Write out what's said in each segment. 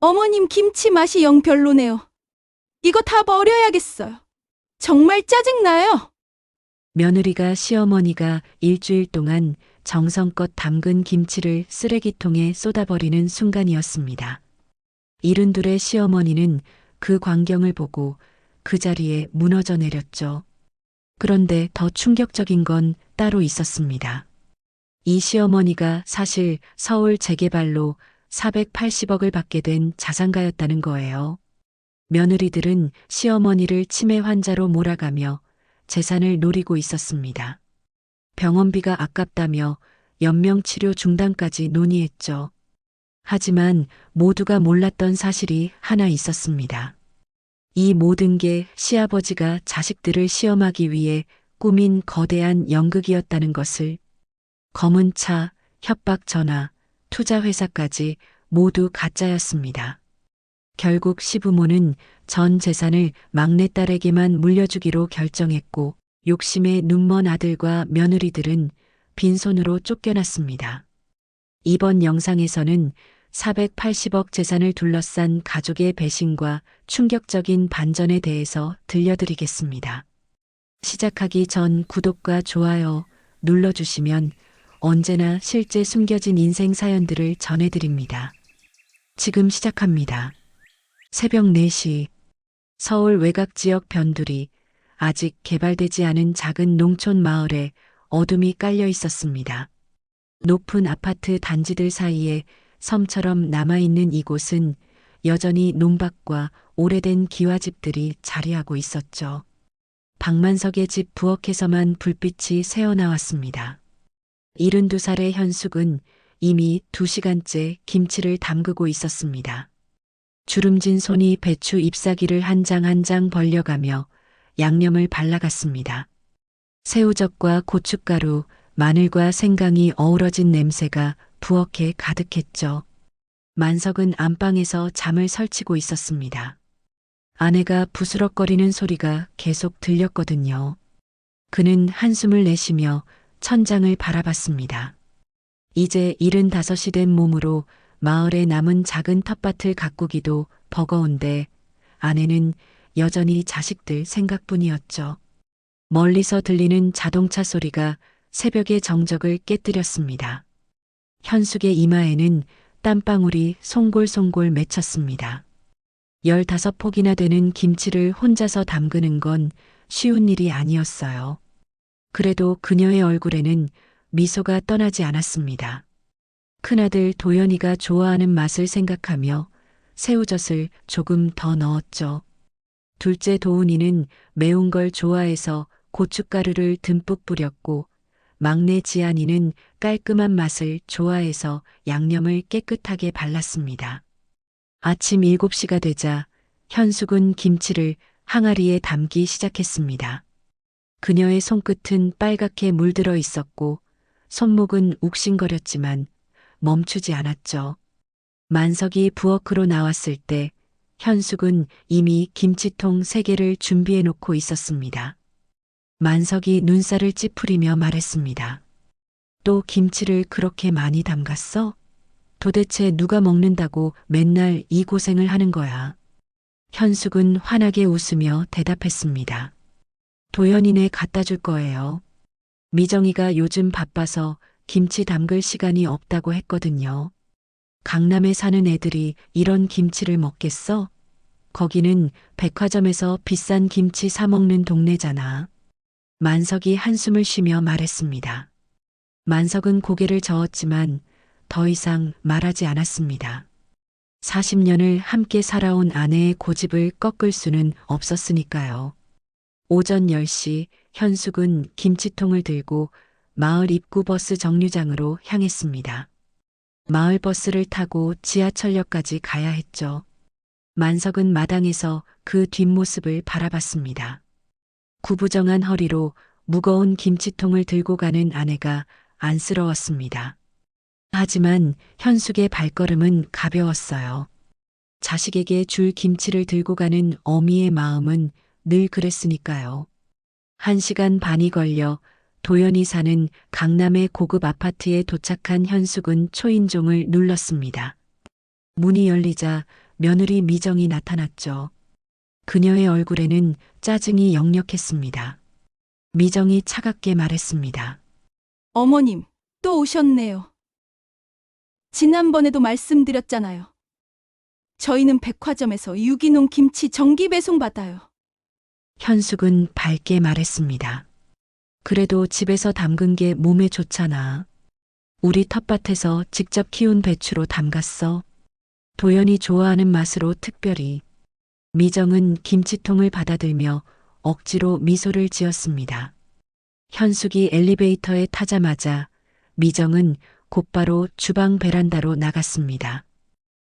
어머님 김치 맛이 영 별로네요. 이거 다 버려야겠어요. 정말 짜증나요. 며느리가 시어머니가 일주일 동안 정성껏 담근 김치를 쓰레기통에 쏟아버리는 순간이었습니다. 이른둘의 시어머니는 그 광경을 보고 그 자리에 무너져 내렸죠. 그런데 더 충격적인 건 따로 있었습니다. 이 시어머니가 사실 서울 재개발로 480억을 받게 된 자산가였다는 거예요. 며느리들은 시어머니를 치매 환자로 몰아가며 재산을 노리고 있었습니다. 병원비가 아깝다며 연명치료 중단까지 논의했죠. 하지만 모두가 몰랐던 사실이 하나 있었습니다. 이 모든 게 시아버지가 자식들을 시험하기 위해 꾸민 거대한 연극이었다는 것을. 검은 차, 협박 전화, 투자 회사까지 모두 가짜였습니다. 결국 시부모는 전 재산을 막내딸에게만 물려주기로 결정했고 욕심에 눈먼 아들과 며느리들은 빈손으로 쫓겨났습니다. 이번 영상에서는 480억 재산을 둘러싼 가족의 배신과 충격적인 반전에 대해서 들려드리겠습니다. 시작하기 전 구독과 좋아요 눌러주시면 언제나 실제 숨겨진 인생 사연들을 전해드립니다. 지금 시작합니다. 새벽 4시 서울 외곽지역 변두리 아직 개발되지 않은 작은 농촌 마을에 어둠이 깔려 있었습니다. 높은 아파트 단지들 사이에 섬처럼 남아있는 이곳은 여전히 논밭과 오래된 기와집들이 자리하고 있었죠. 박만석의 집 부엌에서만 불빛이 새어나왔습니다. 72살의 현숙은 이미 2시간째 김치를 담그고 있었습니다. 주름진 손이 배추 잎사귀를 한 장 한 장 벌려가며 양념을 발라갔습니다. 새우젓과 고춧가루, 마늘과 생강이 어우러진 냄새가 부엌에 가득했죠. 만석은 안방에서 잠을 설치고 있었습니다. 아내가 부스럭거리는 소리가 계속 들렸거든요. 그는 한숨을 내쉬며 천장을 바라봤습니다. 이제 75이 된 몸으로 마을에 남은 작은 텃밭을 가꾸기도 버거운데 아내는 여전히 자식들 생각뿐이었죠. 멀리서 들리는 자동차 소리가 새벽의 정적을 깨뜨렸습니다. 현숙의 이마에는 땀방울이 송골송골 맺혔습니다. 15폭이나 되는 김치를 혼자서 담그는 건 쉬운 일이 아니었어요. 그래도 그녀의 얼굴에는 미소가 떠나지 않았습니다. 큰아들 도연이가 좋아하는 맛을 생각하며 새우젓을 조금 더 넣었죠. 둘째 도훈이는 매운 걸 좋아해서 고춧가루를 듬뿍 뿌렸고 막내 지안이는 깔끔한 맛을 좋아해서 양념을 깨끗하게 발랐습니다. 아침 7시가 되자 현숙은 김치를 항아리에 담기 시작했습니다. 그녀의 손끝은 빨갛게 물들어 있었고 손목은 욱신거렸지만 멈추지 않았죠. 만석이 부엌으로 나왔을 때 현숙은 이미 김치통 3개를 준비해 놓고 있었습니다. 만석이 눈살을 찌푸리며 말했습니다. 또 김치를 그렇게 많이 담갔어? 도대체 누가 먹는다고 맨날 이 고생을 하는 거야? 현숙은 환하게 웃으며 대답했습니다. 도연이네 갖다 줄 거예요. 미정이가 요즘 바빠서 김치 담글 시간이 없다고 했거든요. 강남에 사는 애들이 이런 김치를 먹겠어? 거기는 백화점에서 비싼 김치 사 먹는 동네잖아. 만석이 한숨을 쉬며 말했습니다. 만석은 고개를 저었지만 더 이상 말하지 않았습니다. 40년을 함께 살아온 아내의 고집을 꺾을 수는 없었으니까요. 오전 10시 현숙은 김치통을 들고 마을 입구 버스 정류장으로 향했습니다. 마을 버스를 타고 지하철역까지 가야 했죠. 만석은 마당에서 그 뒷모습을 바라봤습니다. 구부정한 허리로 무거운 김치통을 들고 가는 아내가 안쓰러웠습니다. 하지만 현숙의 발걸음은 가벼웠어요. 자식에게 줄 김치를 들고 가는 어미의 마음은 늘 그랬으니까요. 1시간 반이 걸려 도연이 사는 강남의 고급 아파트에 도착한 현숙은 초인종을 눌렀습니다. 문이 열리자 며느리 미정이 나타났죠. 그녀의 얼굴에는 짜증이 역력했습니다. 미정이 차갑게 말했습니다. 어머님, 또 오셨네요. 지난번에도 말씀드렸잖아요. 저희는 백화점에서 유기농 김치 정기 배송 받아요. 현숙은 밝게 말했습니다. 그래도 집에서 담근 게 몸에 좋잖아. 우리 텃밭에서 직접 키운 배추로 담갔어. 도연이 좋아하는 맛으로 특별히. 미정은 김치통을 받아들며 억지로 미소를 지었습니다. 현숙이 엘리베이터에 타자마자 미정은 곧바로 주방 베란다로 나갔습니다.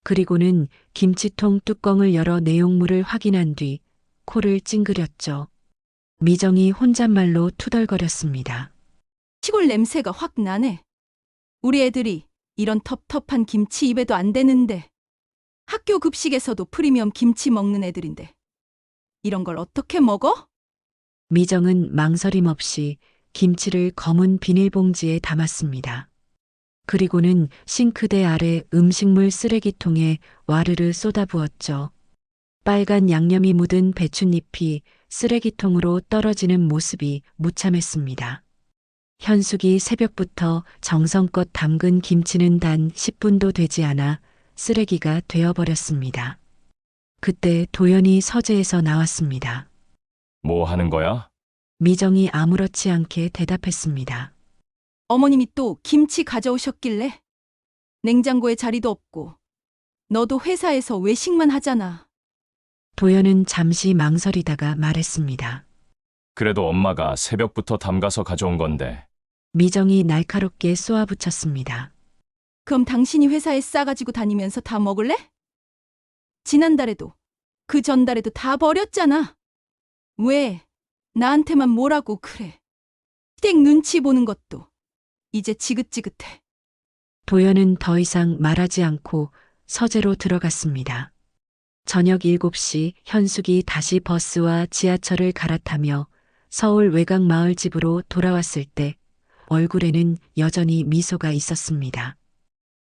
그리고는 김치통 뚜껑을 열어 내용물을 확인한 뒤 코를 찡그렸죠. 미정이 혼잣말로 투덜거렸습니다. 시골 냄새가 확 나네. 우리 애들이 이런 텁텁한 김치 입에도 안 되는데. 학교 급식에서도 프리미엄 김치 먹는 애들인데. 이런 걸 어떻게 먹어? 미정은 망설임 없이 김치를 검은 비닐봉지에 담았습니다. 그리고는 싱크대 아래 음식물 쓰레기통에 와르르 쏟아부었죠. 빨간 양념이 묻은 배춧잎이 쓰레기통으로 떨어지는 모습이 무참했습니다. 현숙이 새벽부터 정성껏 담근 김치는 단 10분도 되지 않아 쓰레기가 되어버렸습니다. 그때 도연이 서재에서 나왔습니다. 뭐 하는 거야? 미정이 아무렇지 않게 대답했습니다. 어머님이 또 김치 가져오셨길래. 냉장고에 자리도 없고. 너도 회사에서 외식만 하잖아. 도연은 잠시 망설이다가 말했습니다. 그래도 엄마가 새벽부터 담가서 가져온 건데. 미정이 날카롭게 쏘아붙였습니다. 그럼 당신이 회사에 싸가지고 다니면서 다 먹을래? 지난달에도 그 전달에도 다 버렸잖아. 왜 나한테만 뭐라고 그래? 시댁 눈치 보는 것도 이제 지긋지긋해. 도연은 더 이상 말하지 않고 서재로 들어갔습니다. 저녁 7시 현숙이 다시 버스와 지하철을 갈아타며 서울 외곽 마을 집으로 돌아왔을 때 얼굴에는 여전히 미소가 있었습니다.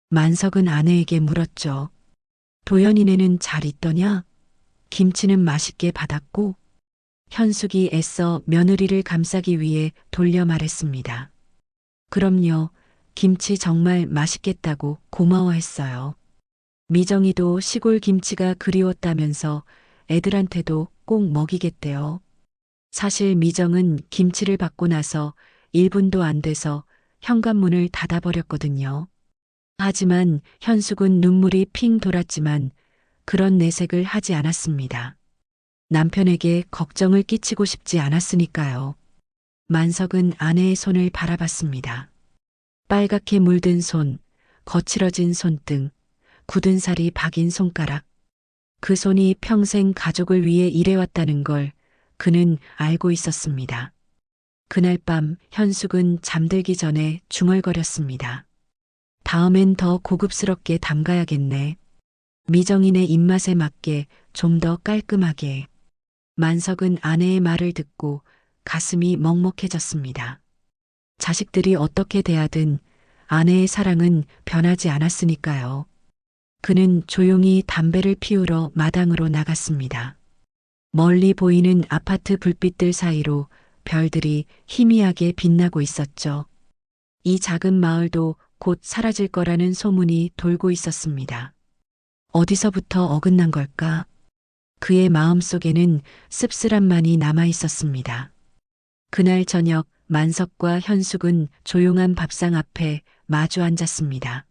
만석은 아내에게 물었죠. 도연이네는 잘 있더냐? 김치는 맛있게 받았고? 현숙이 애써 며느리를 감싸기 위해 돌려 말했습니다. 그럼요. 김치 정말 맛있겠다고 고마워했어요. 미정이도 시골 김치가 그리웠다면서 애들한테도 꼭 먹이겠대요. 사실 미정은 김치를 받고 나서 1분도 안 돼서 현관문을 닫아버렸거든요. 하지만 현숙은 눈물이 핑 돌았지만 그런 내색을 하지 않았습니다. 남편에게 걱정을 끼치고 싶지 않았으니까요. 만석은 아내의 손을 바라봤습니다. 빨갛게 물든 손, 거칠어진 손등, 굳은 살이 박인 손가락. 그 손이 평생 가족을 위해 일해왔다는 걸 그는 알고 있었습니다. 그날 밤 현숙은 잠들기 전에 중얼거렸습니다. 다음엔 더 고급스럽게 담가야겠네. 미정인의 입맛에 맞게 좀 더 깔끔하게. 만석은 아내의 말을 듣고 가슴이 먹먹해졌습니다. 자식들이 어떻게 대하든 아내의 사랑은 변하지 않았으니까요. 그는 조용히 담배를 피우러 마당으로 나갔습니다. 멀리 보이는 아파트 불빛들 사이로 별들이 희미하게 빛나고 있었죠. 이 작은 마을도 곧 사라질 거라는 소문이 돌고 있었습니다. 어디서부터 어긋난 걸까? 그의 마음속에는 씁쓸함만이 남아 있었습니다. 그날 저녁 만석과 현숙은 조용한 밥상 앞에 마주 앉았습니다.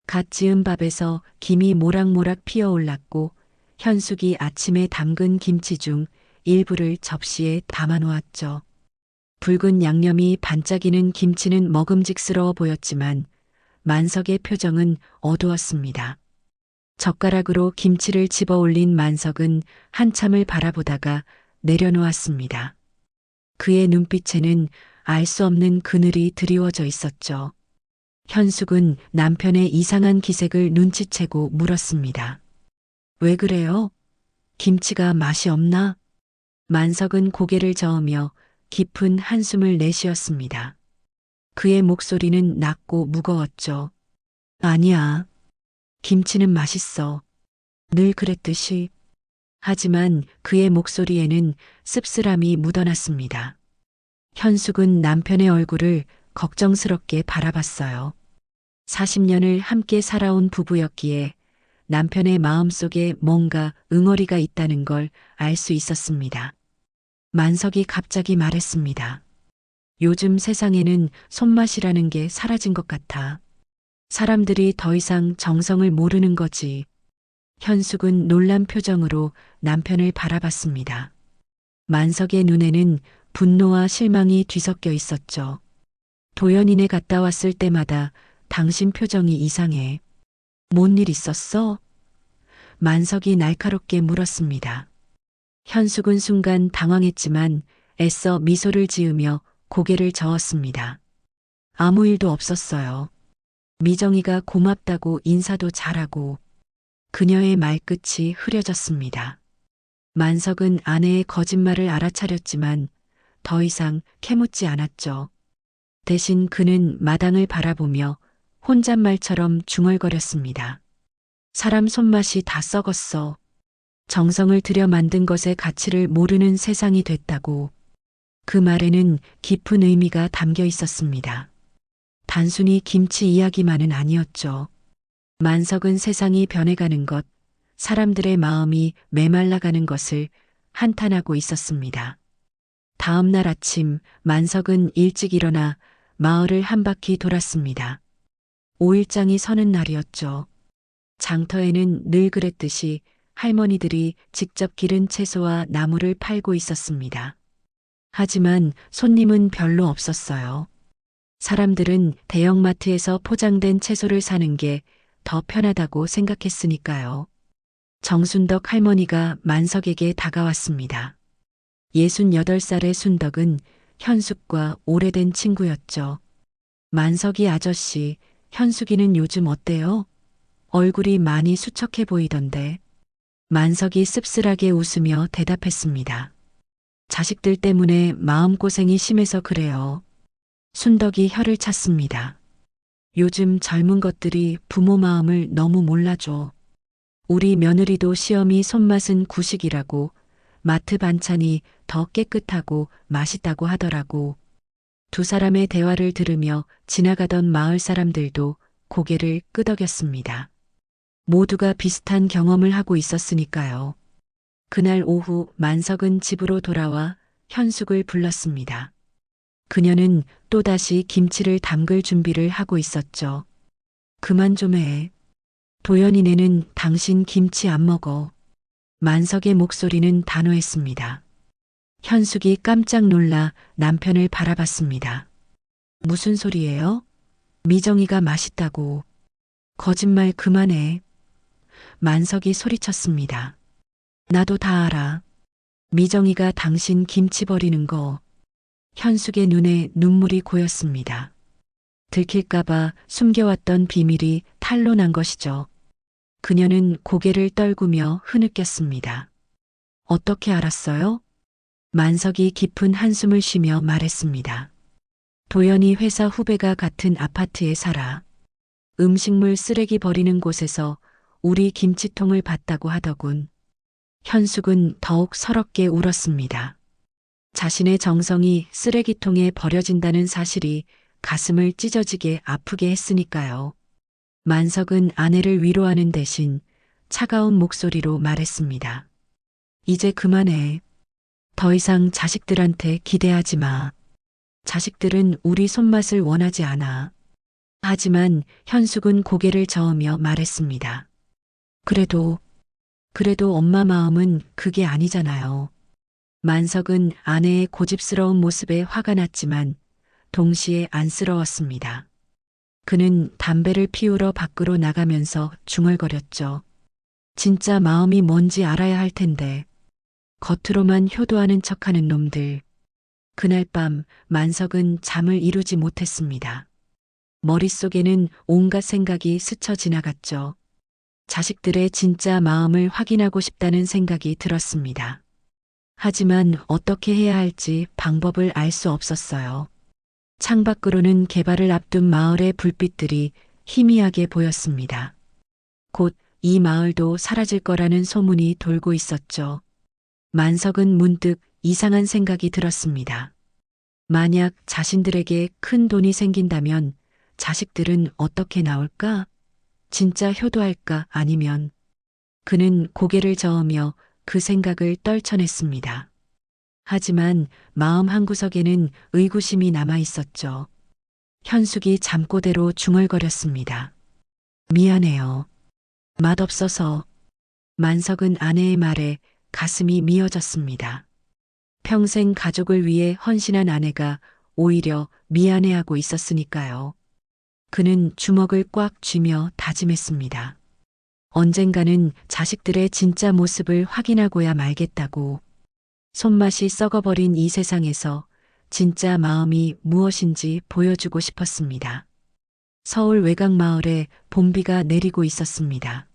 갓 지은 밥에서 김이 모락모락 피어올랐고 현숙이 아침에 담근 김치 중 일부를 접시에 담아 놓았죠. 붉은 양념이 반짝이는 김치는 먹음직스러워 보였지만 만석의 표정은 어두웠습니다. 젓가락으로 김치를 집어 올린 만석은 한참을 바라보다가 내려놓았습니다. 그의 눈빛에는 알 수 없는 그늘이 드리워져 있었죠. 현숙은 남편의 이상한 기색을 눈치채고 물었습니다. 왜 그래요? 김치가 맛이 없나? 만석은 고개를 저으며 깊은 한숨을 내쉬었습니다. 그의 목소리는 낮고 무거웠죠. 아니야. 김치는 맛있어. 늘 그랬듯이. 하지만 그의 목소리에는 씁쓸함이 묻어났습니다. 현숙은 남편의 얼굴을 걱정스럽게 바라봤어요. 40년을 함께 살아온 부부였기에 남편의 마음속에 뭔가 응어리가 있다는 걸 알 수 있었습니다. 만석이 갑자기 말했습니다. 요즘 세상에는 손맛이라는 게 사라진 것 같아. 사람들이 더 이상 정성을 모르는 거지. 현숙은 놀란 표정으로 남편을 바라봤습니다. 만석의 눈에는 분노와 실망이 뒤섞여 있었죠. 도연이네 갔다 왔을 때마다 당신 표정이 이상해. 뭔 일 있었어? 만석이 날카롭게 물었습니다. 현숙은 순간 당황했지만 애써 미소를 지으며 고개를 저었습니다. 아무 일도 없었어요. 미정이가 고맙다고 인사도 잘하고. 그녀의 말끝이 흐려졌습니다. 만석은 아내의 거짓말을 알아차렸지만 더 이상 캐묻지 않았죠. 대신 그는 마당을 바라보며 혼잣말처럼 중얼거렸습니다. 사람 손맛이 다 썩었어. 정성을 들여 만든 것의 가치를 모르는 세상이 됐다고. 그 말에는 깊은 의미가 담겨 있었습니다. 단순히 김치 이야기만은 아니었죠. 만석은 세상이 변해가는 것, 사람들의 마음이 메말라가는 것을 한탄하고 있었습니다. 다음 날 아침 만석은 일찍 일어나 마을을 한 바퀴 돌았습니다. 5일장이 서는 날이었죠. 장터에는 늘 그랬듯이 할머니들이 직접 기른 채소와 나물을 팔고 있었습니다. 하지만 손님은 별로 없었어요. 사람들은 대형마트에서 포장된 채소를 사는 게 더 편하다고 생각했으니까요. 정순덕 할머니가 만석에게 다가왔습니다. 68살의 순덕은 현숙과 오래된 친구였죠. 만석이 아저씨, 현숙이는 요즘 어때요? 얼굴이 많이 수척해 보이던데. 만석이 씁쓸하게 웃으며 대답했습니다. 자식들 때문에 마음고생이 심해서 그래요. 순덕이 혀를 찼습니다. 요즘 젊은 것들이 부모 마음을 너무 몰라줘. 우리 며느리도 시어미 손맛은 구식이라고, 마트 반찬이 더 깨끗하고 맛있다고 하더라고. 두 사람의 대화를 들으며 지나가던 마을 사람들도 고개를 끄덕였습니다. 모두가 비슷한 경험을 하고 있었으니까요. 그날 오후 만석은 집으로 돌아와 현숙을 불렀습니다. 그녀는 또다시 김치를 담글 준비를 하고 있었죠. 그만 좀 해. 도연이네는 당신 김치 안 먹어. 만석의 목소리는 단호했습니다. 현숙이 깜짝 놀라 남편을 바라봤습니다. 무슨 소리예요? 미정이가 맛있다고. 거짓말 그만해. 만석이 소리쳤습니다. 나도 다 알아. 미정이가 당신 김치 버리는 거. 현숙의 눈에 눈물이 고였습니다. 들킬까봐 숨겨왔던 비밀이 탄로난 것이죠. 그녀는 고개를 떨구며 흐느꼈습니다. 어떻게 알았어요? 만석이 깊은 한숨을 쉬며 말했습니다. 도연이 회사 후배가 같은 아파트에 살아. 음식물 쓰레기 버리는 곳에서 우리 김치통을 봤다고 하더군. 현숙은 더욱 서럽게 울었습니다. 자신의 정성이 쓰레기통에 버려진다는 사실이 가슴을 찢어지게 아프게 했으니까요. 만석은 아내를 위로하는 대신 차가운 목소리로 말했습니다. 이제 그만해. 더 이상 자식들한테 기대하지 마. 자식들은 우리 손맛을 원하지 않아. 하지만 현숙은 고개를 저으며 말했습니다. 그래도 엄마 마음은 그게 아니잖아요. 만석은 아내의 고집스러운 모습에 화가 났지만 동시에 안쓰러웠습니다. 그는 담배를 피우러 밖으로 나가면서 중얼거렸죠. 진짜 마음이 뭔지 알아야 할 텐데. 겉으로만 효도하는 척하는 놈들. 그날 밤 만석은 잠을 이루지 못했습니다. 머릿속에는 온갖 생각이 스쳐 지나갔죠. 자식들의 진짜 마음을 확인하고 싶다는 생각이 들었습니다. 하지만 어떻게 해야 할지 방법을 알 수 없었어요. 창밖으로는 개발을 앞둔 마을의 불빛들이 희미하게 보였습니다. 곧 이 마을도 사라질 거라는 소문이 돌고 있었죠. 만석은 문득 이상한 생각이 들었습니다. 만약 자신들에게 큰 돈이 생긴다면 자식들은 어떻게 나올까? 진짜 효도할까? 아니면 그는 고개를 저으며 그 생각을 떨쳐냈습니다. 하지만 마음 한구석에는 의구심이 남아 있었죠. 현숙이 잠꼬대로 중얼거렸습니다. 미안해요. 맛없어서. 만석은 아내의 말에 가슴이 미어졌습니다. 평생 가족을 위해 헌신한 아내가 오히려 미안해하고 있었으니까요. 그는 주먹을 꽉 쥐며 다짐했습니다. 언젠가는 자식들의 진짜 모습을 확인하고야 말겠다고. 손맛이 썩어버린 이 세상에서 진짜 마음이 무엇인지 보여주고 싶었습니다. 서울 외곽 마을에 봄비가 내리고 있었습니다.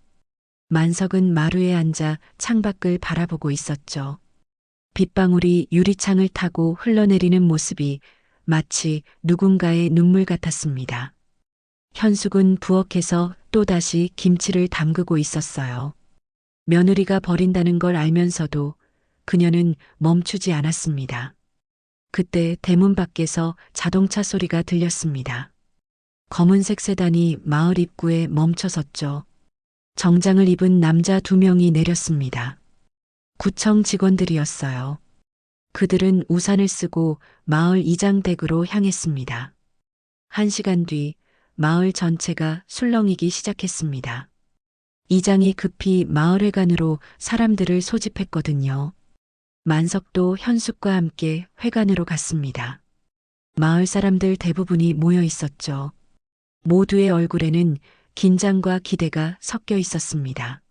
만석은 마루에 앉아 창밖을 바라보고 있었죠. 빗방울이 유리창을 타고 흘러내리는 모습이 마치 누군가의 눈물 같았습니다. 현숙은 부엌에서 또다시 김치를 담그고 있었어요. 며느리가 버린다는 걸 알면서도 그녀는 멈추지 않았습니다. 그때 대문 밖에서 자동차 소리가 들렸습니다. 검은색 세단이 마을 입구에 멈춰섰죠. 정장을 입은 남자 2명이 내렸습니다. 구청 직원들이었어요. 그들은 우산을 쓰고 마을 이장댁으로 향했습니다. 1시간 뒤 마을 전체가 술렁이기 시작했습니다. 이장이 급히 마을회관으로 사람들을 소집했거든요. 만석도 현숙과 함께 회관으로 갔습니다. 마을 사람들 대부분이 모여 있었죠. 모두의 얼굴에는 긴장과 기대가 섞여 있었습니다.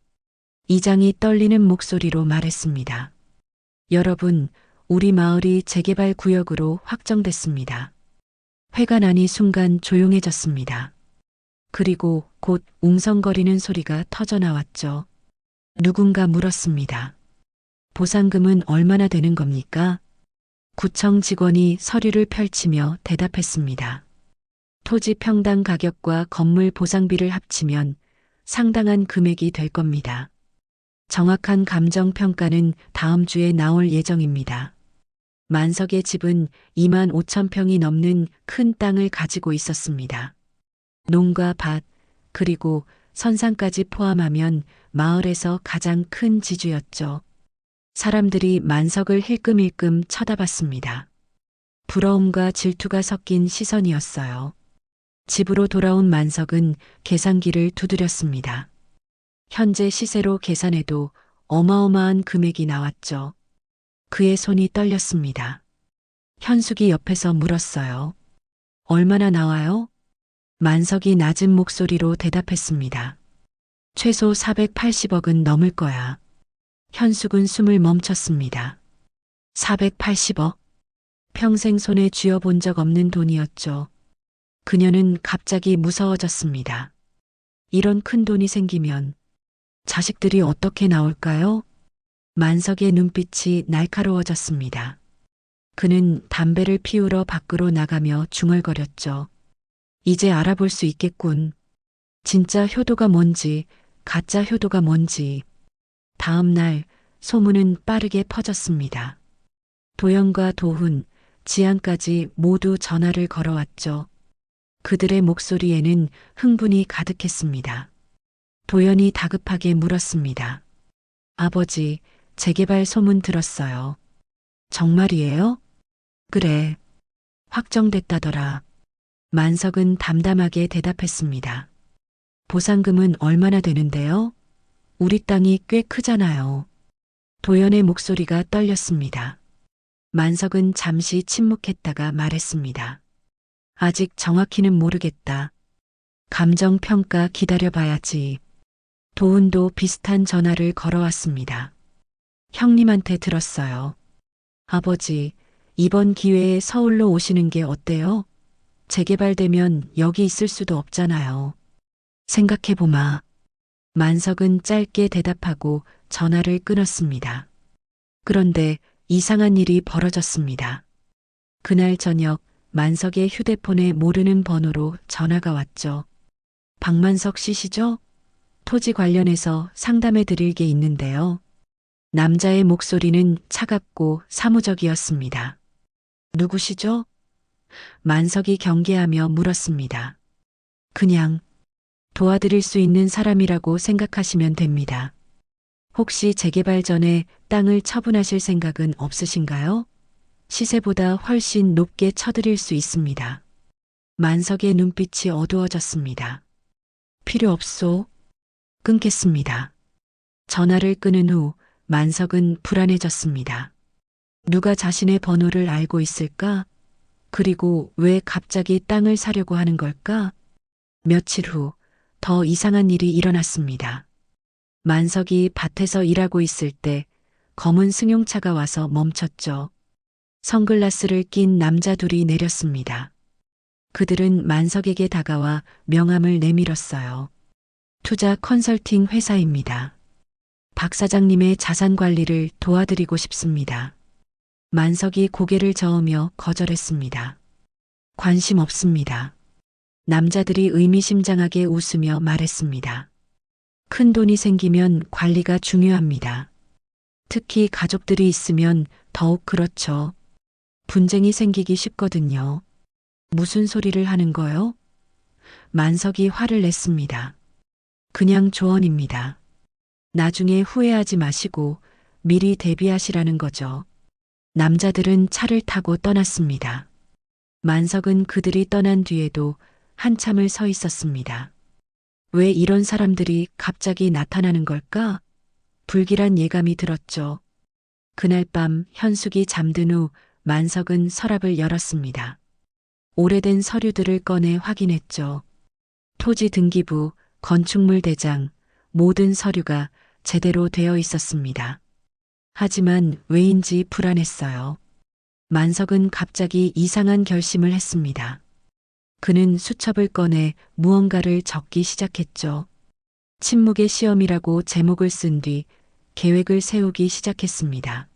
이장이 떨리는 목소리로 말했습니다. 여러분, 우리 마을이 재개발 구역으로 확정됐습니다. 회관 안이 순간 조용해졌습니다. 그리고 곧 웅성거리는 소리가 터져나왔죠. 누군가 물었습니다. 보상금은 얼마나 되는 겁니까? 구청 직원이 서류를 펼치며 대답했습니다. 토지 평당 가격과 건물 보상비를 합치면 상당한 금액이 될 겁니다. 정확한 감정평가는 다음 주에 나올 예정입니다. 만석의 집은 2만 5천 평이 넘는 큰 땅을 가지고 있었습니다. 농과 밭, 그리고 선산까지 포함하면 마을에서 가장 큰 지주였죠. 사람들이 만석을 힐끔힐끔 쳐다봤습니다. 부러움과 질투가 섞인 시선이었어요. 집으로 돌아온 만석은 계산기를 두드렸습니다. 현재 시세로 계산해도 어마어마한 금액이 나왔죠. 그의 손이 떨렸습니다. 현숙이 옆에서 물었어요. 얼마나 나와요? 만석이 낮은 목소리로 대답했습니다. 최소 480억은 넘을 거야. 현숙은 숨을 멈췄습니다. 480억? 평생 손에 쥐어본 적 없는 돈이었죠. 그녀는 갑자기 무서워졌습니다. 이런 큰 돈이 생기면 자식들이 어떻게 나올까요? 만석의 눈빛이 날카로워졌습니다. 그는 담배를 피우러 밖으로 나가며 중얼거렸죠. 이제 알아볼 수 있겠군. 진짜 효도가 뭔지, 가짜 효도가 뭔지. 다음 날 소문은 빠르게 퍼졌습니다. 도연과 도훈, 지안까지 모두 전화를 걸어왔죠. 그들의 목소리에는 흥분이 가득했습니다. 도연이 다급하게 물었습니다. 아버지, 재개발 소문 들었어요. 정말이에요? 그래. 확정됐다더라. 만석은 담담하게 대답했습니다. 보상금은 얼마나 되는데요? 우리 땅이 꽤 크잖아요. 도연의 목소리가 떨렸습니다. 만석은 잠시 침묵했다가 말했습니다. 아직 정확히는 모르겠다. 감정평가 기다려봐야지. 도훈도 비슷한 전화를 걸어왔습니다. 형님한테 들었어요. 아버지, 이번 기회에 서울로 오시는 게 어때요? 재개발되면 여기 있을 수도 없잖아요. 생각해보마. 만석은 짧게 대답하고 전화를 끊었습니다. 그런데 이상한 일이 벌어졌습니다. 그날 저녁 만석의 휴대폰에 모르는 번호로 전화가 왔죠. 박만석 씨시죠? 토지 관련해서 상담해 드릴 게 있는데요. 남자의 목소리는 차갑고 사무적이었습니다. 누구시죠? 만석이 경계하며 물었습니다. 그냥 도와드릴 수 있는 사람이라고 생각하시면 됩니다. 혹시 재개발 전에 땅을 처분하실 생각은 없으신가요? 시세보다 훨씬 높게 쳐드릴 수 있습니다. 만석의 눈빛이 어두워졌습니다. 필요 없소. 끊겠습니다. 전화를 끊은 후 만석은 불안해졌습니다. 누가 자신의 번호를 알고 있을까? 그리고 왜 갑자기 땅을 사려고 하는 걸까? 며칠 후 더 이상한 일이 일어났습니다. 만석이 밭에서 일하고 있을 때 검은 승용차가 와서 멈췄죠. 선글라스를 낀 남자 둘이 내렸습니다. 그들은 만석에게 다가와 명함을 내밀었어요. 투자 컨설팅 회사입니다. 박 사장님의 자산 관리를 도와드리고 싶습니다. 만석이 고개를 저으며 거절했습니다. 관심 없습니다. 남자들이 의미심장하게 웃으며 말했습니다. 큰 돈이 생기면 관리가 중요합니다. 특히 가족들이 있으면 더욱 그렇죠. 분쟁이 생기기 쉽거든요. 무슨 소리를 하는 거요? 만석이 화를 냈습니다. 그냥 조언입니다. 나중에 후회하지 마시고 미리 대비하시라는 거죠. 남자들은 차를 타고 떠났습니다. 만석은 그들이 떠난 뒤에도 한참을 서 있었습니다. 왜 이런 사람들이 갑자기 나타나는 걸까? 불길한 예감이 들었죠. 그날 밤 현숙이 잠든 후 만석은 서랍을 열었습니다. 오래된 서류들을 꺼내 확인했죠. 토지 등기부, 건축물 대장, 모든 서류가 제대로 되어 있었습니다. 하지만 왜인지 불안했어요. 만석은 갑자기 이상한 결심을 했습니다. 그는 수첩을 꺼내 무언가를 적기 시작했죠. 침묵의 시험이라고 제목을 쓴 뒤 계획을 세우기 시작했습니다.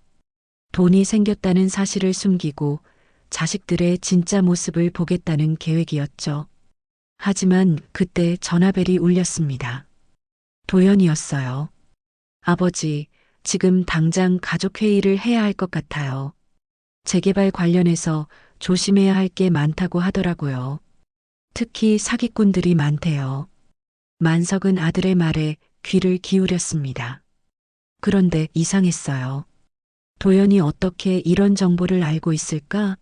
돈이 생겼다는 사실을 숨기고 자식들의 진짜 모습을 보겠다는 계획이었죠. 하지만 그때 전화벨이 울렸습니다. 도연이었어요. 아버지, 지금 당장 가족회의를 해야 할 것 같아요. 재개발 관련해서 조심해야 할 게 많다고 하더라고요. 특히 사기꾼들이 많대요. 만석은 아들의 말에 귀를 기울였습니다. 그런데 이상했어요. 도연이 어떻게 이런 정보를 알고 있을까?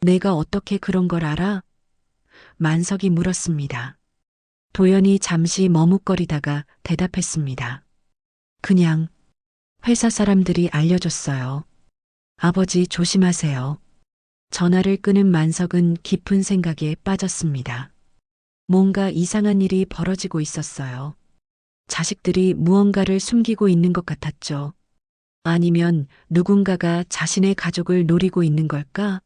내가 어떻게 그런 걸 알아? 만석이 물었습니다. 도연이 잠시 머뭇거리다가 대답했습니다. 그냥 회사 사람들이 알려줬어요. 아버지 조심하세요. 전화를 끊은 만석은 깊은 생각에 빠졌습니다. 뭔가 이상한 일이 벌어지고 있었어요. 자식들이 무언가를 숨기고 있는 것 같았죠. 아니면 누군가가 자신의 가족을 노리고 있는 걸까?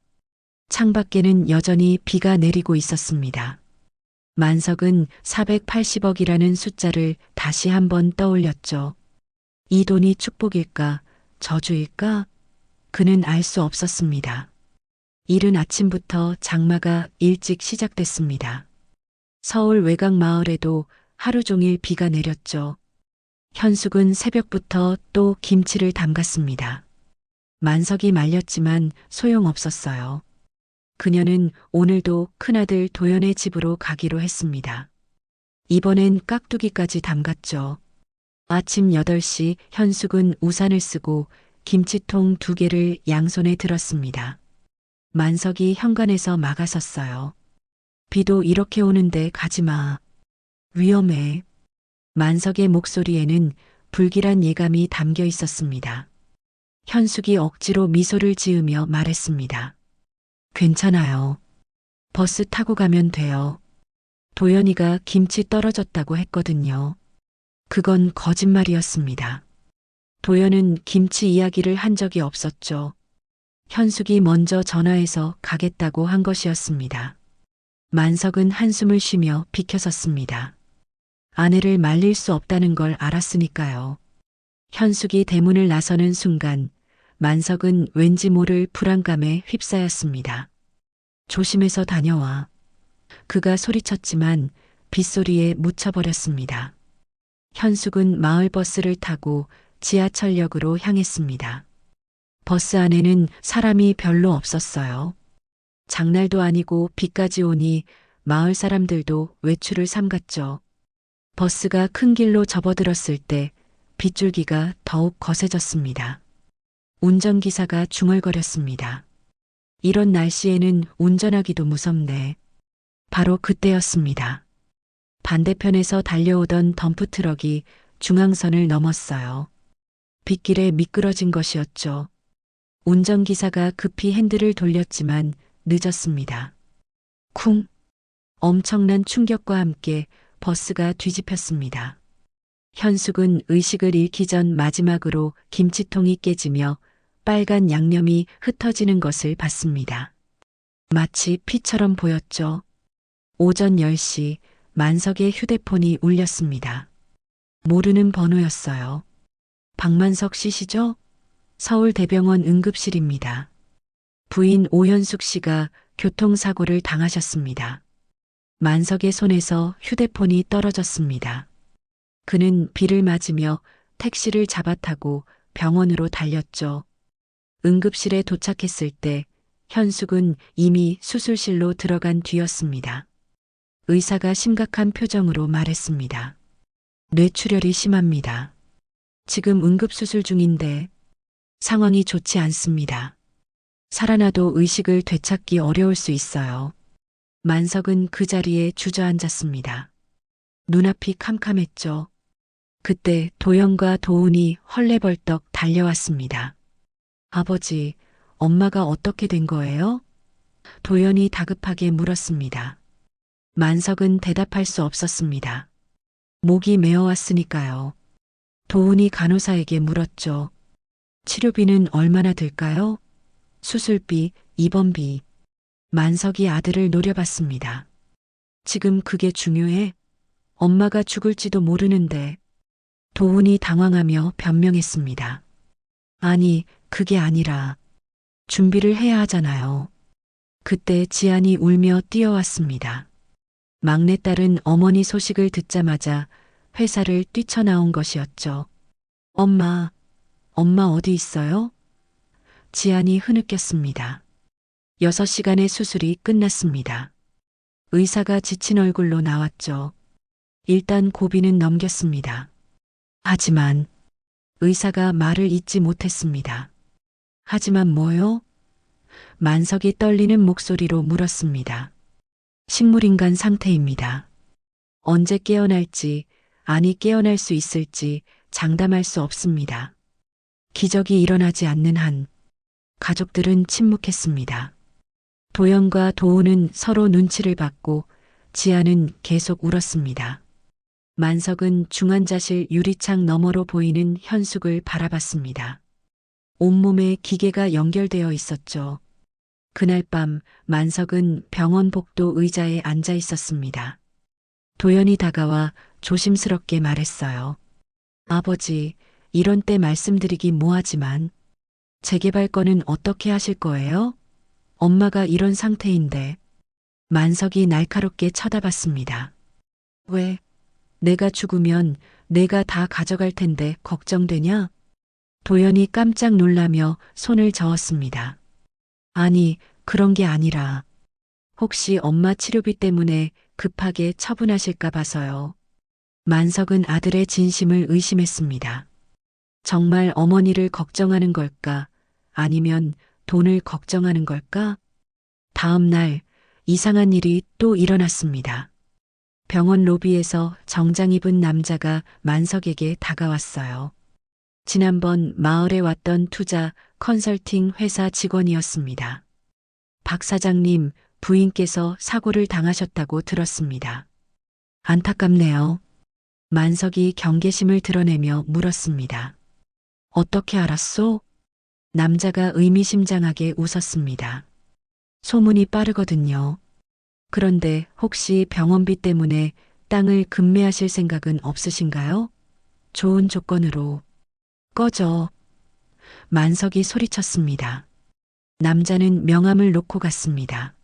창밖에는 여전히 비가 내리고 있었습니다. 만석은 480억이라는 숫자를 다시 한번 떠올렸죠. 이 돈이 축복일까, 저주일까? 그는 알 수 없었습니다. 이른 아침부터 장마가 일찍 시작됐습니다. 서울 외곽 마을에도 하루 종일 비가 내렸죠. 현숙은 새벽부터 또 김치를 담갔습니다. 만석이 말렸지만 소용없었어요. 그녀는 오늘도 큰아들 도연의 집으로 가기로 했습니다. 이번엔 깍두기까지 담갔죠. 아침 8시 현숙은 우산을 쓰고 김치통 2개를 양손에 들었습니다. 만석이 현관에서 막아섰어요. 비도 이렇게 오는데 가지마. 위험해. 만석의 목소리에는 불길한 예감이 담겨 있었습니다. 현숙이 억지로 미소를 지으며 말했습니다. 괜찮아요. 버스 타고 가면 돼요. 도연이가 김치 떨어졌다고 했거든요. 그건 거짓말이었습니다. 도연은 김치 이야기를 한 적이 없었죠. 현숙이 먼저 전화해서 가겠다고 한 것이었습니다. 만석은 한숨을 쉬며 비켜섰습니다. 아내를 말릴 수 없다는 걸 알았으니까요. 현숙이 대문을 나서는 순간 만석은 왠지 모를 불안감에 휩싸였습니다. 조심해서 다녀와. 그가 소리쳤지만 빗소리에 묻혀버렸습니다. 현숙은 마을버스를 타고 지하철역으로 향했습니다. 버스 안에는 사람이 별로 없었어요. 장날도 아니고 비까지 오니 마을 사람들도 외출을 삼갔죠. 버스가 큰 길로 접어들었을 때 빗줄기가 더욱 거세졌습니다. 운전기사가 중얼거렸습니다. 이런 날씨에는 운전하기도 무섭네. 바로 그때였습니다. 반대편에서 달려오던 덤프트럭이 중앙선을 넘었어요. 빗길에 미끄러진 것이었죠. 운전기사가 급히 핸들을 돌렸지만 늦었습니다. 쿵! 엄청난 충격과 함께 버스가 뒤집혔습니다. 현숙은 의식을 잃기 전 마지막으로 김치통이 깨지며 빨간 양념이 흩어지는 것을 봤습니다. 마치 피처럼 보였죠. 오전 10시 만석의 휴대폰이 울렸습니다. 모르는 번호였어요. 박만석 씨시죠? 서울대병원 응급실입니다. 부인 오현숙 씨가 교통사고를 당하셨습니다. 만석의 손에서 휴대폰이 떨어졌습니다. 그는 비를 맞으며 택시를 잡아타고 병원으로 달렸죠. 응급실에 도착했을 때 현숙은 이미 수술실로 들어간 뒤였습니다. 의사가 심각한 표정으로 말했습니다. 뇌출혈이 심합니다. 지금 응급수술 중인데 상황이 좋지 않습니다. 살아나도 의식을 되찾기 어려울 수 있어요. 만석은 그 자리에 주저앉았습니다. 눈앞이 캄캄했죠. 그때 도연과 도훈이 헐레벌떡 달려왔습니다. 아버지, 엄마가 어떻게 된 거예요? 도연이 다급하게 물었습니다. 만석은 대답할 수 없었습니다. 목이 메어왔으니까요. 도훈이 간호사에게 물었죠. 치료비는 얼마나 들까요? 수술비, 입원비. 만석이 아들을 노려봤습니다. 지금 그게 중요해? 엄마가 죽을지도 모르는데. 도훈이 당황하며 변명했습니다. 아니, 그게 아니라 준비를 해야 하잖아요. 그때 지안이 울며 뛰어왔습니다. 막내딸은 어머니 소식을 듣자마자 회사를 뛰쳐나온 것이었죠. 엄마 어디 있어요? 지안이 흐느꼈습니다. 6시간의 수술이 끝났습니다. 의사가 지친 얼굴로 나왔죠. 일단 고비는 넘겼습니다. 하지만 의사가 말을 잇지 못했습니다. 하지만 뭐요? 만석이 떨리는 목소리로 물었습니다. 식물인간 상태입니다. 언제 깨어날지, 아니 깨어날 수 있을지 장담할 수 없습니다. 기적이 일어나지 않는 한 가족들은 침묵했습니다. 도연과 도훈은 서로 눈치를 받고 지아는 계속 울었습니다. 만석은 중환자실 유리창 너머로 보이는 현숙을 바라봤습니다. 온몸에 기계가 연결되어 있었죠. 그날 밤 만석은 병원 복도 의자에 앉아 있었습니다. 도연이 다가와 조심스럽게 말했어요. 아버지, 이런 때 말씀드리기 뭐하지만 재개발 건은 어떻게 하실 거예요? 엄마가 이런 상태인데. 만석이 날카롭게 쳐다봤습니다. 왜? 내가 죽으면 내가 다 가져갈 텐데 걱정되냐? 도연이 깜짝 놀라며 손을 저었습니다. 아니, 그런 게 아니라 혹시 엄마 치료비 때문에 급하게 처분하실까 봐서요. 만석은 아들의 진심을 의심했습니다. 정말 어머니를 걱정하는 걸까? 아니면 돈을 걱정하는 걸까? 다음 날 이상한 일이 또 일어났습니다. 병원 로비에서 정장 입은 남자가 만석에게 다가왔어요. 지난번 마을에 왔던 투자 컨설팅 회사 직원이었습니다. 박 사장님, 부인께서 사고를 당하셨다고 들었습니다. 안타깝네요. 만석이 경계심을 드러내며 물었습니다. 어떻게 알았소? 남자가 의미심장하게 웃었습니다. 소문이 빠르거든요. 그런데 혹시 병원비 때문에 땅을 급매하실 생각은 없으신가요? 좋은 조건으로. 꺼져. 만석이 소리쳤습니다. 남자는 명함을 놓고 갔습니다.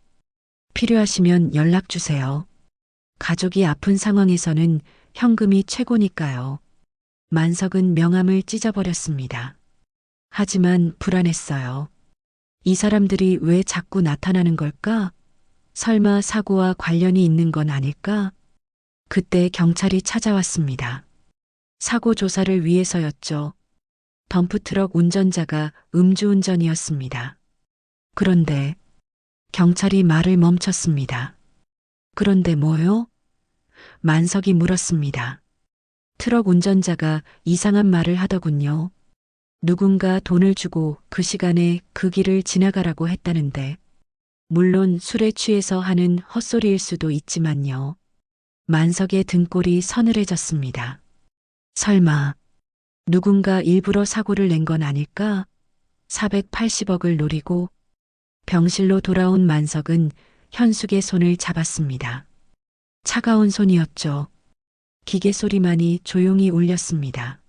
필요하시면 연락 주세요. 가족이 아픈 상황에서는 현금이 최고니까요. 만석은 명함을 찢어버렸습니다. 하지만 불안했어요. 이 사람들이 왜 자꾸 나타나는 걸까? 설마 사고와 관련이 있는 건 아닐까? 그때 경찰이 찾아왔습니다. 사고 조사를 위해서였죠. 덤프트럭 운전자가 음주운전이었습니다. 그런데 경찰이 말을 멈췄습니다. 그런데 뭐요? 만석이 물었습니다. 트럭 운전자가 이상한 말을 하더군요. 누군가 돈을 주고 그 시간에 그 길을 지나가라고 했다는데, 물론 술에 취해서 하는 헛소리일 수도 있지만요. 만석의 등골이 서늘해졌습니다. 설마 누군가 일부러 사고를 낸 건 아닐까? 480억을 노리고. 병실로 돌아온 만석은 현숙의 손을 잡았습니다. 차가운 손이었죠. 기계 소리만이 조용히 울렸습니다.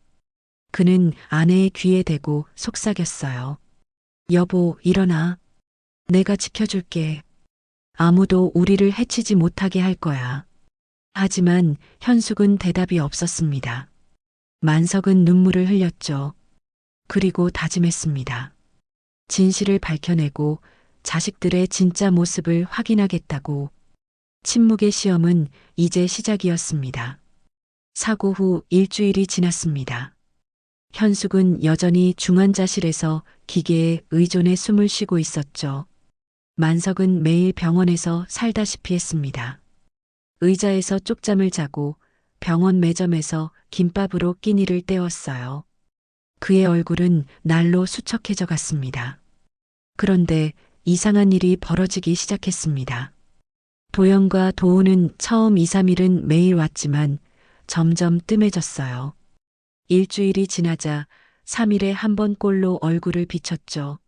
그는 아내의 귀에 대고 속삭였어요. 여보, 일어나. 내가 지켜줄게. 아무도 우리를 해치지 못하게 할 거야. 하지만 현숙은 대답이 없었습니다. 만석은 눈물을 흘렸죠. 그리고 다짐했습니다. 진실을 밝혀내고 자식들의 진짜 모습을 확인하겠다고. 침묵의 시험은 이제 시작이었습니다. 사고 후 일주일이 지났습니다. 현숙은 여전히 중환자실에서 기계에 의존해 숨을 쉬고 있었죠. 만석은 매일 병원에서 살다시피 했습니다. 의자에서 쪽잠을 자고 병원 매점에서 김밥으로 끼니를 때웠어요. 그의 얼굴은 날로 수척해져 갔습니다. 그런데 이상한 일이 벌어지기 시작했습니다. 도연과 도우는 처음 2, 3일은 매일 왔지만 점점 뜸해졌어요. 일주일이 지나자 3일에 한 번 꼴로 얼굴을 비쳤죠.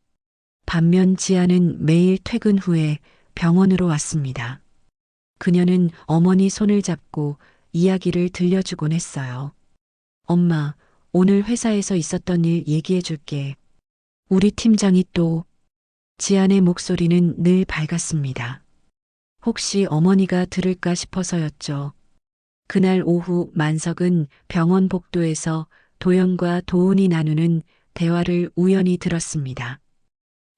반면 지아는 매일 퇴근 후에 병원으로 왔습니다. 그녀는 어머니 손을 잡고 이야기를 들려주곤 했어요. 엄마, 오늘 회사에서 있었던 일 얘기해 줄게. 우리 팀장이 또. 지안의 목소리는 늘 밝았습니다. 혹시 어머니가 들을까 싶어서였죠. 그날 오후 만석은 병원 복도에서 도연과 도훈이 나누는 대화를 우연히 들었습니다.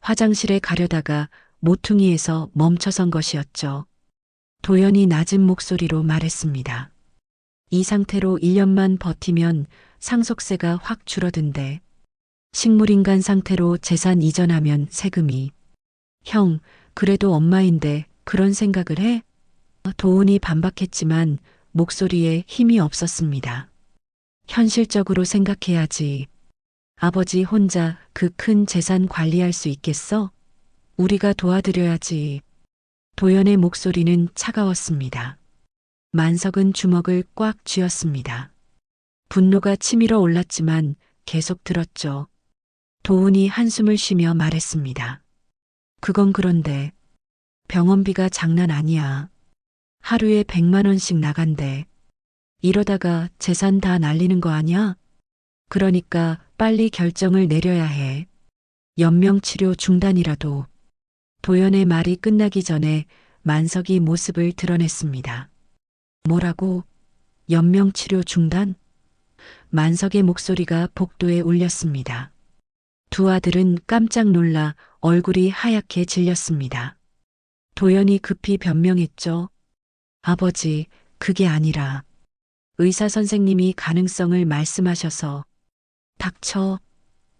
화장실에 가려다가 모퉁이에서 멈춰선 것이었죠. 도연이 낮은 목소리로 말했습니다. 이 상태로 1년만 버티면 상속세가 확 줄어든대. 식물인간 상태로 재산 이전하면 세금이. 형, 그래도 엄마인데 그런 생각을 해? 도훈이 반박했지만 목소리에 힘이 없었습니다. 현실적으로 생각해야지. 아버지 혼자 그 큰 재산 관리할 수 있겠어? 우리가 도와드려야지. 도연의 목소리는 차가웠습니다. 만석은 주먹을 꽉 쥐었습니다. 분노가 치밀어 올랐지만 계속 들었죠. 도훈이 한숨을 쉬며 말했습니다. 그건 그런데 병원비가 장난 아니야. 하루에 100만 원씩 나간대. 이러다가 재산 다 날리는 거 아니야? 그러니까 빨리 결정을 내려야 해. 연명치료 중단이라도. 도연의 말이 끝나기 전에 만석이 모습을 드러냈습니다. 뭐라고? 연명치료 중단? 만석의 목소리가 복도에 울렸습니다. 두 아들은 깜짝 놀라 얼굴이 하얗게 질렸습니다. 도연이 급히 변명했죠. 아버지, 그게 아니라 의사 선생님이 가능성을 말씀하셔서. 닥쳐.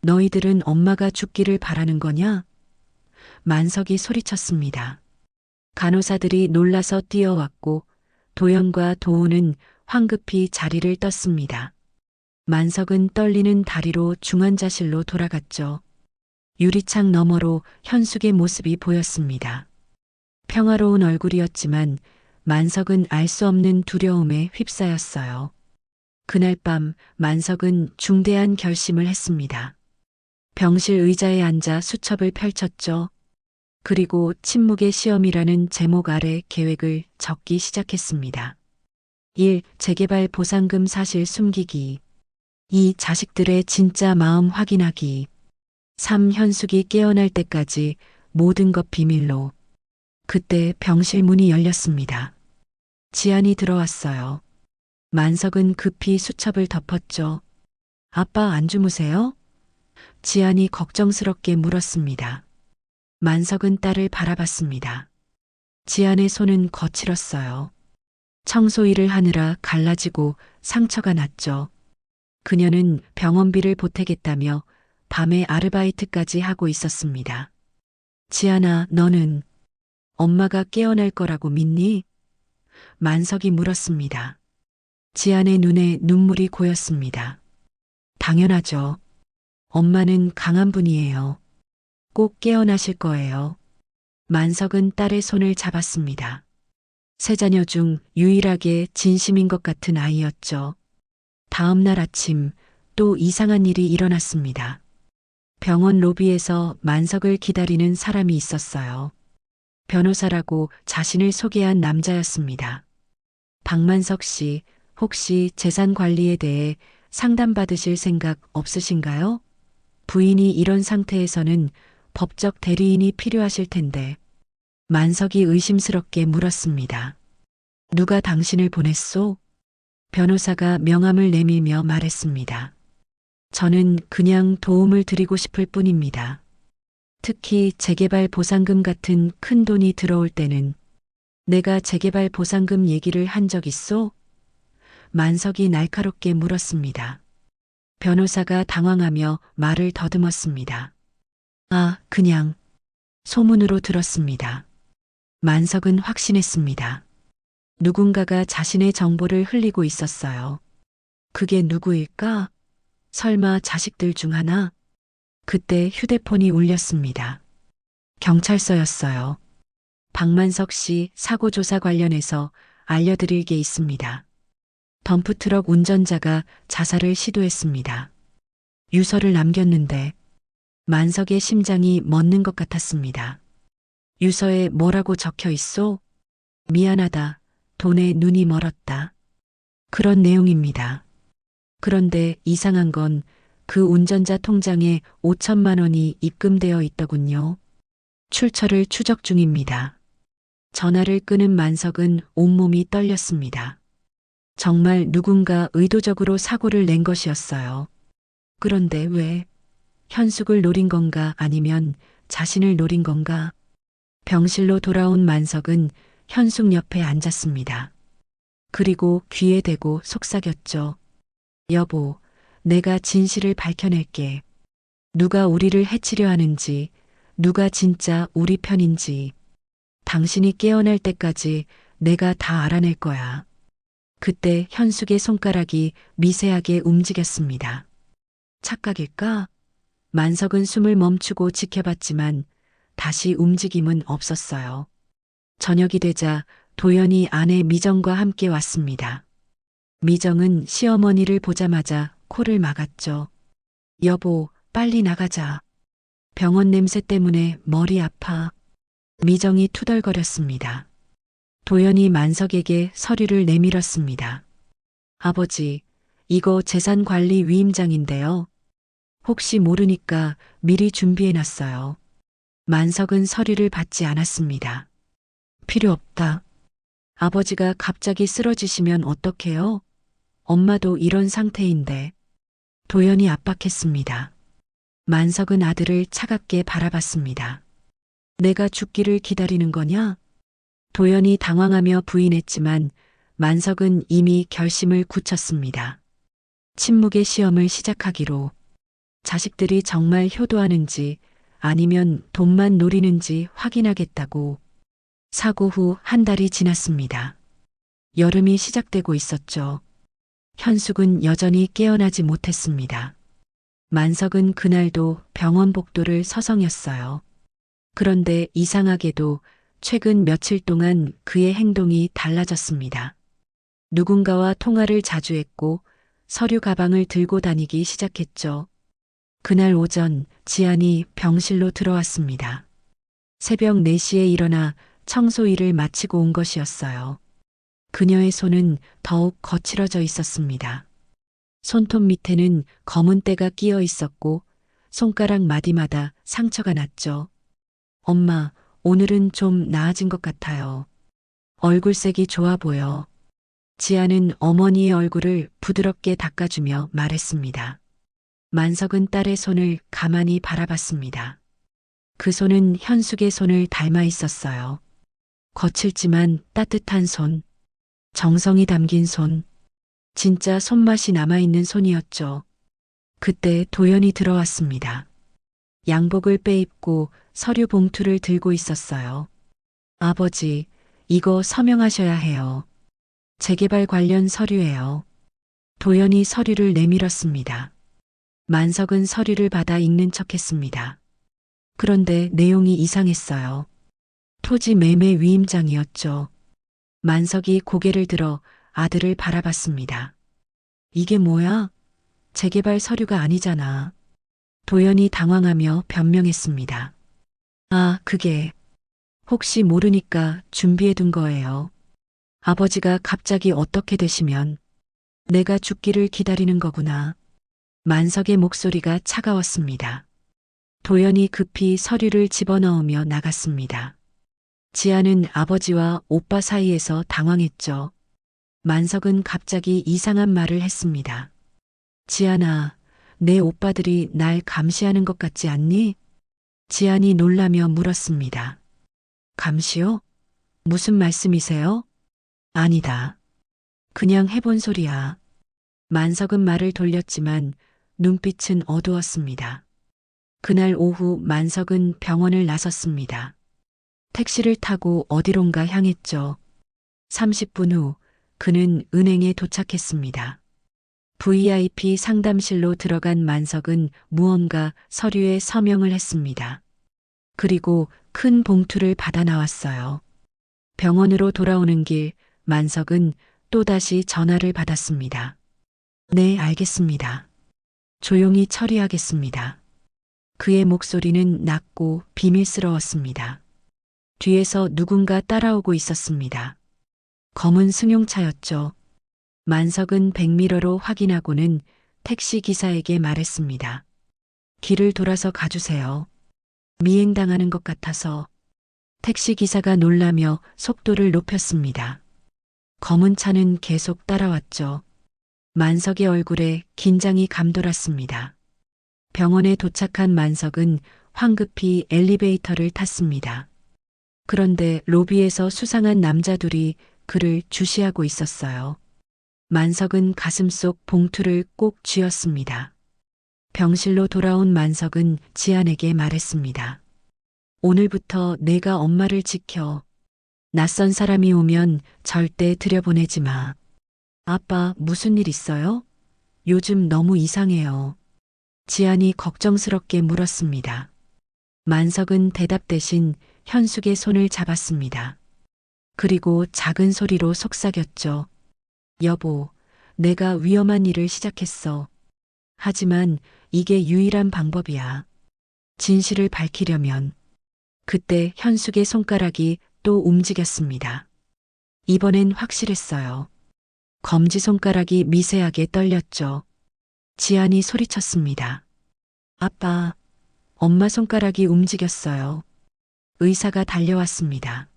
너희들은 엄마가 죽기를 바라는 거냐? 만석이 소리쳤습니다. 간호사들이 놀라서 뛰어왔고 도연과 도우는 황급히 자리를 떴습니다. 만석은 떨리는 다리로 중환자실로 돌아갔죠. 유리창 너머로 현숙의 모습이 보였습니다. 평화로운 얼굴이었지만 만석은 알 수 없는 두려움에 휩싸였어요. 그날 밤 만석은 중대한 결심을 했습니다. 병실 의자에 앉아 수첩을 펼쳤죠. 그리고 침묵의 시험이라는 제목 아래 계획을 적기 시작했습니다. 1. 재개발 보상금 사실 숨기기. 2. 자식들의 진짜 마음 확인하기. 3. 현숙이 깨어날 때까지 모든 것 비밀로. 그때 병실 문이 열렸습니다. 지안이 들어왔어요. 만석은 급히 수첩을 덮었죠. 아빠 안 주무세요? 지안이 걱정스럽게 물었습니다. 만석은 딸을 바라봤습니다. 지안의 손은 거칠었어요. 청소일을 하느라 갈라지고 상처가 났죠. 그녀는 병원비를 보태겠다며 밤에 아르바이트까지 하고 있었습니다. 지안아, 너는 엄마가 깨어날 거라고 믿니? 만석이 물었습니다. 지안의 눈에 눈물이 고였습니다. 당연하죠. 엄마는 강한 분이에요. 꼭 깨어나실 거예요. 만석은 딸의 손을 잡았습니다. 세 자녀 중 유일하게 진심인 것 같은 아이였죠. 다음 날 아침 또 이상한 일이 일어났습니다. 병원 로비에서 만석을 기다리는 사람이 있었어요. 변호사라고 자신을 소개한 남자였습니다. 박만석 씨, 혹시 재산 관리에 대해 상담받으실 생각 없으신가요? 부인이 이런 상태에서는 법적 대리인이 필요하실 텐데. 만석이 의심스럽게 물었습니다. 누가 당신을 보냈소? 변호사가 명함을 내밀며 말했습니다. 저는 그냥 도움을 드리고 싶을 뿐입니다. 특히 재개발 보상금 같은 큰 돈이 들어올 때는. 내가 재개발 보상금 얘기를 한 적 있소? 만석이 날카롭게 물었습니다. 변호사가 당황하며 말을 더듬었습니다. 아, 그냥 소문으로 들었습니다. 만석은 확신했습니다. 누군가가 자신의 정보를 흘리고 있었어요. 그게 누구일까? 설마 자식들 중 하나? 그때 휴대폰이 울렸습니다. 경찰서였어요. 박만석 씨 사고 조사 관련해서 알려드릴 게 있습니다. 덤프트럭 운전자가 자살을 시도했습니다. 유서를 남겼는데 만석의 심장이 멎는 것 같았습니다. 유서에 뭐라고 적혀 있소? 미안하다. 돈에 눈이 멀었다. 그런 내용입니다. 그런데 이상한 건 그 운전자 통장에 5천만 원이 입금되어 있더군요. 출처를 추적 중입니다. 전화를 끊은 만석은 온몸이 떨렸습니다. 정말 누군가 의도적으로 사고를 낸 것이었어요. 그런데 왜? 현숙을 노린 건가 아니면 자신을 노린 건가? 병실로 돌아온 만석은 현숙 옆에 앉았습니다. 그리고 귀에 대고 속삭였죠. 여보, 내가 진실을 밝혀낼게. 누가 우리를 해치려 하는지, 누가 진짜 우리 편인지. 당신이 깨어날 때까지 내가 다 알아낼 거야. 그때 현숙의 손가락이 미세하게 움직였습니다. 착각일까? 만석은 숨을 멈추고 지켜봤지만 다시 움직임은 없었어요. 저녁이 되자 도연이 아내 미정과 함께 왔습니다. 미정은 시어머니를 보자마자 코를 막았죠. 여보, 빨리 나가자. 병원 냄새 때문에 머리 아파. 미정이 투덜거렸습니다. 도연이 만석에게 서류를 내밀었습니다. 아버지, 이거 재산관리 위임장인데요. 혹시 모르니까 미리 준비해놨어요. 만석은 서류를 받지 않았습니다. 필요 없다. 아버지가 갑자기 쓰러지시면 어떡해요? 엄마도 이런 상태인데. 도연이 압박했습니다. 만석은 아들을 차갑게 바라봤습니다. 내가 죽기를 기다리는 거냐? 도연이 당황하며 부인했지만 만석은 이미 결심을 굳혔습니다. 침묵의 시험을 시작하기로. 자식들이 정말 효도하는지 아니면 돈만 노리는지 확인하겠다고. 사고 후 한 달이 지났습니다. 여름이 시작되고 있었죠. 현숙은 여전히 깨어나지 못했습니다. 만석은 그날도 병원 복도를 서성였어요. 그런데 이상하게도 최근 며칠 동안 그의 행동이 달라졌습니다. 누군가와 통화를 자주 했고 서류 가방을 들고 다니기 시작했죠. 그날 오전 지안이 병실로 들어왔습니다. 새벽 4시에 일어나 청소 일을 마치고 온 것이었어요. 그녀의 손은 더욱 거칠어져 있었습니다. 손톱 밑에는 검은 때가 끼어 있었고 손가락 마디마다 상처가 났죠. 엄마, 오늘은 좀 나아진 것 같아요. 얼굴색이 좋아 보여. 지아는 어머니의 얼굴을 부드럽게 닦아주며 말했습니다. 만석은 딸의 손을 가만히 바라봤습니다. 그 손은 현숙의 손을 닮아 있었어요. 거칠지만 따뜻한 손, 정성이 담긴 손, 진짜 손맛이 남아있는 손이었죠. 그때 도연이 들어왔습니다. 양복을 빼입고 서류 봉투를 들고 있었어요. 아버지, 이거 서명하셔야 해요. 재개발 관련 서류예요. 도연이 서류를 내밀었습니다. 만석은 서류를 받아 읽는 척했습니다. 그런데 내용이 이상했어요. 토지 매매 위임장이었죠. 만석이 고개를 들어 아들을 바라봤습니다. 이게 뭐야? 재개발 서류가 아니잖아. 도연이 당황하며 변명했습니다. 아, 그게 혹시 모르니까 준비해둔 거예요. 아버지가 갑자기 어떻게 되시면 내가 죽기를 기다리는 거구나. 만석의 목소리가 차가웠습니다. 도연이 급히 서류를 집어넣으며 나갔습니다. 지아는 아버지와 오빠 사이에서 당황했죠. 만석은 갑자기 이상한 말을 했습니다. 지안아, 내 오빠들이 날 감시하는 것 같지 않니? 지안이 놀라며 물었습니다. 감시요? 무슨 말씀이세요? 아니다. 그냥 해본 소리야. 만석은 말을 돌렸지만 눈빛은 어두웠습니다. 그날 오후 만석은 병원을 나섰습니다. 택시를 타고 어디론가 향했죠. 30분 후 그는 은행에 도착했습니다. VIP 상담실로 들어간 만석은 무언가 서류에 서명을 했습니다. 그리고 큰 봉투를 받아 나왔어요. 병원으로 돌아오는 길 만석은 또다시 전화를 받았습니다. 네, 알겠습니다. 조용히 처리하겠습니다. 그의 목소리는 낮고 비밀스러웠습니다. 뒤에서 누군가 따라오고 있었습니다. 검은 승용차였죠. 만석은 백미러로 확인하고는 택시 기사에게 말했습니다. 길을 돌아서 가주세요. 미행당하는 것 같아서. 택시 기사가 놀라며 속도를 높였습니다. 검은 차는 계속 따라왔죠. 만석의 얼굴에 긴장이 감돌았습니다. 병원에 도착한 만석은 황급히 엘리베이터를 탔습니다. 그런데 로비에서 수상한 남자 둘이 그를 주시하고 있었어요. 만석은 가슴속 봉투를 꼭 쥐었습니다. 병실로 돌아온 만석은 지안에게 말했습니다. 오늘부터 내가 엄마를 지켜. 낯선 사람이 오면 절대 들여보내지 마. 아빠, 무슨 일 있어요? 요즘 너무 이상해요. 지안이 걱정스럽게 물었습니다. 만석은 대답 대신 현숙의 손을 잡았습니다. 그리고 작은 소리로 속삭였죠. 여보, 내가 위험한 일을 시작했어. 하지만 이게 유일한 방법이야. 진실을 밝히려면. 그때 현숙의 손가락이 또 움직였습니다. 이번엔 확실했어요. 검지손가락이 미세하게 떨렸죠. 지안이 소리쳤습니다. 아빠, 엄마 손가락이 움직였어요. 의사가 달려왔습니다.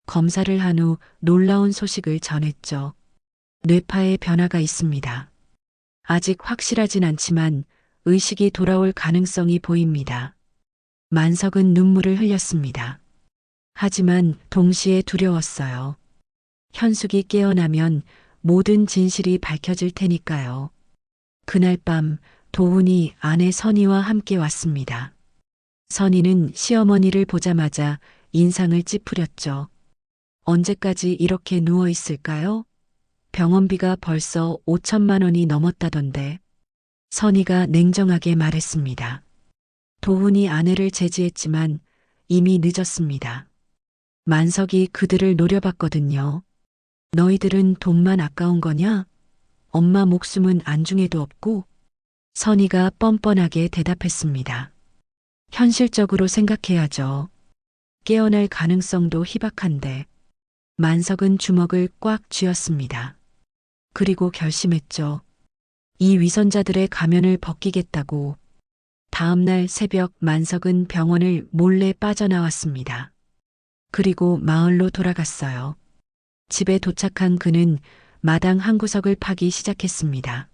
검사를 한 후 놀라운 소식을 전했죠. 뇌파에 변화가 있습니다. 아직 확실하진 않지만 의식이 돌아올 가능성이 보입니다. 만석은 눈물을 흘렸습니다. 하지만 동시에 두려웠어요. 현숙이 깨어나면 모든 진실이 밝혀질 테니까요. 그날 밤 도훈이 아내 선희와 함께 왔습니다. 선희는 시어머니를 보자마자 인상을 찌푸렸죠. 언제까지 이렇게 누워 있을까요? 병원비가 벌써 5천만 원이 넘었다던데. 선희가 냉정하게 말했습니다. 도훈이 아내를 제지했지만 이미 늦었습니다. 만석이 그들을 노려봤거든요. 너희들은 돈만 아까운 거냐? 엄마 목숨은 안중에도 없고. 선희가 뻔뻔하게 대답했습니다. 현실적으로 생각해야죠. 깨어날 가능성도 희박한데. 만석은 주먹을 꽉 쥐었습니다. 그리고 결심했죠. 이 위선자들의 가면을 벗기겠다고. 다음 날 새벽 만석은 병원을 몰래 빠져나왔습니다. 그리고 마을로 돌아갔어요. 집에 도착한 그는 마당 한 구석을 파기 시작했습니다.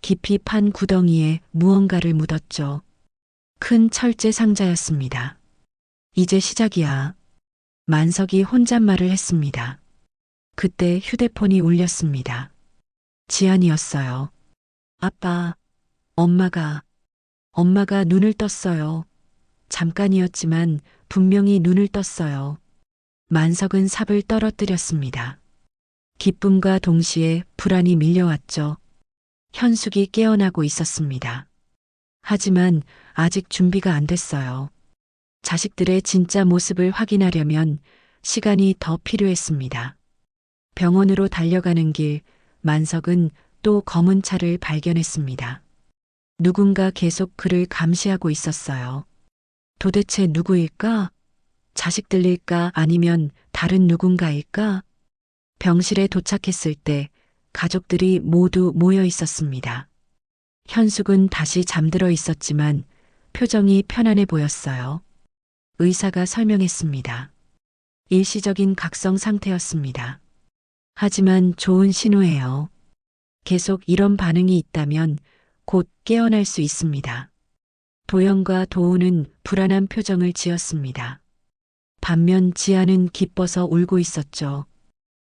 깊이 판 구덩이에 무언가를 묻었죠. 큰 철제 상자였습니다. 이제 시작이야. 만석이 혼잣말을 했습니다. 그때 휴대폰이 울렸습니다. 지안이었어요. 아빠, 엄마가 눈을 떴어요. 잠깐이었지만 분명히 눈을 떴어요. 만석은 삽을 떨어뜨렸습니다. 기쁨과 동시에 불안이 밀려왔죠. 현숙이 깨어나고 있었습니다. 하지만 아직 준비가 안 됐어요. 자식들의 진짜 모습을 확인하려면 시간이 더 필요했습니다. 병원으로 달려가는 길, 만석은 또 검은 차를 발견했습니다. 누군가 계속 그를 감시하고 있었어요. 도대체 누구일까? 자식들일까? 아니면 다른 누군가일까? 병실에 도착했을 때 가족들이 모두 모여 있었습니다. 현숙은 다시 잠들어 있었지만 표정이 편안해 보였어요. 의사가 설명했습니다. 일시적인 각성 상태였습니다. 하지만 좋은 신호예요. 계속 이런 반응이 있다면 곧 깨어날 수 있습니다. 도영과 도우는 불안한 표정을 지었습니다. 반면 지아는 기뻐서 울고 있었죠.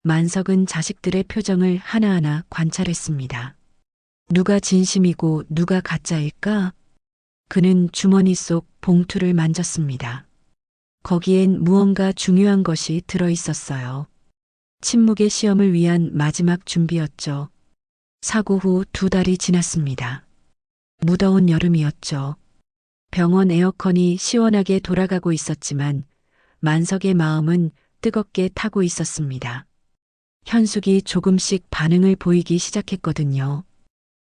만석은 자식들의 표정을 하나하나 관찰했습니다. 누가 진심이고 누가 가짜일까? 그는 주머니 속 봉투를 만졌습니다. 거기엔 무언가 중요한 것이 들어 있었어요. 침묵의 시험을 위한 마지막 준비였죠. 사고 후 2달이 지났습니다. 무더운 여름이었죠. 병원 에어컨이 시원하게 돌아가고 있었지만 만석의 마음은 뜨겁게 타고 있었습니다. 현숙이 조금씩 반응을 보이기 시작했거든요.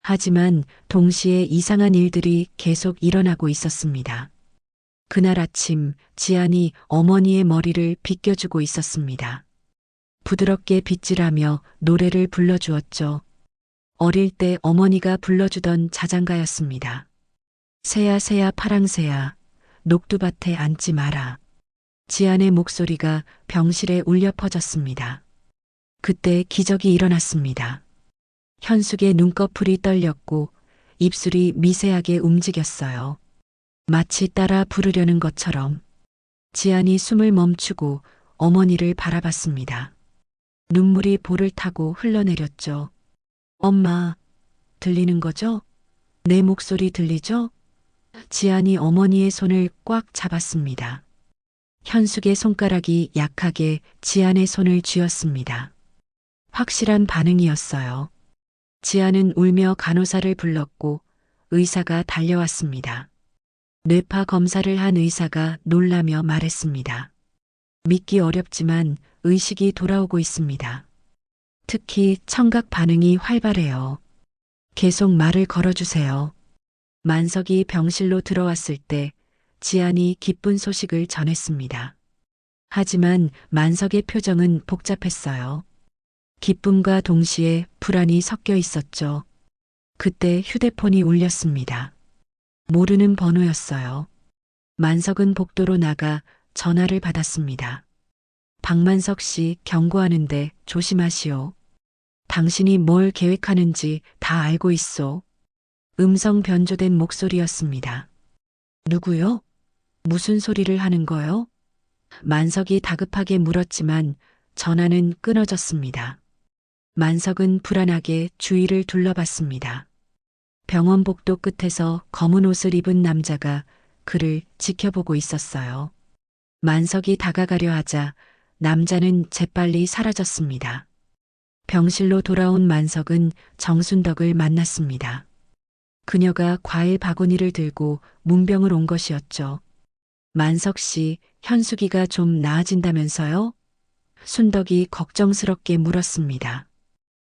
하지만 동시에 이상한 일들이 계속 일어나고 있었습니다. 그날 아침 지안이 어머니의 머리를 빗겨주고 있었습니다. 부드럽게 빗질하며 노래를 불러주었죠. 어릴 때 어머니가 불러주던 자장가였습니다. 새야 새야 파랑새야 녹두밭에 앉지 마라. 지안의 목소리가 병실에 울려 퍼졌습니다. 그때 기적이 일어났습니다. 현숙의 눈꺼풀이 떨렸고 입술이 미세하게 움직였어요. 마치 따라 부르려는 것처럼. 지안이 숨을 멈추고 어머니를 바라봤습니다. 눈물이 볼을 타고 흘러내렸죠. 엄마, 들리는 거죠? 내 목소리 들리죠? 지안이 어머니의 손을 꽉 잡았습니다. 현숙의 손가락이 약하게 지안의 손을 쥐었습니다. 확실한 반응이었어요. 지안은 울며 간호사를 불렀고 의사가 달려왔습니다. 뇌파 검사를 한 의사가 놀라며 말했습니다. 믿기 어렵지만 의식이 돌아오고 있습니다. 특히 청각 반응이 활발해요. 계속 말을 걸어주세요. 만석이 병실로 들어왔을 때 지안이 기쁜 소식을 전했습니다. 하지만 만석의 표정은 복잡했어요. 기쁨과 동시에 불안이 섞여 있었죠. 그때 휴대폰이 울렸습니다. 모르는 번호였어요. 만석은 복도로 나가 전화를 받았습니다. 박만석 씨 경고하는데 조심하시오. 당신이 뭘 계획하는지 다 알고 있소. 음성 변조된 목소리였습니다. 누구요? 무슨 소리를 하는 거요? 만석이 다급하게 물었지만 전화는 끊어졌습니다. 만석은 불안하게 주위를 둘러봤습니다. 병원 복도 끝에서 검은 옷을 입은 남자가 그를 지켜보고 있었어요. 만석이 다가가려 하자 남자는 재빨리 사라졌습니다. 병실로 돌아온 만석은 정순덕을 만났습니다. 그녀가 과일 바구니를 들고 문병을 온 것이었죠. 만석 씨, 현숙이가 좀 나아진다면서요? 순덕이 걱정스럽게 물었습니다.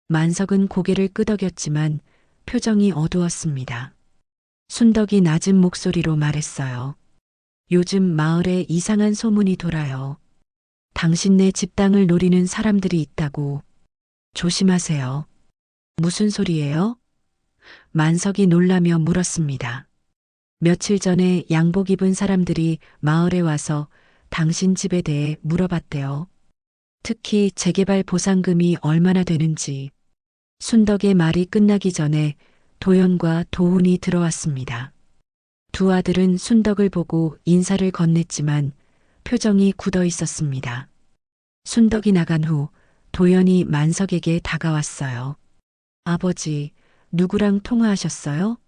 만석은 고개를 끄덕였지만 표정이 어두웠습니다. 순덕이 낮은 목소리로 말했어요. 요즘 마을에 이상한 소문이 돌아요. 당신네 집당을 노리는 사람들이 있다고. 조심하세요. 무슨 소리예요? 만석이 놀라며 물었습니다. 며칠 전에 양복 입은 사람들이 마을에 와서 당신 집에 대해 물어봤대요. 특히 재개발 보상금이 얼마나 되는지. 순덕의 말이 끝나기 전에 도연과 도훈이 들어왔습니다. 두 아들은 순덕을 보고 인사를 건넸지만 표정이 굳어 있었습니다. 순덕이 나간 후 도연이 만석에게 다가왔어요. 아버지, 누구랑 통화하셨어요?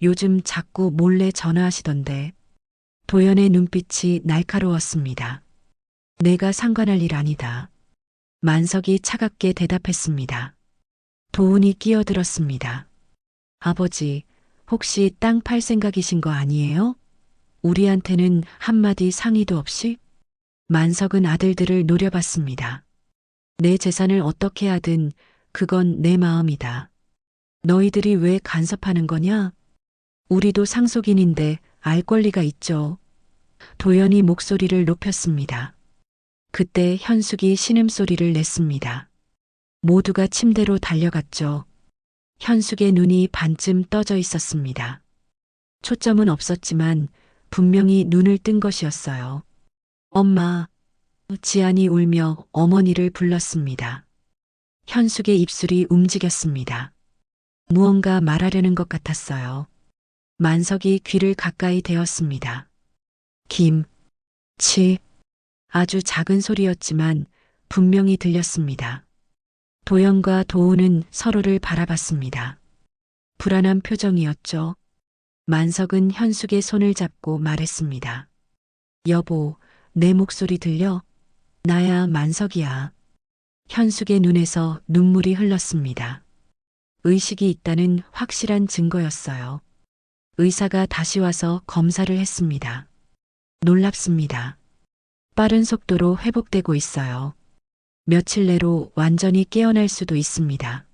요즘 자꾸 몰래 전화하시던데. 도연의 눈빛이 날카로웠습니다. 내가 상관할 일 아니다. 만석이 차갑게 대답했습니다. 도훈이 끼어들었습니다. 아버지, 혹시 땅 팔 생각이신 거 아니에요? 우리한테는 한마디 상의도 없이? 만석은 아들들을 노려봤습니다. 내 재산을 어떻게 하든 그건 내 마음이다. 너희들이 왜 간섭하는 거냐? 우리도 상속인인데 알 권리가 있죠. 도연이 목소리를 높였습니다. 그때 현숙이 신음소리를 냈습니다. 모두가 침대로 달려갔죠. 현숙의 눈이 반쯤 떠져 있었습니다. 초점은 없었지만 분명히 눈을 뜬 것이었어요. 엄마, 지안이 울며 어머니를 불렀습니다. 현숙의 입술이 움직였습니다. 무언가 말하려는 것 같았어요. 만석이 귀를 가까이 대었습니다. 치. 아주 작은 소리였지만 분명히 들렸습니다. 도연과 도훈은 서로를 바라봤습니다. 불안한 표정이었죠. 만석은 현숙의 손을 잡고 말했습니다. 여보, 내 목소리 들려? 나야 만석이야. 현숙의 눈에서 눈물이 흘렀습니다. 의식이 있다는 확실한 증거였어요. 의사가 다시 와서 검사를 했습니다. 놀랍습니다. 빠른 속도로 회복되고 있어요. 며칠 내로 완전히 깨어날 수도 있습니다.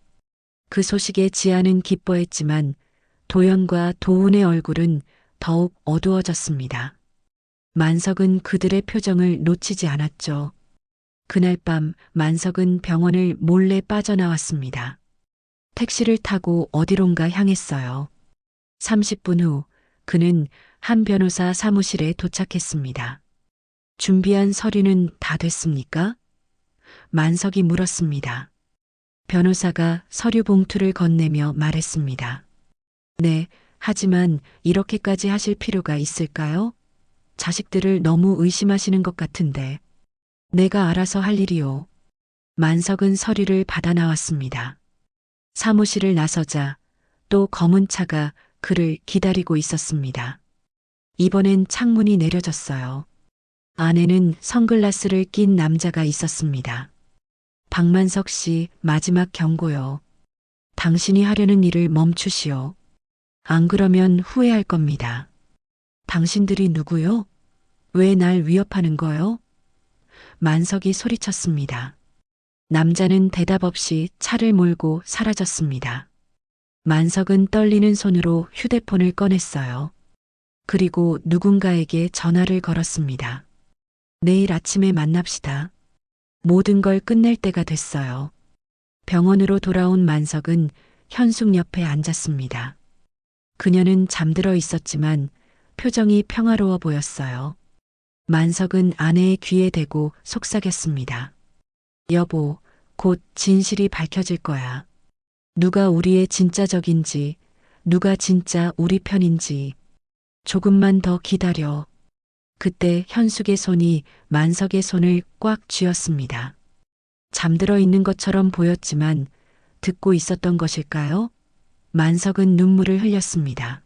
그 소식에 지아는 기뻐했지만 도연과 도훈의 얼굴은 더욱 어두워졌습니다. 만석은 그들의 표정을 놓치지 않았죠. 그날 밤 만석은 병원을 몰래 빠져나왔습니다. 택시를 타고 어디론가 향했어요. 30분 후 그는 한 변호사 사무실에 도착했습니다. 준비한 서류는 다 됐습니까? 만석이 물었습니다. 변호사가 서류 봉투를 건네며 말했습니다. 네, 하지만 이렇게까지 하실 필요가 있을까요? 자식들을 너무 의심하시는 것 같은데. 내가 알아서 할 일이요. 만석은 서류를 받아 나왔습니다. 사무실을 나서자 또 검은 차가 그를 기다리고 있었습니다. 이번엔 창문이 내려졌어요. 안에는 선글라스를 낀 남자가 있었습니다. 박만석 씨, 마지막 경고요. 당신이 하려는 일을 멈추시오. 안 그러면 후회할 겁니다. 당신들이 누구요? 왜 날 위협하는 거요? 만석이 소리쳤습니다. 남자는 대답 없이 차를 몰고 사라졌습니다. 만석은 떨리는 손으로 휴대폰을 꺼냈어요. 그리고 누군가에게 전화를 걸었습니다. 내일 아침에 만납시다. 모든 걸 끝낼 때가 됐어요. 병원으로 돌아온 만석은 현숙 옆에 앉았습니다. 그녀는 잠들어 있었지만 표정이 평화로워 보였어요. 만석은 아내의 귀에 대고 속삭였습니다. 여보, 곧 진실이 밝혀질 거야. 누가 우리의 진짜 적인지, 누가 진짜 우리 편인지. 조금만 더 기다려. 그때 현숙의 손이 만석의 손을 꽉 쥐었습니다. 잠들어 있는 것처럼 보였지만 듣고 있었던 것일까요? 만석은 눈물을 흘렸습니다.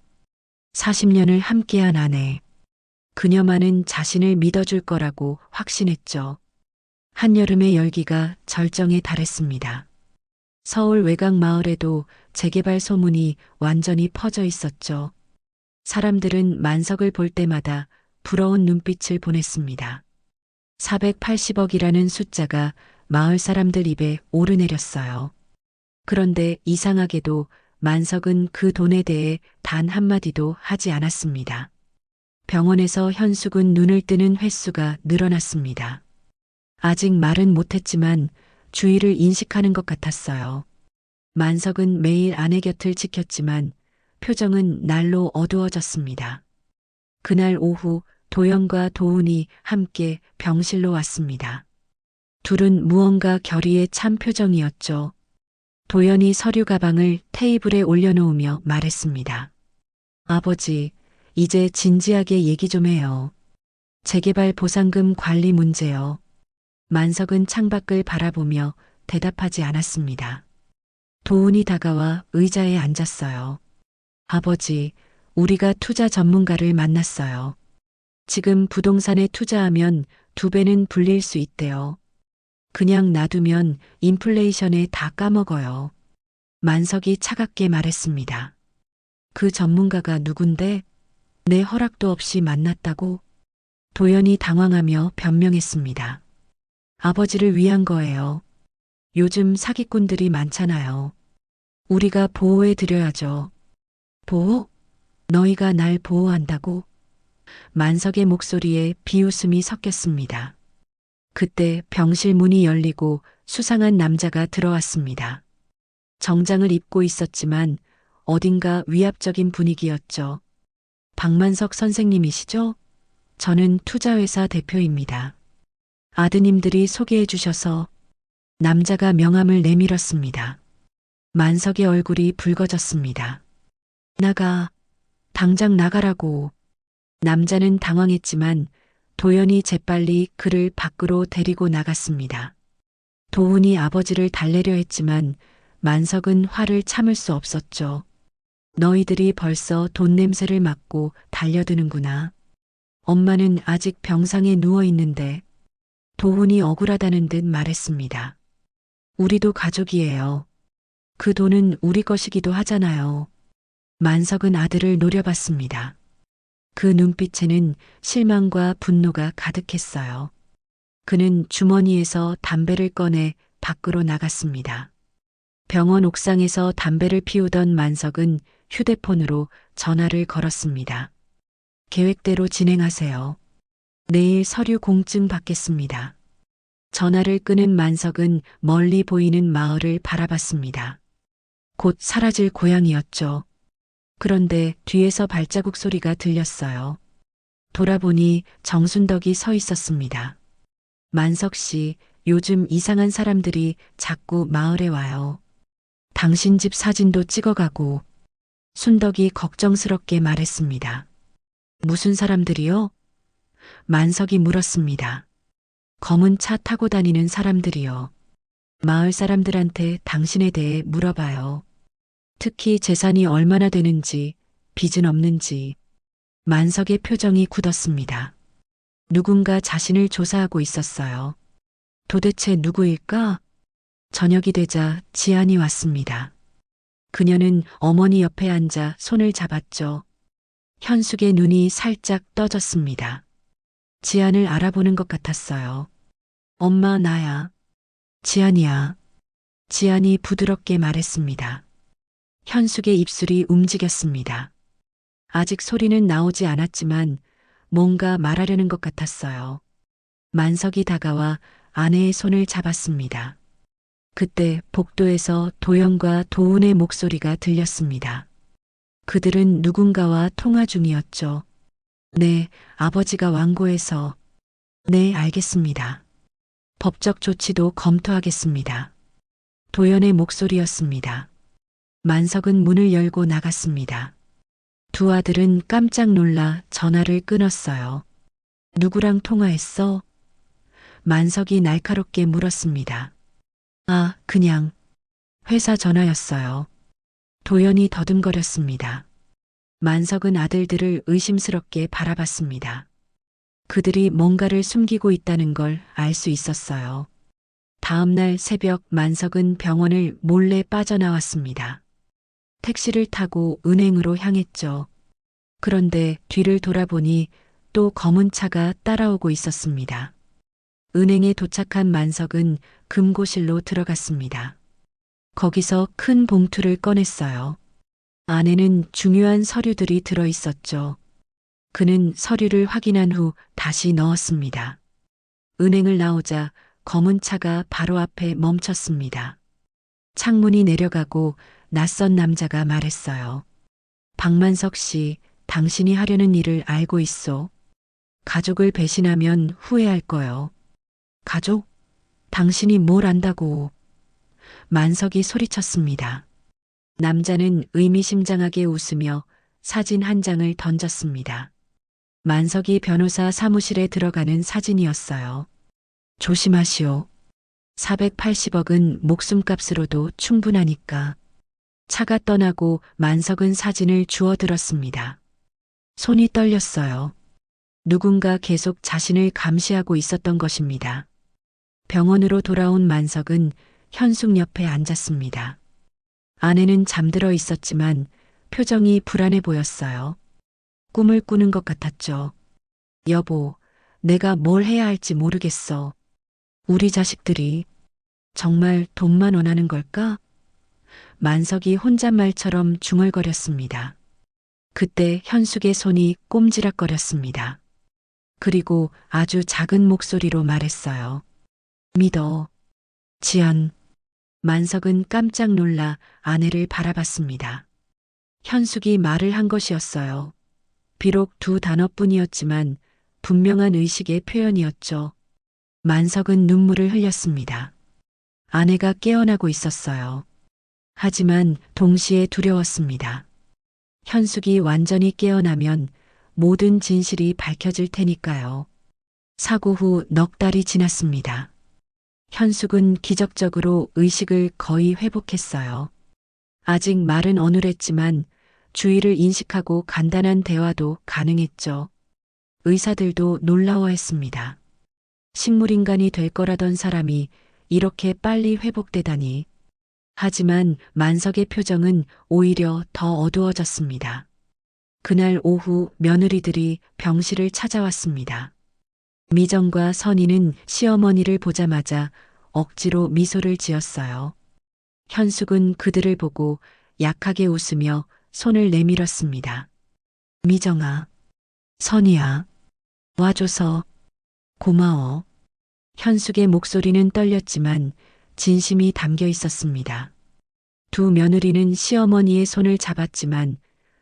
40년을 함께한 아내. 그녀만은 자신을 믿어줄 거라고 확신했죠. 한여름의 열기가 절정에 달했습니다. 서울 외곽 마을에도 재개발 소문이 완전히 퍼져 있었죠. 사람들은 만석을 볼 때마다 부러운 눈빛을 보냈습니다. 480억이라는 숫자가 마을 사람들 입에 오르내렸어요. 그런데 이상하게도 만석은 그 돈에 대해 단 한마디도 하지 않았습니다. 병원에서 현숙은 눈을 뜨는 횟수가 늘어났습니다. 아직 말은 못했지만 주의를 인식하는 것 같았어요. 만석은 매일 아내 곁을 지켰지만 표정은 날로 어두워졌습니다. 그날 오후 도연과 도훈이 함께 병실로 왔습니다. 둘은 무언가 결의에 찬 표정이었죠. 도연이 서류 가방을 테이블에 올려놓으며 말했습니다. 아버지, 이제 진지하게 얘기 좀 해요. 재개발 보상금 관리 문제요. 만석은 창밖을 바라보며 대답하지 않았습니다. 도훈이 다가와 의자에 앉았어요. 아버지, 우리가 투자 전문가를 만났어요. 지금 부동산에 투자하면 2배는 불릴 수 있대요. 그냥 놔두면 인플레이션에 다 까먹어요. 만석이 차갑게 말했습니다. 그 전문가가 누군데? 내 허락도 없이 만났다고? 도연이 당황하며 변명했습니다. 아버지를 위한 거예요. 요즘 사기꾼들이 많잖아요. 우리가 보호해 드려야죠. 보호? 너희가 날 보호한다고? 만석의 목소리에 비웃음이 섞였습니다. 그때 병실 문이 열리고 수상한 남자가 들어왔습니다. 정장을 입고 있었지만 어딘가 위압적인 분위기였죠. 박만석 선생님이시죠? 저는 투자회사 대표입니다. 아드님들이 소개해 주셔서. 남자가 명함을 내밀었습니다. 만석의 얼굴이 붉어졌습니다. 나가. 당장 나가라고. 남자는 당황했지만 도연이 재빨리 그를 밖으로 데리고 나갔습니다. 도훈이 아버지를 달래려 했지만 만석은 화를 참을 수 없었죠. 너희들이 벌써 돈 냄새를 맡고 달려드는구나. 엄마는 아직 병상에 누워 있는데. 도훈이 억울하다는 듯 말했습니다. 우리도 가족이에요. 그 돈은 우리 것이기도 하잖아요. 만석은 아들을 노려봤습니다. 그 눈빛에는 실망과 분노가 가득했어요. 그는 주머니에서 담배를 꺼내 밖으로 나갔습니다. 병원 옥상에서 담배를 피우던 만석은 휴대폰으로 전화를 걸었습니다. 계획대로 진행하세요. 내일 서류 공증 받겠습니다. 전화를 끊은 만석은 멀리 보이는 마을을 바라봤습니다. 곧 사라질 고향이었죠. 그런데 뒤에서 발자국 소리가 들렸어요. 돌아보니 정순덕이 서 있었습니다. 만석 씨, 요즘 이상한 사람들이 자꾸 마을에 와요. 당신 집 사진도 찍어가고. 순덕이 걱정스럽게 말했습니다. 무슨 사람들이요? 만석이 물었습니다. 검은 차 타고 다니는 사람들이요. 마을 사람들한테 당신에 대해 물어봐요. 특히 재산이 얼마나 되는지, 빚은 없는지. 만석의 표정이 굳었습니다. 누군가 자신을 조사하고 있었어요. 도대체 누구일까? 저녁이 되자 지안이 왔습니다. 그녀는 어머니 옆에 앉아 손을 잡았죠. 현숙의 눈이 살짝 떠졌습니다. 지안을 알아보는 것 같았어요. 엄마, 나야. 지안이야. 지안이 부드럽게 말했습니다. 현숙의 입술이 움직였습니다. 아직 소리는 나오지 않았지만 뭔가 말하려는 것 같았어요. 만석이 다가와 아내의 손을 잡았습니다. 그때 복도에서 도연과 도훈의 목소리가 들렸습니다. 그들은 누군가와 통화 중이었죠. 네, 아버지가 완고해서. 네, 알겠습니다. 법적 조치도 검토하겠습니다. 도연의 목소리였습니다. 만석은 문을 열고 나갔습니다. 두 아들은 깜짝 놀라 전화를 끊었어요. 누구랑 통화했어? 만석이 날카롭게 물었습니다. 아, 그냥 회사 전화였어요. 도연이 더듬거렸습니다. 만석은 아들들을 의심스럽게 바라봤습니다. 그들이 뭔가를 숨기고 있다는 걸 알 수 있었어요. 다음 날 새벽 만석은 병원을 몰래 빠져나왔습니다. 택시를 타고 은행으로 향했죠. 그런데 뒤를 돌아보니 또 검은 차가 따라오고 있었습니다. 은행에 도착한 만석은 금고실로 들어갔습니다. 거기서 큰 봉투를 꺼냈어요. 안에는 중요한 서류들이 들어 있었죠. 그는 서류를 확인한 후 다시 넣었습니다. 은행을 나오자 검은 차가 바로 앞에 멈췄습니다. 창문이 내려가고 낯선 남자가 말했어요. 박만석 씨, 당신이 하려는 일을 알고 있소. 가족을 배신하면 후회할 거요. 가족? 당신이 뭘 안다고. 만석이 소리쳤습니다. 남자는 의미심장하게 웃으며 사진 한 장을 던졌습니다. 만석이 변호사 사무실에 들어가는 사진이었어요. 조심하시오. 480억은 목숨값으로도 충분하니까. 차가 떠나고 만석은 사진을 주워들었습니다. 손이 떨렸어요. 누군가 계속 자신을 감시하고 있었던 것입니다. 병원으로 돌아온 만석은 현숙 옆에 앉았습니다. 아내는 잠들어 있었지만 표정이 불안해 보였어요. 꿈을 꾸는 것 같았죠. 여보, 내가 뭘 해야 할지 모르겠어. 우리 자식들이 정말 돈만 원하는 걸까? 만석이 혼잣말처럼 중얼거렸습니다. 그때 현숙의 손이 꼼지락거렸습니다. 그리고 아주 작은 목소리로 말했어요. 믿어. 지연. 만석은 깜짝 놀라 아내를 바라봤습니다. 현숙이 말을 한 것이었어요. 비록 두 단어뿐이었지만 분명한 의식의 표현이었죠. 만석은 눈물을 흘렸습니다. 아내가 깨어나고 있었어요. 하지만 동시에 두려웠습니다. 현숙이 완전히 깨어나면 모든 진실이 밝혀질 테니까요. 사고 후 넉 달이 지났습니다. 현숙은 기적적으로 의식을 거의 회복했어요. 아직 말은 어눌했지만 주의를 인식하고 간단한 대화도 가능했죠. 의사들도 놀라워했습니다. 식물인간이 될 거라던 사람이 이렇게 빨리 회복되다니. 하지만 만석의 표정은 오히려 더 어두워졌습니다. 그날 오후 며느리들이 병실을 찾아왔습니다. 미정과 선희는 시어머니를 보자마자 억지로 미소를 지었어요. 현숙은 그들을 보고 약하게 웃으며 손을 내밀었습니다. 미정아, 선희야, 와줘서 고마워. 현숙의 목소리는 떨렸지만 진심이 담겨 있었습니다. 두 며느리는 시어머니의 손을 잡았지만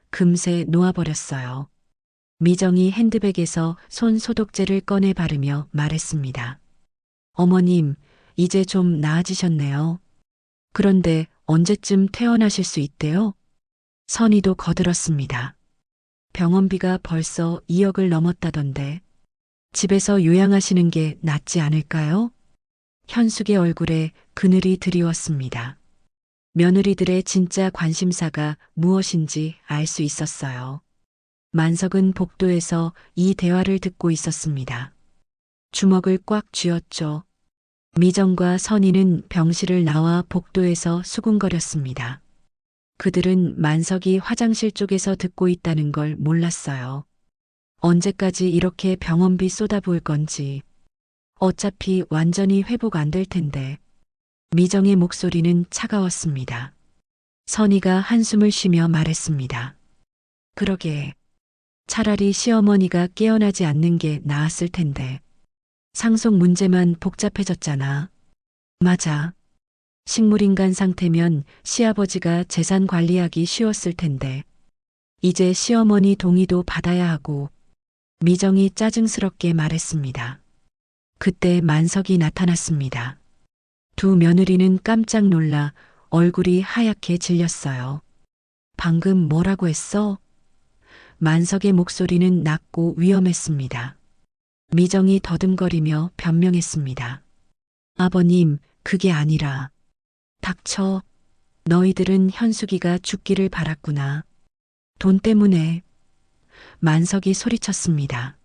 금세 놓아버렸어요. 미정이 핸드백에서 손 소독제를 꺼내 바르며 말했습니다. 어머님, 이제 좀 나아지셨네요. 그런데 언제쯤 퇴원하실 수 있대요? 선희도 거들었습니다. 병원비가 벌써 2억을 넘었다던데 집에서 요양하시는 게 낫지 않을까요? 현숙의 얼굴에 그늘이 드리웠습니다. 며느리들의 진짜 관심사가 무엇인지 알 수 있었어요. 만석은 복도에서 이 대화를 듣고 있었습니다. 주먹을 꽉 쥐었죠. 미정과 선희는 병실을 나와 복도에서 수군거렸습니다. 그들은 만석이 화장실 쪽에서 듣고 있다는 걸 몰랐어요. 언제까지 이렇게 병원비 쏟아부을 건지. 어차피 완전히 회복 안 될 텐데. 미정의 목소리는 차가웠습니다. 선희가 한숨을 쉬며 말했습니다. 그러게. 차라리 시어머니가 깨어나지 않는 게 나았을 텐데. 상속 문제만 복잡해졌잖아. 맞아. 식물인간 상태면 시아버지가 재산 관리하기 쉬웠을 텐데. 이제 시어머니 동의도 받아야 하고. 미정이 짜증스럽게 말했습니다. 그때 만석이 나타났습니다. 두 며느리는 깜짝 놀라 얼굴이 하얗게 질렸어요. 방금 뭐라고 했어? 만석의 목소리는 낮고 위험했습니다. 미정이 더듬거리며 변명했습니다. 아버님, 그게 아니라. 닥쳐. 너희들은 현숙이가 죽기를 바랐구나. 돈 때문에. 만석이 소리쳤습니다.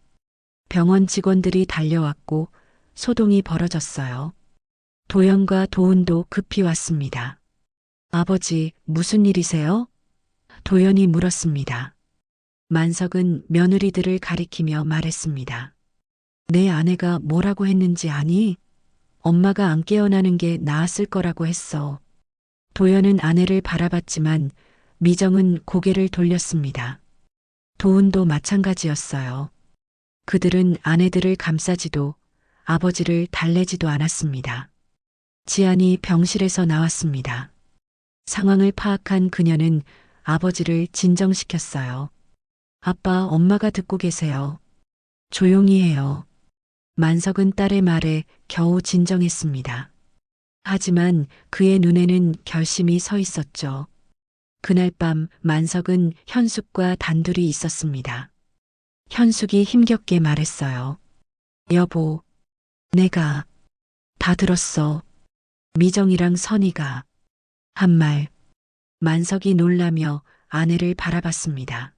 병원 직원들이 달려왔고 소동이 벌어졌어요. 도연과 도훈도 급히 왔습니다. 아버지, 무슨 일이세요? 도연이 물었습니다. 만석은 며느리들을 가리키며 말했습니다. 내 아내가 뭐라고 했는지 아니? 엄마가 안 깨어나는 게 나았을 거라고 했어. 도연은 아내를 바라봤지만 미정은 고개를 돌렸습니다. 도훈도 마찬가지였어요. 그들은 아내들을 감싸지도 아버지를 달래지도 않았습니다. 지안이 병실에서 나왔습니다. 상황을 파악한 그녀는 아버지를 진정시켰어요. 아빠, 엄마가 듣고 계세요. 조용히 해요. 만석은 딸의 말에 겨우 진정했습니다. 하지만 그의 눈에는 결심이 서 있었죠. 그날 밤 만석은 현숙과 단둘이 있었습니다. 현숙이 힘겹게 말했어요. 여보, 내가 다 들었어. 미정이랑 선이가 한 말. 만석이 놀라며 아내를 바라봤습니다.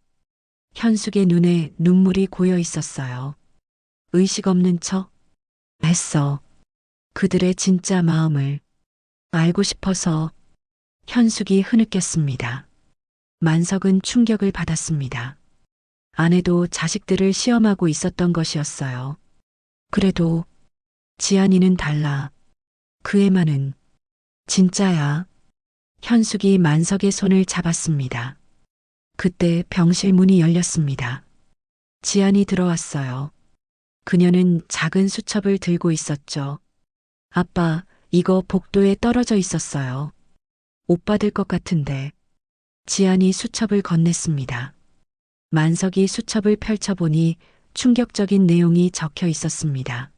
현숙의 눈에 눈물이 고여 있었어요. 의식 없는 척 했어. 그들의 진짜 마음을 알고 싶어서. 현숙이 흐느꼈습니다. 만석은 충격을 받았습니다. 아내도 자식들을 시험하고 있었던 것이었어요. 그래도 지안이는 달라. 그의 말은 진짜야. 현숙이 만석의 손을 잡았습니다. 그때 병실 문이 열렸습니다. 지안이 들어왔어요. 그녀는 작은 수첩을 들고 있었죠. 아빠, 이거 복도에 떨어져 있었어요. 못 받을 것 같은데. 지안이 수첩을 건넸습니다. 만석이 수첩을 펼쳐보니 충격적인 내용이 적혀 있었습니다.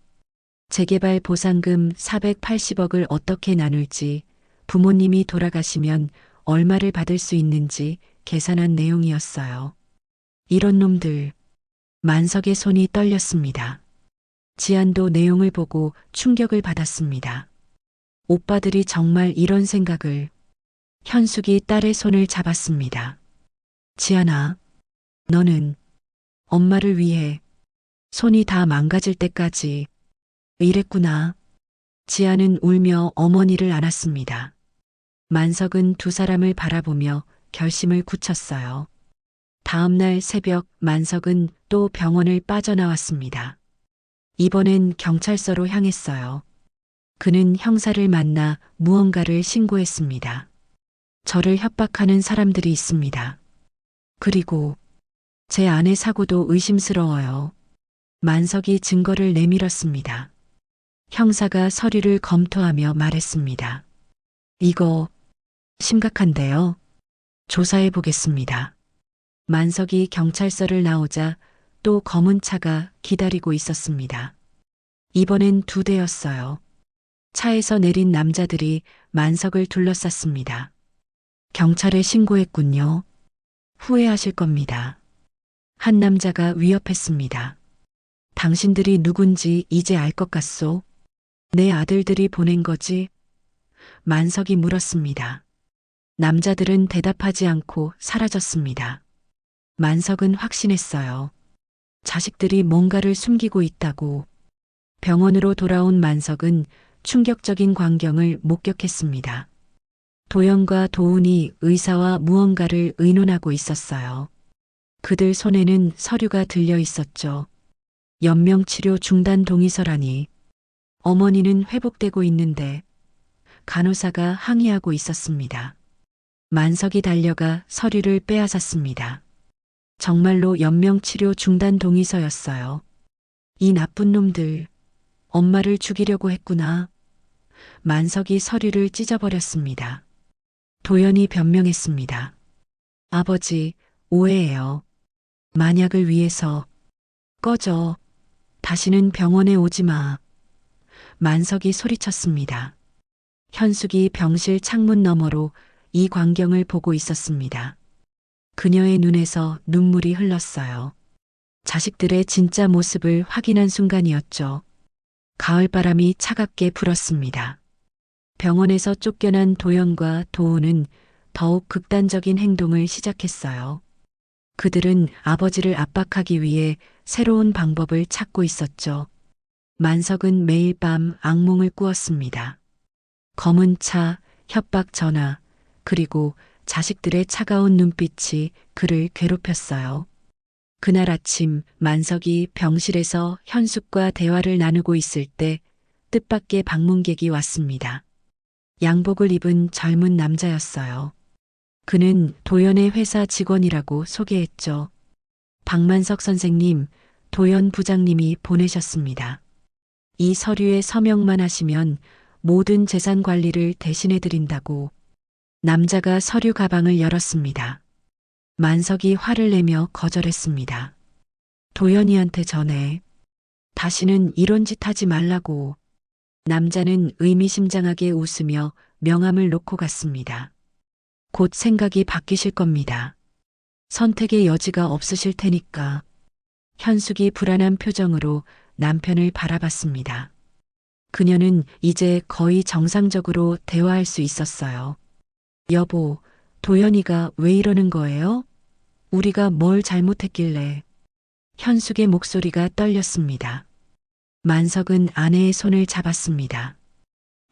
재개발 보상금 480억을 어떻게 나눌지, 부모님이 돌아가시면 얼마를 받을 수 있는지 계산한 내용이었어요. 이런 놈들. 만석의 손이 떨렸습니다. 지안도 내용을 보고 충격을 받았습니다. 오빠들이 정말 이런 생각을. 현숙이 딸의 손을 잡았습니다. 지안아, 너는 엄마를 위해 손이 다 망가질 때까지 이랬구나. 지안은 울며 어머니를 안았습니다. 만석은 두 사람을 바라보며 결심을 굳혔어요. 다음 날 새벽 만석은 또 병원을 빠져나왔습니다. 이번엔 경찰서로 향했어요. 그는 형사를 만나 무언가를 신고했습니다. 저를 협박하는 사람들이 있습니다. 그리고 제 아내 사고도 의심스러워요. 만석이 증거를 내밀었습니다. 형사가 서류를 검토하며 말했습니다. 이거 심각한데요. 조사해 보겠습니다. 만석이 경찰서를 나오자 또 검은 차가 기다리고 있었습니다. 이번엔 2대였어요. 차에서 내린 남자들이 만석을 둘러쌌습니다. 경찰에 신고했군요. 후회하실 겁니다. 한 남자가 위협했습니다. 당신들이 누군지 이제 알 것 같소? 내 아들들이 보낸 거지? 만석이 물었습니다. 남자들은 대답하지 않고 사라졌습니다. 만석은 확신했어요. 자식들이 뭔가를 숨기고 있다고. 병원으로 돌아온 만석은 충격적인 광경을 목격했습니다. 도연과 도훈이 의사와 무언가를 의논하고 있었어요. 그들 손에는 서류가 들려 있었죠. 연명치료 중단 동의서라니. 어머니는 회복되고 있는데 간호사가 항의하고 있었습니다. 만석이 달려가 서류를 빼앗았습니다. 정말로 연명치료 중단 동의서였어요. 이 나쁜 놈들, 엄마를 죽이려고 했구나. 만석이 서류를 찢어버렸습니다. 도연이 변명했습니다. 아버지, 오해예요. 만약을 위해서. 꺼져. 다시는 병원에 오지 마. 만석이 소리쳤습니다. 현숙이 병실 창문 너머로 이 광경을 보고 있었습니다. 그녀의 눈에서 눈물이 흘렀어요. 자식들의 진짜 모습을 확인한 순간이었죠. 가을바람이 차갑게 불었습니다. 병원에서 쫓겨난 도연과 도훈은 더욱 극단적인 행동을 시작했어요. 그들은 아버지를 압박하기 위해 새로운 방법을 찾고 있었죠. 만석은 매일 밤 악몽을 꾸었습니다. 검은 차, 협박 전화, 그리고 자식들의 차가운 눈빛이 그를 괴롭혔어요. 그날 아침 만석이 병실에서 현숙과 대화를 나누고 있을 때 뜻밖의 방문객이 왔습니다. 양복을 입은 젊은 남자였어요. 그는 도연의 회사 직원이라고 소개했죠. 박만석 선생님, 도연 부장님이 보내셨습니다. 이 서류에 서명만 하시면 모든 재산 관리를 대신해 드린다고. 남자가 서류 가방을 열었습니다. 만석이 화를 내며 거절했습니다. 도연이한테 전해. 다시는 이런 짓 하지 말라고. 남자는 의미심장하게 웃으며 명함을 놓고 갔습니다. 곧 생각이 바뀌실 겁니다. 선택의 여지가 없으실 테니까. 현숙이 불안한 표정으로 남편을 바라봤습니다. 그녀는 이제 거의 정상적으로 대화할 수 있었어요. 여보, 도연이가 왜 이러는 거예요? 우리가 뭘 잘못했길래. 현숙의 목소리가 떨렸습니다. 만석은 아내의 손을 잡았습니다.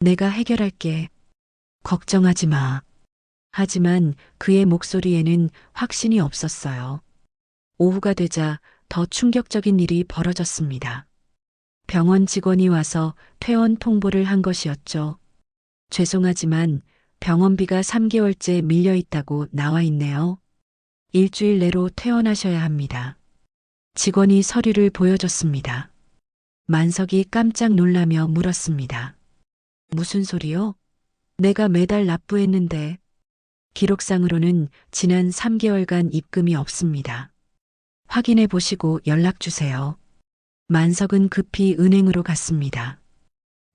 내가 해결할게. 걱정하지 마. 하지만 그의 목소리에는 확신이 없었어요. 오후가 되자 더 충격적인 일이 벌어졌습니다. 병원 직원이 와서 퇴원 통보를 한 것이었죠. 죄송하지만 병원비가 3개월째 밀려 있다고 나와 있네요. 일주일 내로 퇴원하셔야 합니다. 직원이 서류를 보여줬습니다. 만석이 깜짝 놀라며 물었습니다. 무슨 소리요? 내가 매달 납부했는데. 기록상으로는 지난 3개월간 입금이 없습니다. 확인해 보시고 연락 주세요. 만석은 급히 은행으로 갔습니다.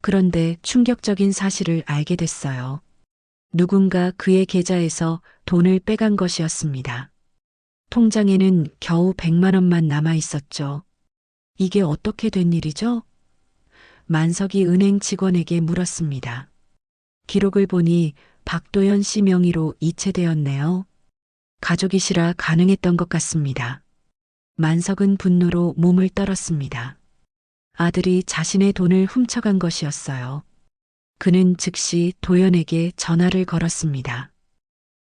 그런데 충격적인 사실을 알게 됐어요. 누군가 그의 계좌에서 돈을 빼간 것이었습니다. 통장에는 겨우 100만 원만 남아 있었죠. 이게 어떻게 된 일이죠? 만석이 은행 직원에게 물었습니다. 기록을 보니 박도연 씨 명의로 이체되었네요. 가족이시라 가능했던 것 같습니다. 만석은 분노로 몸을 떨었습니다. 아들이 자신의 돈을 훔쳐간 것이었어요. 그는 즉시 도연에게 전화를 걸었습니다.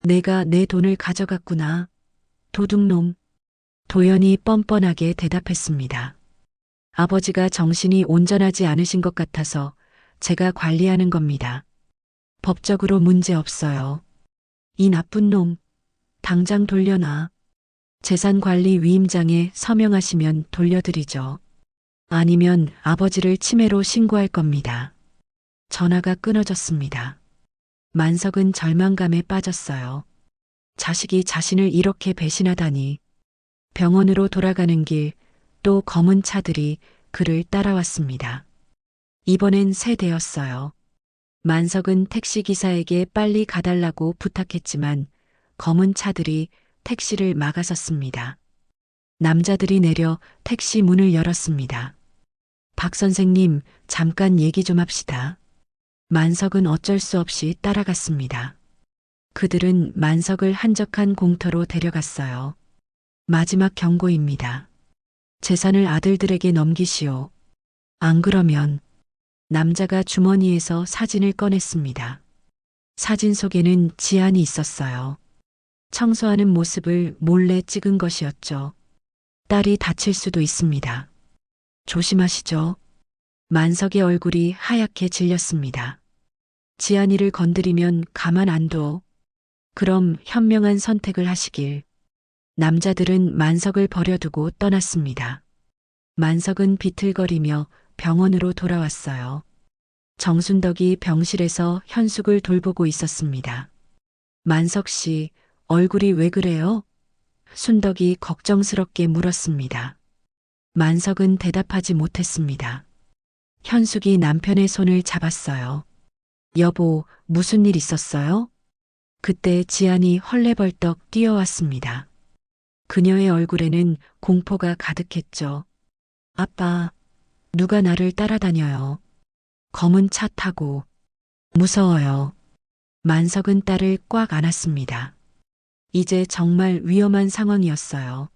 내가 내 돈을 가져갔구나. 도둑놈. 도연이 뻔뻔하게 대답했습니다. 아버지가 정신이 온전하지 않으신 것 같아서 제가 관리하는 겁니다. 법적으로 문제 없어요. 이 나쁜 놈, 당장 돌려놔. 재산관리 위임장에 서명하시면 돌려드리죠. 아니면 아버지를 치매로 신고할 겁니다. 전화가 끊어졌습니다. 만석은 절망감에 빠졌어요. 자식이 자신을 이렇게 배신하다니. 병원으로 돌아가는 길, 또 검은 차들이 그를 따라왔습니다. 이번엔 새 대였어요. 만석은 택시기사에게 빨리 가달라고 부탁했지만 검은 차들이 택시를 막아섰습니다. 남자들이 내려 택시 문을 열었습니다. 박 선생님, 잠깐 얘기 좀 합시다. 만석은 어쩔 수 없이 따라갔습니다. 그들은 만석을 한적한 공터로 데려갔어요. 마지막 경고입니다. 재산을 아들들에게 넘기시오. 안 그러면. 남자가 주머니에서 사진을 꺼냈습니다. 사진 속에는 지안이 있었어요. 청소하는 모습을 몰래 찍은 것이었죠. 딸이 다칠 수도 있습니다. 조심하시죠. 만석의 얼굴이 하얗게 질렸습니다. 지안이를 건드리면 가만 안 둬. 그럼 현명한 선택을 하시길. 남자들은 만석을 버려두고 떠났습니다. 만석은 비틀거리며 병원으로 돌아왔어요. 정순덕이 병실에서 현숙을 돌보고 있었습니다. 만석 씨, 얼굴이 왜 그래요? 순덕이 걱정스럽게 물었습니다. 만석은 대답하지 못했습니다. 현숙이 남편의 손을 잡았어요. 여보, 무슨 일 있었어요? 그때 지안이 헐레벌떡 뛰어왔습니다. 그녀의 얼굴에는 공포가 가득했죠. 아빠, 누가 나를 따라다녀요. 검은 차 타고. 무서워요. 만석은 딸을 꽉 안았습니다. 이제 정말 위험한 상황이었어요.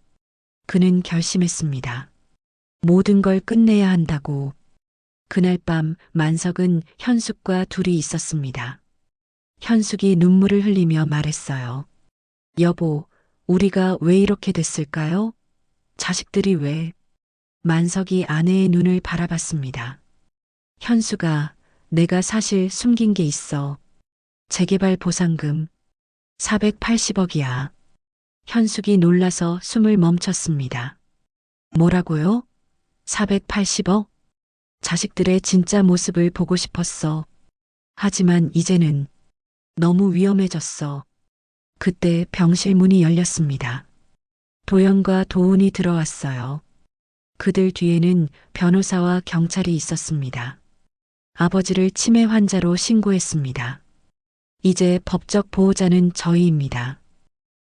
그는 결심했습니다. 모든 걸 끝내야 한다고. 그날 밤 만석은 현숙과 둘이 있었습니다. 현숙이 눈물을 흘리며 말했어요. 여보, 우리가 왜 이렇게 됐을까요? 자식들이 왜? 만석이 아내의 눈을 바라봤습니다. 현수가, 내가 사실 숨긴 게 있어. 재개발 보상금 480억이야. 현숙이 놀라서 숨을 멈췄습니다. 뭐라고요? 480억? 자식들의 진짜 모습을 보고 싶었어. 하지만 이제는 너무 위험해졌어. 그때 병실 문이 열렸습니다. 도연과 도훈이 들어왔어요. 그들 뒤에는 변호사와 경찰이 있었습니다. 아버지를 치매 환자로 신고했습니다. 이제 법적 보호자는 저희입니다.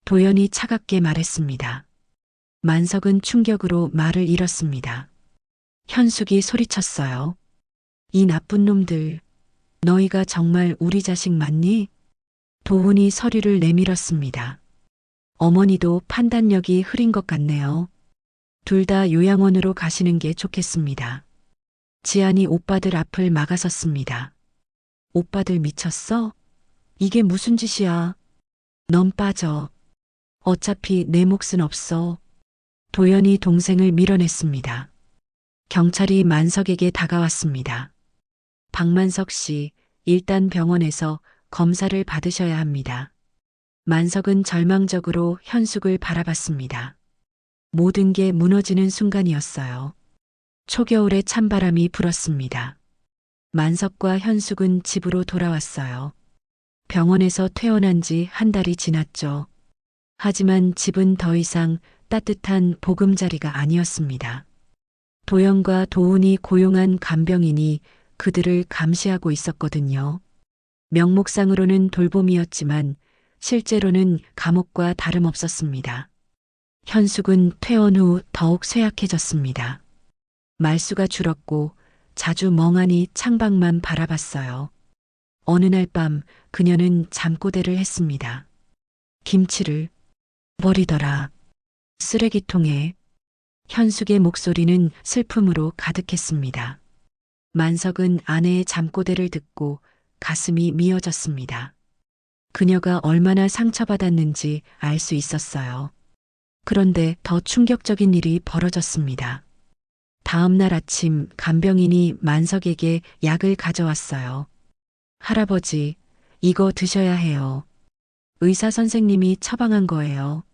도연이 차갑게 말했습니다. 만석은 충격으로 말을 잃었습니다. 현숙이 소리쳤어요. 이 나쁜 놈들, 너희가 정말 우리 자식 맞니? 도훈이 서류를 내밀었습니다. 어머니도 판단력이 흐린 것 같네요. 둘 다 요양원으로 가시는 게 좋겠습니다. 지안이 오빠들 앞을 막아섰습니다. 오빠들 미쳤어? 이게 무슨 짓이야? 넌 빠져. 어차피 내 몫은 없어. 도연이 동생을 밀어냈습니다. 경찰이 만석에게 다가왔습니다. 박만석 씨, 일단 병원에서 검사를 받으셔야 합니다. 만석은 절망적으로 현숙을 바라봤습니다. 모든 게 무너지는 순간이었어요. 초겨울에 찬바람이 불었습니다. 만석과 현숙은 집으로 돌아왔어요. 병원에서 퇴원한 지 한 달이 지났죠. 하지만 집은 더 이상 따뜻한 보금자리가 아니었습니다. 도연과 도훈이 고용한 간병인이 그들을 감시하고 있었거든요. 명목상으로는 돌봄이었지만 실제로는 감옥과 다름없었습니다. 현숙은 퇴원 후 더욱 쇠약해졌습니다. 말수가 줄었고 자주 멍하니 창밖만 바라봤어요. 어느 날 밤 그녀는 잠꼬대를 했습니다. 김치를 버리더라. 쓰레기통에. 현숙의 목소리는 슬픔으로 가득했습니다. 만석은 아내의 잠꼬대를 듣고 가슴이 미어졌습니다. 그녀가 얼마나 상처받았는지 알 수 있었어요. 그런데 더 충격적인 일이 벌어졌습니다. 다음 날 아침 간병인이 만석에게 약을 가져왔어요. 할아버지, 이거 드셔야 해요. 의사 선생님이 처방한 거예요.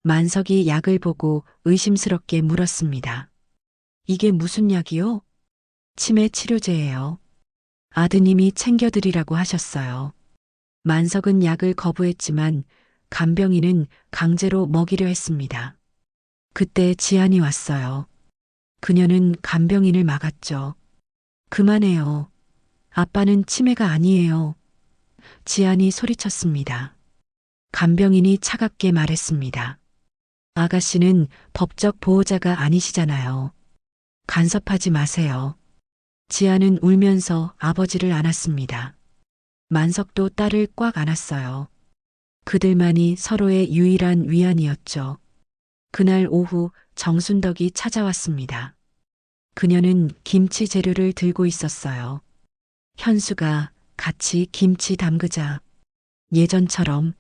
만석이 약을 보고 의심스럽게 물었습니다. 이게 무슨 약이요? 치매 치료제예요. 아드님이 챙겨드리라고 하셨어요. 만석은 약을 거부했지만 간병인은 강제로 먹이려 했습니다. 그때 지안이 왔어요. 그녀는 간병인을 막았죠. 그만해요. 아빠는 치매가 아니에요. 지안이 소리쳤습니다. 간병인이 차갑게 말했습니다. 아가씨는 법적 보호자가 아니시잖아요. 간섭하지 마세요. 지안은 울면서 아버지를 안았습니다. 만석도 딸을 꽉 안았어요. 그들만이 서로의 유일한 위안이었죠. 그날 오후 정순덕이 찾아왔습니다. 그녀는 김치 재료를 들고 있었어요. 현수가 같이 김치 담그자. 예전처럼.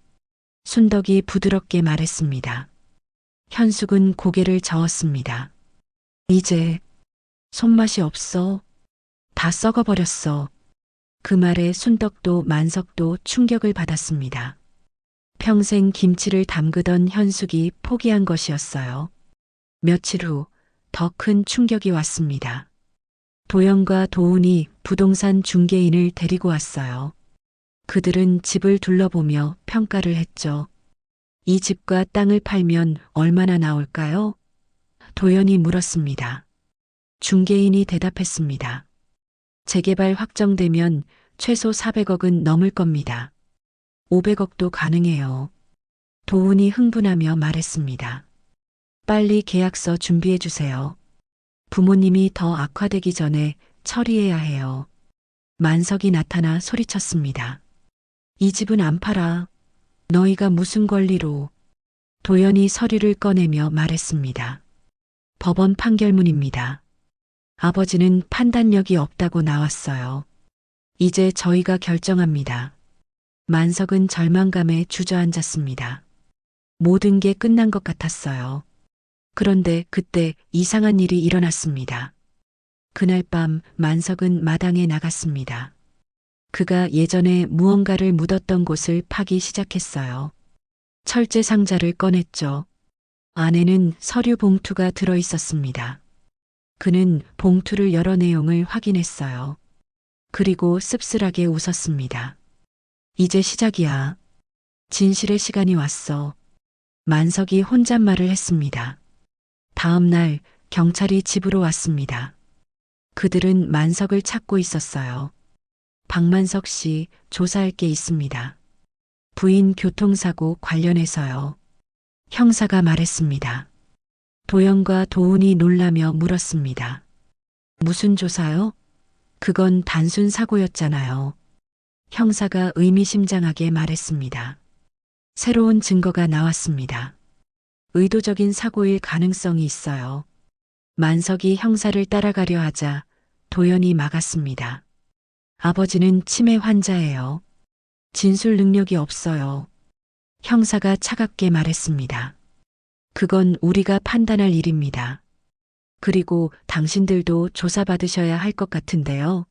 순덕이 부드럽게 말했습니다. 현숙은 고개를 저었습니다. 이제 손맛이 없어. 다 썩어버렸어. 그 말에 순덕도 만석도 충격을 받았습니다. 평생 김치를 담그던 현숙이 포기한 것이었어요. 며칠 후 더 큰 충격이 왔습니다. 도연과 도훈이 부동산 중개인을 데리고 왔어요. 그들은 집을 둘러보며 평가를 했죠. 이 집과 땅을 팔면 얼마나 나올까요? 도연이 물었습니다. 중개인이 대답했습니다. 재개발 확정되면 최소 400억은 넘을 겁니다. 500억도 가능해요. 도훈이 흥분하며 말했습니다. 빨리 계약서 준비해 주세요. 부모님이 더 악화되기 전에 처리해야 해요. 만석이 나타나 소리쳤습니다. 이 집은 안 팔아. 너희가 무슨 권리로. 도연이 서류를 꺼내며 말했습니다. 법원 판결문입니다. 아버지는 판단력이 없다고 나왔어요. 이제 저희가 결정합니다. 만석은 절망감에 주저앉았습니다. 모든 게 끝난 것 같았어요. 그런데 그때 이상한 일이 일어났습니다. 그날 밤 만석은 마당에 나갔습니다. 그가 예전에 무언가를 묻었던 곳을 파기 시작했어요. 철제 상자를 꺼냈죠. 안에는 서류 봉투가 들어 있었습니다. 그는 봉투를 열어 내용을 확인했어요. 그리고 씁쓸하게 웃었습니다. 이제 시작이야. 진실의 시간이 왔어. 만석이 혼잣말을 했습니다. 다음 날 경찰이 집으로 왔습니다. 그들은 만석을 찾고 있었어요. 박만석 씨, 조사할 게 있습니다. 부인 교통사고 관련해서요. 형사가 말했습니다. 도연과 도훈이 놀라며 물었습니다. 무슨 조사요? 그건 단순 사고였잖아요. 형사가 의미심장하게 말했습니다. 새로운 증거가 나왔습니다. 의도적인 사고일 가능성이 있어요. 만석이 형사를 따라가려 하자 도연이 막았습니다. 아버지는 치매 환자예요. 진술 능력이 없어요. 형사가 차갑게 말했습니다. 그건 우리가 판단할 일입니다. 그리고 당신들도 조사받으셔야 할 것 같은데요.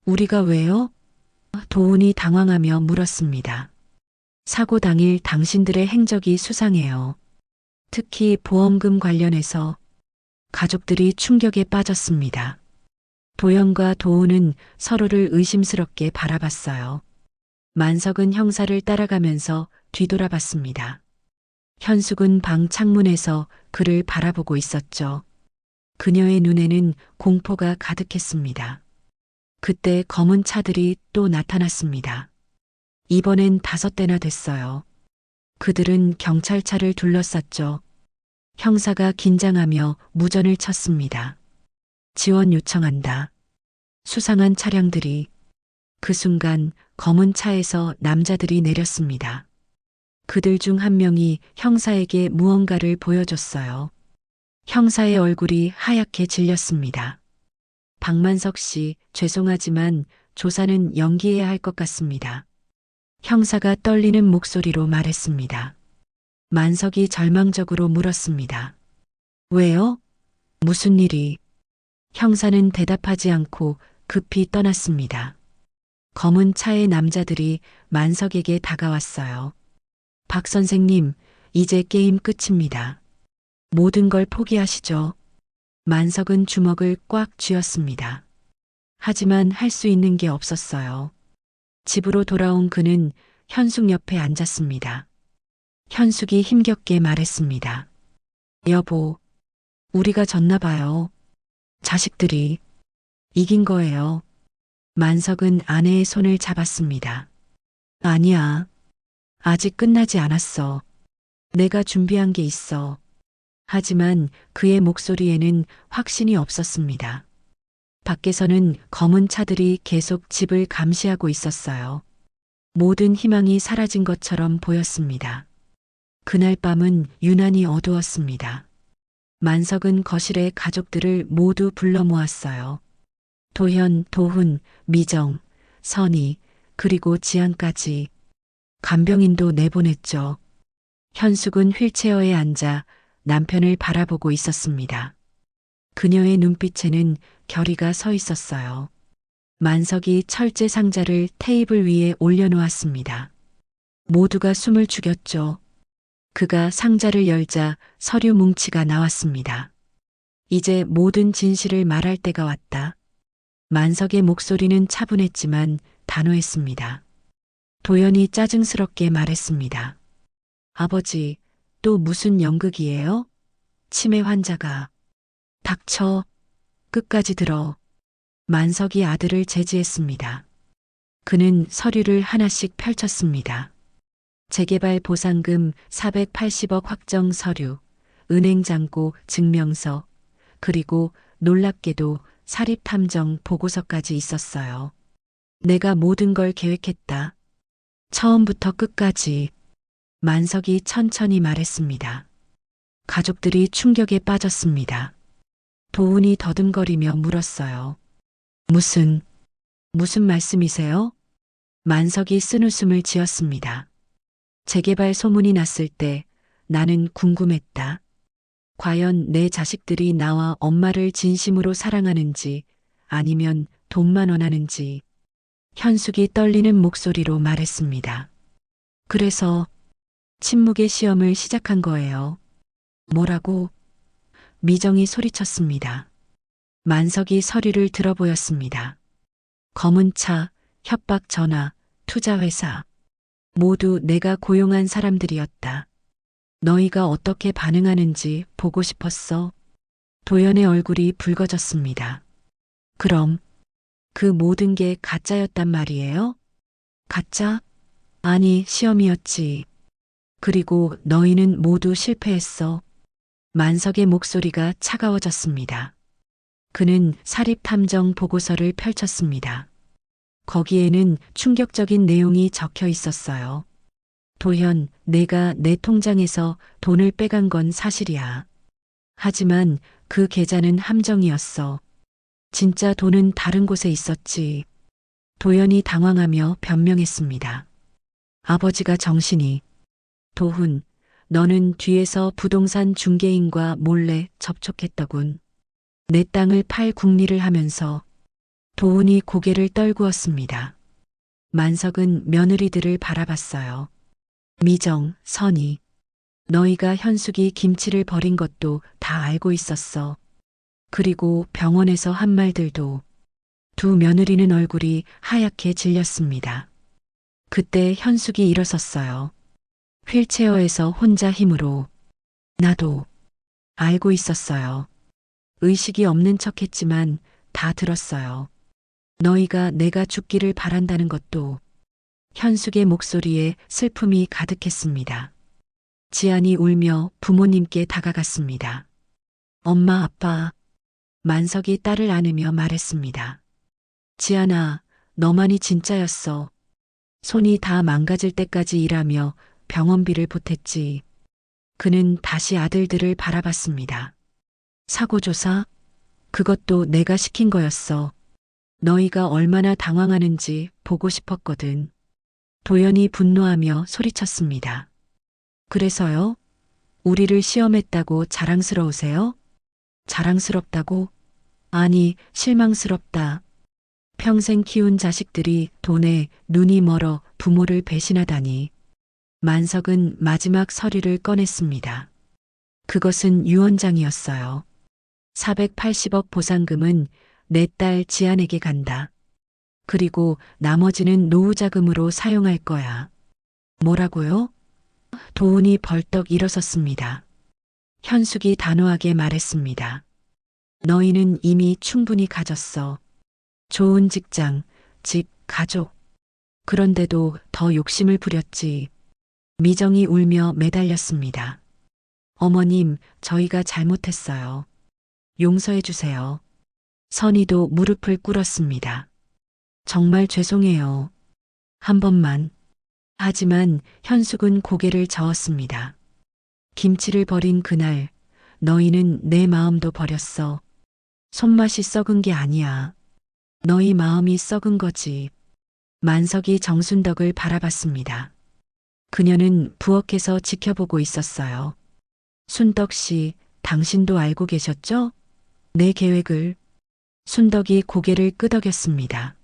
우리가 왜요? 도훈이 당황하며 물었습니다. 사고 당일 당신들의 행적이 수상해요. 특히 보험금 관련해서 가족들이 충격에 빠졌습니다. 도연과 도훈은 서로를 의심스럽게 바라봤어요. 만석은 형사를 따라가면서 뒤돌아봤습니다. 현숙은 방 창문에서 그를 바라보고 있었죠. 그녀의 눈에는 공포가 가득했습니다. 그때 검은 차들이 또 나타났습니다. 이번엔 5대나 됐어요. 그들은 경찰차를 둘러쌌죠. 형사가 긴장하며 무전을 쳤습니다. 지원 요청한다. 수상한 차량들이. 그 순간 검은 차에서 남자들이 내렸습니다. 그들 중 한 명이 형사에게 무언가를 보여줬어요. 형사의 얼굴이 하얗게 질렸습니다. 박만석 씨, 죄송하지만 조사는 연기해야 할 것 같습니다. 형사가 떨리는 목소리로 말했습니다. 만석이 절망적으로 물었습니다. 왜요? 무슨 일이? 형사는 대답하지 않고 급히 떠났습니다. 검은 차의 남자들이 만석에게 다가왔어요. 박 선생님, 이제 게임 끝입니다. 모든 걸 포기하시죠. 만석은 주먹을 꽉 쥐었습니다. 하지만 할 수 있는 게 없었어요. 집으로 돌아온 그는 현숙 옆에 앉았습니다. 현숙이 힘겹게 말했습니다. 여보, 우리가 졌나 봐요. 자식들이 이긴 거예요. 만석은 아내의 손을 잡았습니다. 아니야. 아직 끝나지 않았어. 내가 준비한 게 있어. 하지만 그의 목소리에는 확신이 없었습니다. 밖에서는 검은 차들이 계속 집을 감시하고 있었어요. 모든 희망이 사라진 것처럼 보였습니다. 그날 밤은 유난히 어두웠습니다. 만석은 거실에 가족들을 모두 불러 모았어요. 도현, 도훈, 미정, 선희, 그리고 지안까지. 간병인도 내보냈죠. 현숙은 휠체어에 앉아 남편을 바라보고 있었습니다. 그녀의 눈빛에는 결의가 서 있었어요. 만석이 철제 상자를 테이블 위에 올려놓았습니다. 모두가 숨을 죽였죠. 그가 상자를 열자 서류 뭉치가 나왔습니다. 이제 모든 진실을 말할 때가 왔다. 만석의 목소리는 차분했지만 단호했습니다. 도연이 짜증스럽게 말했습니다. 아버지, 또 무슨 연극이에요? 치매 환자가. 닥쳐. 끝까지 들어. 만석이 아들을 제지했습니다. 그는 서류를 하나씩 펼쳤습니다. 재개발 보상금 480억 확정 서류, 은행 잔고 증명서, 그리고 놀랍게도 사립탐정 보고서까지 있었어요. 내가 모든 걸 계획했다. 처음부터 끝까지. 만석이 천천히 말했습니다. 가족들이 충격에 빠졌습니다. 도훈이 더듬거리며 물었어요. 무슨 말씀이세요? 만석이 쓴웃음을 지었습니다. 재개발 소문이 났을 때 나는 궁금했다. 과연 내 자식들이 나와 엄마를 진심으로 사랑하는지 아니면 돈만 원하는지. 현숙이 떨리는 목소리로 말했습니다. 그래서 침묵의 시험을 시작한 거예요. 뭐라고? 미정이 소리쳤습니다. 만석이 서류를 들어보였습니다. 검은 차, 협박 전화, 투자회사. 모두 내가 고용한 사람들이었다. 너희가 어떻게 반응하는지 보고 싶었어. 도연의 얼굴이 붉어졌습니다. 그럼 그 모든 게 가짜였단 말이에요? 가짜? 아니, 시험이었지. 그리고 너희는 모두 실패했어. 만석의 목소리가 차가워졌습니다. 그는 사립탐정 보고서를 펼쳤습니다. 거기에는 충격적인 내용이 적혀 있었어요. 도현, 내가 내 통장에서 돈을 빼간 건 사실이야. 하지만 그 계좌는 함정이었어. 진짜 돈은 다른 곳에 있었지. 도현이 당황하며 변명했습니다. 아버지가 정신이. 도훈, 너는 뒤에서 부동산 중개인과 몰래 접촉했더군. 내 땅을 팔 궁리를 하면서. 도훈이 고개를 떨구었습니다. 만석은 며느리들을 바라봤어요. 미정, 선희. 너희가 현숙이 김치를 버린 것도 다 알고 있었어. 그리고 병원에서 한 말들도. 두 며느리는 얼굴이 하얗게 질렸습니다. 그때 현숙이 일어섰어요. 휠체어에서 혼자 힘으로. 나도 알고 있었어요. 의식이 없는 척 했지만 다 들었어요. 너희가 내가 죽기를 바란다는 것도. 현숙의 목소리에 슬픔이 가득했습니다. 지안이 울며 부모님께 다가갔습니다. 엄마, 아빠. 만석이 딸을 안으며 말했습니다. 지안아, 너만이 진짜였어. 손이 다 망가질 때까지 일하며 병원비를 보탰지. 그는 다시 아들들을 바라봤습니다. 사고조사? 그것도 내가 시킨 거였어. 너희가 얼마나 당황하는지 보고 싶었거든. 도연이 분노하며 소리쳤습니다. 그래서요? 우리를 시험했다고 자랑스러우세요? 자랑스럽다고? 아니, 실망스럽다. 평생 키운 자식들이 돈에 눈이 멀어 부모를 배신하다니. 만석은 마지막 서류를 꺼냈습니다. 그것은 유언장이었어요. 480억 보상금은 내 딸 지안에게 간다. 그리고 나머지는 노후 자금으로 사용할 거야. 뭐라고요? 도훈이 벌떡 일어섰습니다. 현숙이 단호하게 말했습니다. 너희는 이미 충분히 가졌어. 좋은 직장, 집, 가족. 그런데도 더 욕심을 부렸지. 미정이 울며 매달렸습니다. 어머님, 저희가 잘못했어요. 용서해 주세요. 선희도 무릎을 꿇었습니다. 정말 죄송해요. 한 번만. 하지만 현숙은 고개를 저었습니다. 김치를 버린 그날, 너희는 내 마음도 버렸어. 손맛이 썩은 게 아니야. 너희 마음이 썩은 거지. 만석이 정순덕을 바라봤습니다. 그녀는 부엌에서 지켜보고 있었어요. 순덕 씨, 당신도 알고 계셨죠? 내 계획을. 순덕이 고개를 끄덕였습니다.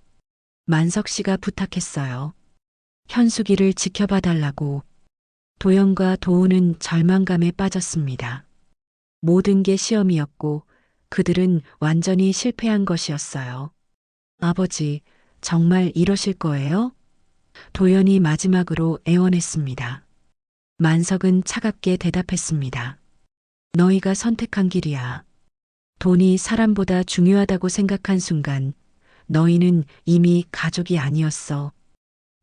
만석 씨가 부탁했어요. 현숙이를 지켜봐 달라고. 도연과 도훈은 절망감에 빠졌습니다. 모든 게 시험이었고 그들은 완전히 실패한 것이었어요. 아버지, 정말 이러실 거예요? 도연이 마지막으로 애원했습니다. 만석은 차갑게 대답했습니다. 너희가 선택한 길이야. 돈이 사람보다 중요하다고 생각한 순간 너희는 이미 가족이 아니었어.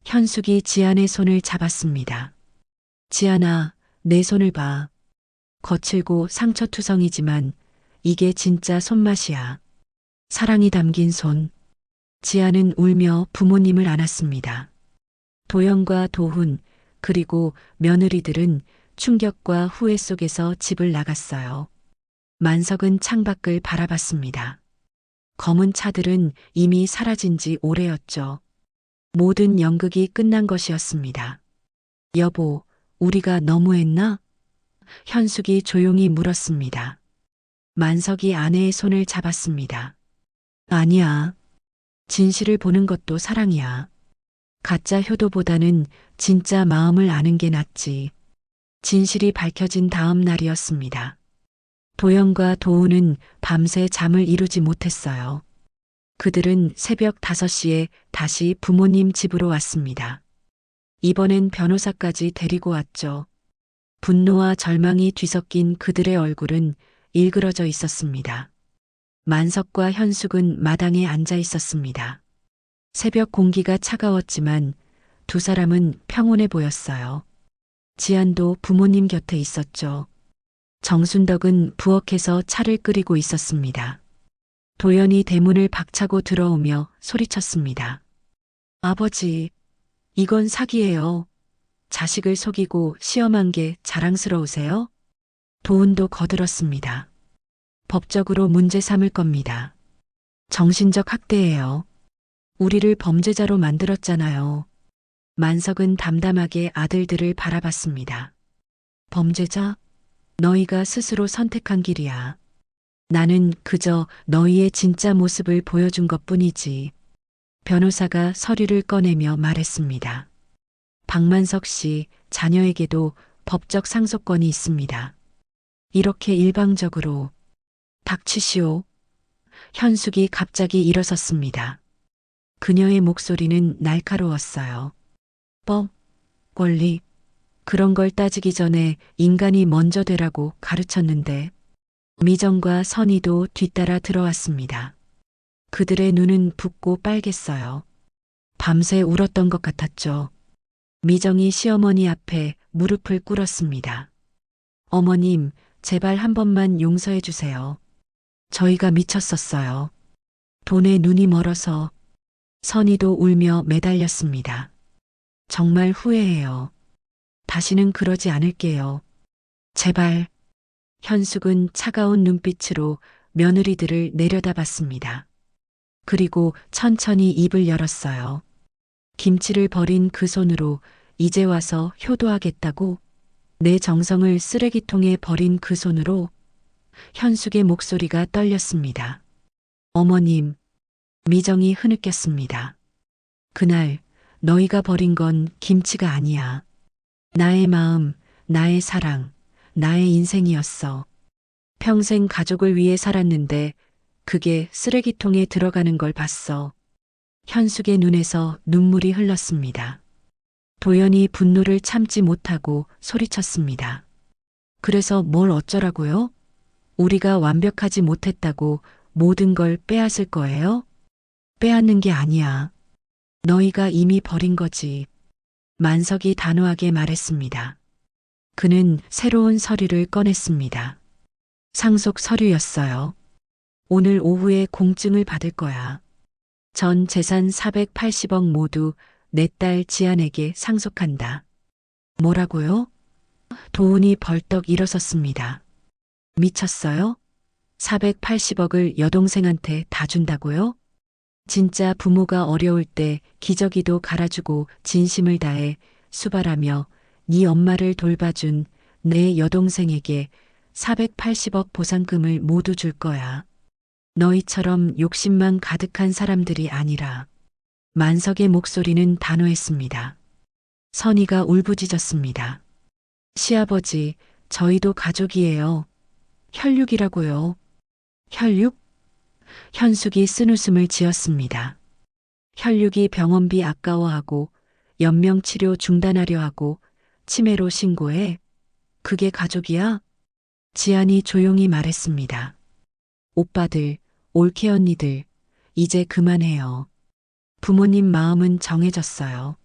현숙이 지안의 손을 잡았습니다. 지안아, 내 손을 봐. 거칠고 상처투성이지만 이게 진짜 손맛이야. 사랑이 담긴 손. 지안은 울며 부모님을 안았습니다. 도연과 도훈, 그리고 며느리들은 충격과 후회 속에서 집을 나갔어요. 만석은 창밖을 바라봤습니다. 검은 차들은 이미 사라진 지 오래였죠. 모든 연극이 끝난 것이었습니다. 여보, 우리가 너무했나? 현숙이 조용히 물었습니다. 만석이 아내의 손을 잡았습니다. 아니야. 진실을 보는 것도 사랑이야. 가짜 효도보다는 진짜 마음을 아는 게 낫지. 진실이 밝혀진 다음 날이었습니다. 도연과 도훈은 밤새 잠을 이루지 못했어요. 그들은 새벽 5시에 다시 부모님 집으로 왔습니다. 이번엔 변호사까지 데리고 왔죠. 분노와 절망이 뒤섞인 그들의 얼굴은 일그러져 있었습니다. 만석과 현숙은 마당에 앉아 있었습니다. 새벽 공기가 차가웠지만 두 사람은 평온해 보였어요. 지안도 부모님 곁에 있었죠. 정순덕은 부엌에서 차를 끓이고 있었습니다. 도연이 대문을 박차고 들어오며 소리쳤습니다. 아버지, 이건 사기예요. 자식을 속이고 시험한 게 자랑스러우세요? 도훈도 거들었습니다. 법적으로 문제 삼을 겁니다. 정신적 학대예요. 우리를 범죄자로 만들었잖아요. 만석은 담담하게 아들들을 바라봤습니다. 범죄자? 너희가 스스로 선택한 길이야. 나는 그저 너희의 진짜 모습을 보여준 것뿐이지. 변호사가 서류를 꺼내며 말했습니다. 박만석 씨 자녀에게도 법적 상속권이 있습니다. 이렇게 일방적으로 닥치시오. 현숙이 갑자기 일어섰습니다. 그녀의 목소리는 날카로웠어요. 권리, 그런 걸 따지기 전에 인간이 먼저 되라고 가르쳤는데. 미정과 선희도 뒤따라 들어왔습니다. 그들의 눈은 붓고 빨갰어요. 밤새 울었던 것 같았죠. 미정이 시어머니 앞에 무릎을 꿇었습니다. 어머님, 제발 한 번만 용서해 주세요. 저희가 미쳤었어요. 돈에 눈이 멀어서. 선희도 울며 매달렸습니다. 정말 후회해요. 다시는 그러지 않을게요. 제발. 현숙은 차가운 눈빛으로 며느리들을 내려다봤습니다. 그리고 천천히 입을 열었어요. 김치를 버린 그 손으로 이제 와서 효도하겠다고? 내 정성을 쓰레기통에 버린 그 손으로? 현숙의 목소리가 떨렸습니다. 어머님, 미정이 흐느꼈습니다. 그날 너희가 버린 건 김치가 아니야. 나의 마음, 나의 사랑, 나의 인생이었어. 평생 가족을 위해 살았는데 그게 쓰레기통에 들어가는 걸 봤어. 현숙의 눈에서 눈물이 흘렀습니다. 도연이 분노를 참지 못하고 소리쳤습니다. 그래서 뭘 어쩌라고요? 우리가 완벽하지 못했다고 모든 걸 빼앗을 거예요? 빼앗는 게 아니야. 너희가 이미 버린 거지. 만석이 단호하게 말했습니다. 그는 새로운 서류를 꺼냈습니다. 상속 서류였어요. 오늘 오후에 공증을 받을 거야. 전 재산 480억 모두 내 딸 지안에게 상속한다. 뭐라고요? 도훈이 벌떡 일어섰습니다. 미쳤어요? 480억을 여동생한테 다 준다고요? 진짜 부모가 어려울 때 기저귀도 갈아주고 진심을 다해 수발하며 네 엄마를 돌봐준 내 여동생에게 480억 보상금을 모두 줄 거야. 너희처럼 욕심만 가득한 사람들이 아니라. 만석의 목소리는 단호했습니다. 선희가 울부짖었습니다. 시아버지, 저희도 가족이에요. 혈육이라고요. 혈육? 현숙이 쓴웃음을 지었습니다. 혈육이 병원비 아까워하고 연명치료 중단하려 하고 치매로 신고해. 그게 가족이야? 지안이 조용히 말했습니다. 오빠들, 올케 언니들, 이제 그만해요. 부모님 마음은 정해졌어요.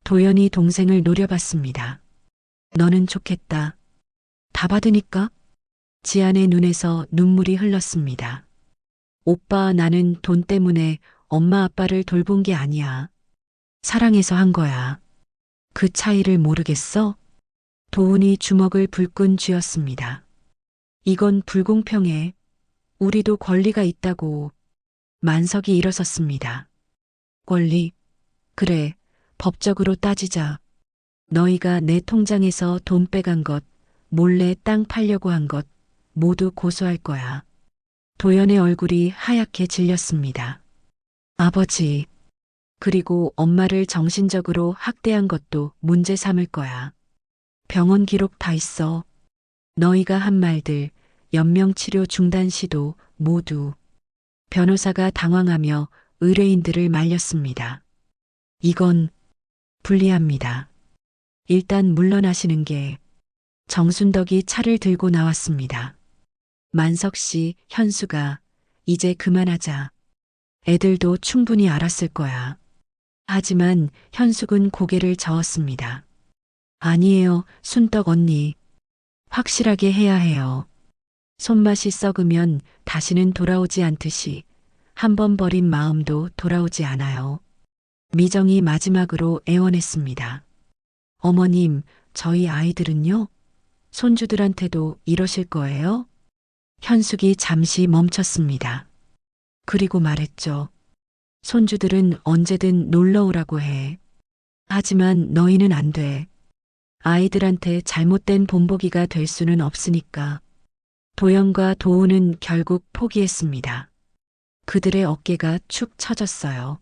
도연이 동생을 노려봤습니다. 너는 좋겠다. 다 받으니까? 지안의 눈에서 눈물이 흘렀습니다. 오빠, 나는 돈 때문에 엄마 아빠를 돌본 게 아니야. 사랑해서 한 거야. 그 차이를 모르겠어? 도훈이 주먹을 불끈 쥐었습니다. 이건 불공평해. 우리도 권리가 있다고. 만석이 일어섰습니다. 권리? 그래, 법적으로 따지자. 너희가 내 통장에서 돈 빼간 것, 몰래 땅 팔려고 한 것, 모두 고소할 거야. 도연의 얼굴이 하얗게 질렸습니다. 아버지, 그리고 엄마를 정신적으로 학대한 것도 문제 삼을 거야. 병원 기록 다 있어. 너희가 한 말들, 연명치료 중단 시도 모두. 변호사가 당황하며 의뢰인들을 말렸습니다. 이건 불리합니다. 일단 물러나시는 게. 정순덕이 차를 들고 나왔습니다. 만석 씨, 현수가 이제 그만하자. 애들도 충분히 알았을 거야. 하지만 현숙은 고개를 저었습니다. 아니에요, 순떡 언니. 확실하게 해야 해요. 손맛이 썩으면 다시는 돌아오지 않듯이 한 번 버린 마음도 돌아오지 않아요. 미정이 마지막으로 애원했습니다. 어머님, 저희 아이들은요? 손주들한테도 이러실 거예요? 현숙이 잠시 멈췄습니다. 그리고 말했죠. 손주들은 언제든 놀러 오라고 해. 하지만 너희는 안 돼. 아이들한테 잘못된 본보기가 될 수는 없으니까. 도연과 도우는 결국 포기했습니다. 그들의 어깨가 축 처졌어요.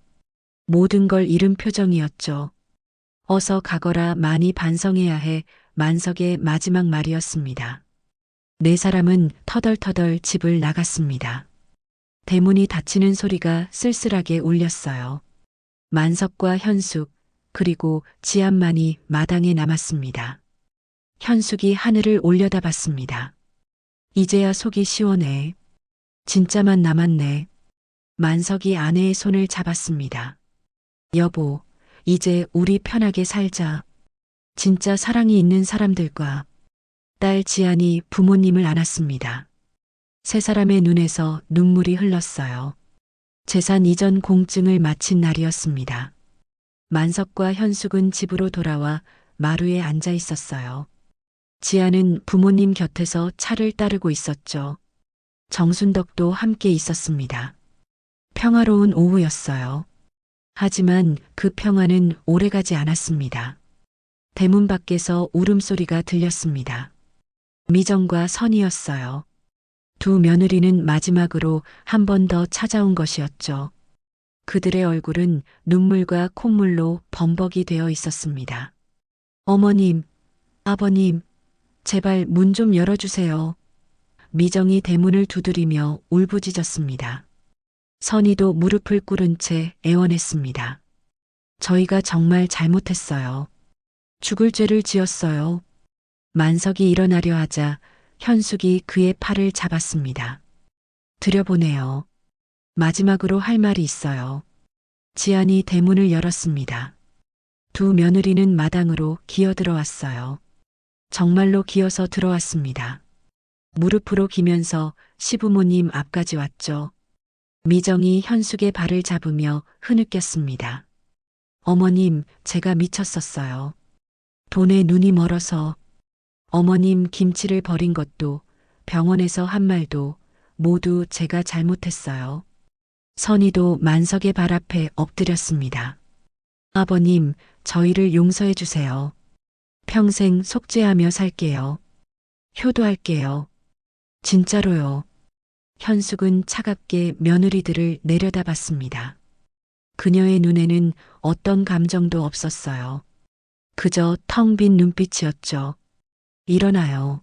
모든 걸 잃은 표정이었죠. 어서 가거라 많이 반성해야 해 만석의 마지막 말이었습니다. 네 사람은 터덜터덜 집을 나갔습니다. 대문이 닫히는 소리가 쓸쓸하게 울렸어요. 만석과 현숙, 그리고 지안만이 마당에 남았습니다. 현숙이 하늘을 올려다봤습니다. 이제야 속이 시원해. 진짜만 남았네. 만석이 아내의 손을 잡았습니다. 여보, 이제 우리 편하게 살자. 진짜 사랑이 있는 사람들과. 딸 지안이 부모님을 안았습니다. 세 사람의 눈에서 눈물이 흘렀어요. 재산 이전 공증을 마친 날이었습니다. 만석과 현숙은 집으로 돌아와 마루에 앉아 있었어요. 지아는 부모님 곁에서 차를 따르고 있었죠. 정순덕도 함께 있었습니다. 평화로운 오후였어요. 하지만 그 평화는 오래가지 않았습니다. 대문 밖에서 울음소리가 들렸습니다. 미정과 선이었어요. 두 며느리는 마지막으로 한 번 더 찾아온 것이었죠. 그들의 얼굴은 눈물과 콧물로 범벅이 되어 있었습니다. 어머님, 아버님, 제발 문 좀 열어주세요. 미정이 대문을 두드리며 울부짖었습니다. 선이도 무릎을 꿇은 채 애원했습니다. 저희가 정말 잘못했어요. 죽을 죄를 지었어요. 만석이 일어나려 하자 현숙이 그의 팔을 잡았습니다. 들여보내요. 마지막으로 할 말이 있어요. 지안이 대문을 열었습니다. 두 며느리는 마당으로 기어 들어왔어요. 정말로 기어서 들어왔습니다. 무릎으로 기면서 시부모님 앞까지 왔죠. 미정이 현숙의 발을 잡으며 흐느꼈습니다. 어머님, 제가 미쳤었어요. 돈에 눈이 멀어서. 어머님 김치를 버린 것도 병원에서 한 말도 모두 제가 잘못했어요. 선이도 만석의 발 앞에 엎드렸습니다. 아버님, 저희를 용서해 주세요. 평생 속죄하며 살게요. 효도할게요. 진짜로요. 현숙은 차갑게 며느리들을 내려다봤습니다. 그녀의 눈에는 어떤 감정도 없었어요. 그저 텅 빈 눈빛이었죠. 일어나요.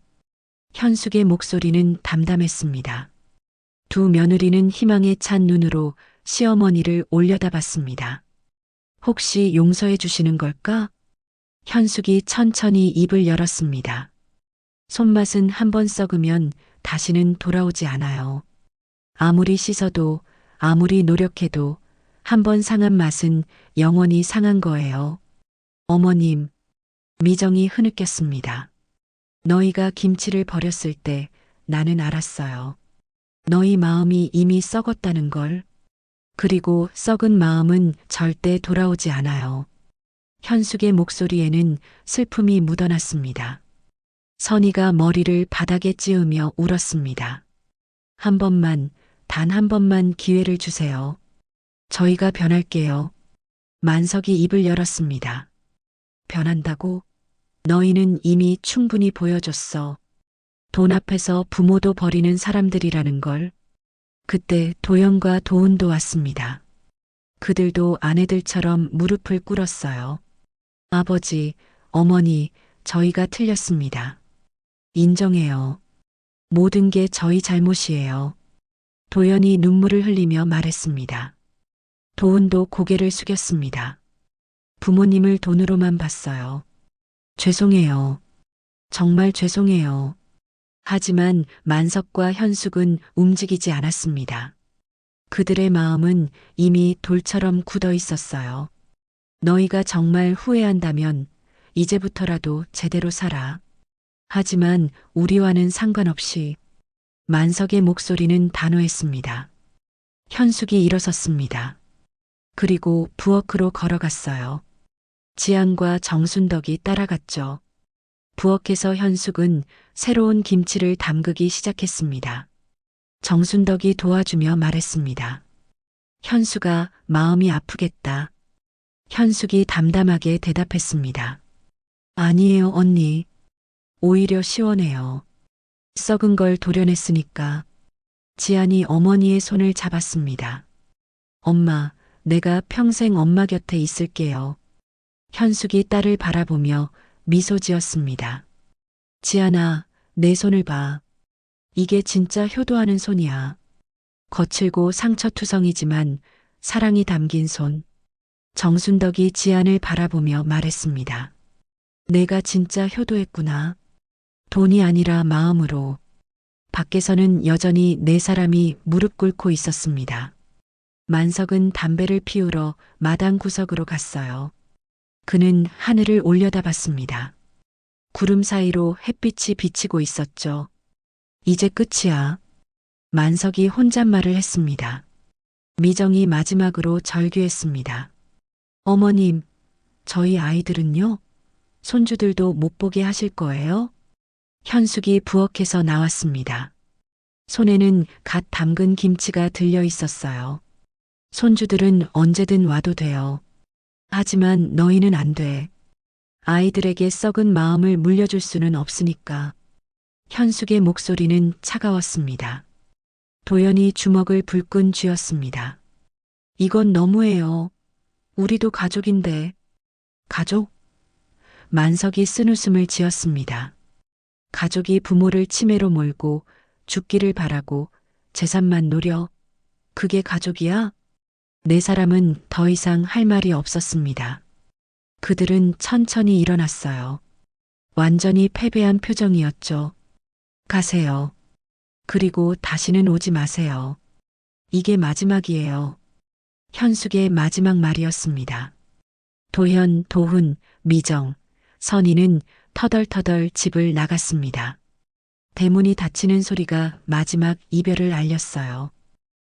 현숙의 목소리는 담담했습니다. 두 며느리는 희망에 찬 눈으로 시어머니를 올려다봤습니다. 혹시 용서해 주시는 걸까? 현숙이 천천히 입을 열었습니다. 손맛은 한 번 썩으면 다시는 돌아오지 않아요. 아무리 씻어도 아무리 노력해도 한 번 상한 맛은 영원히 상한 거예요. 어머님, 미정이 흐느꼈습니다. 너희가 김치를 버렸을 때 나는 알았어요. 너희 마음이 이미 썩었다는 걸. 그리고 썩은 마음은 절대 돌아오지 않아요. 현숙의 목소리에는 슬픔이 묻어났습니다. 선이가 머리를 바닥에 찌으며 울었습니다. 한 번만, 단 한 번만 기회를 주세요. 저희가 변할게요. 만석이 입을 열었습니다. 변한다고? 너희는 이미 충분히 보여줬어. 돈 앞에서 부모도 버리는 사람들이라는 걸. 그때 도연과 도운도 왔습니다. 그들도 아내들처럼 무릎을 꿇었어요. 아버지, 어머니, 저희가 틀렸습니다. 인정해요. 모든 게 저희 잘못이에요. 도연이 눈물을 흘리며 말했습니다. 도운도 고개를 숙였습니다. 부모님을 돈으로만 봤어요. 죄송해요. 정말 죄송해요. 하지만 만석과 현숙은 움직이지 않았습니다. 그들의 마음은 이미 돌처럼 굳어 있었어요. 너희가 정말 후회한다면 이제부터라도 제대로 살아. 하지만 우리와는 상관없이 만석의 목소리는 단호했습니다. 현숙이 일어섰습니다. 그리고 부엌으로 걸어갔어요. 지안과 정순덕이 따라갔죠. 부엌에서 현숙은 새로운 김치를 담그기 시작했습니다. 정순덕이 도와주며 말했습니다. 현수가 마음이 아프겠다. 현숙이 담담하게 대답했습니다. 아니에요, 언니. 오히려 시원해요. 썩은 걸 도려냈으니까. 지안이 어머니의 손을 잡았습니다. 엄마, 내가 평생 엄마 곁에 있을게요. 현숙이 딸을 바라보며 미소 지었습니다. 지안아, 내 손을 봐. 이게 진짜 효도하는 손이야. 거칠고 상처투성이지만 사랑이 담긴 손. 정순덕이 지안을 바라보며 말했습니다. 내가 진짜 효도했구나. 돈이 아니라 마음으로. 밖에서는 여전히 네 사람이 무릎 꿇고 있었습니다. 만석은 담배를 피우러 마당 구석으로 갔어요. 그는 하늘을 올려다봤습니다. 구름 사이로 햇빛이 비치고 있었죠. 이제 끝이야. 만석이 혼잣말을 했습니다. 미정이 마지막으로 절규했습니다. 어머님, 저희 아이들은요? 손주들도 못 보게 하실 거예요? 현숙이 부엌에서 나왔습니다. 손에는 갓 담근 김치가 들려 있었어요. 손주들은 언제든 와도 돼요. 하지만 너희는 안 돼. 아이들에게 썩은 마음을 물려줄 수는 없으니까. 현숙의 목소리는 차가웠습니다. 도연이 주먹을 불끈 쥐었습니다. 이건 너무해요. 우리도 가족인데. 가족? 만석이 쓴웃음을 지었습니다. 가족이 부모를 치매로 몰고 죽기를 바라고 재산만 노려. 그게 가족이야? 네 사람은 더 이상 할 말이 없었습니다. 그들은 천천히 일어났어요. 완전히 패배한 표정이었죠. 가세요. 그리고 다시는 오지 마세요. 이게 마지막이에요. 현숙의 마지막 말이었습니다. 도현, 도훈, 미정, 선희는 터덜터덜 집을 나갔습니다. 대문이 닫히는 소리가 마지막 이별을 알렸어요.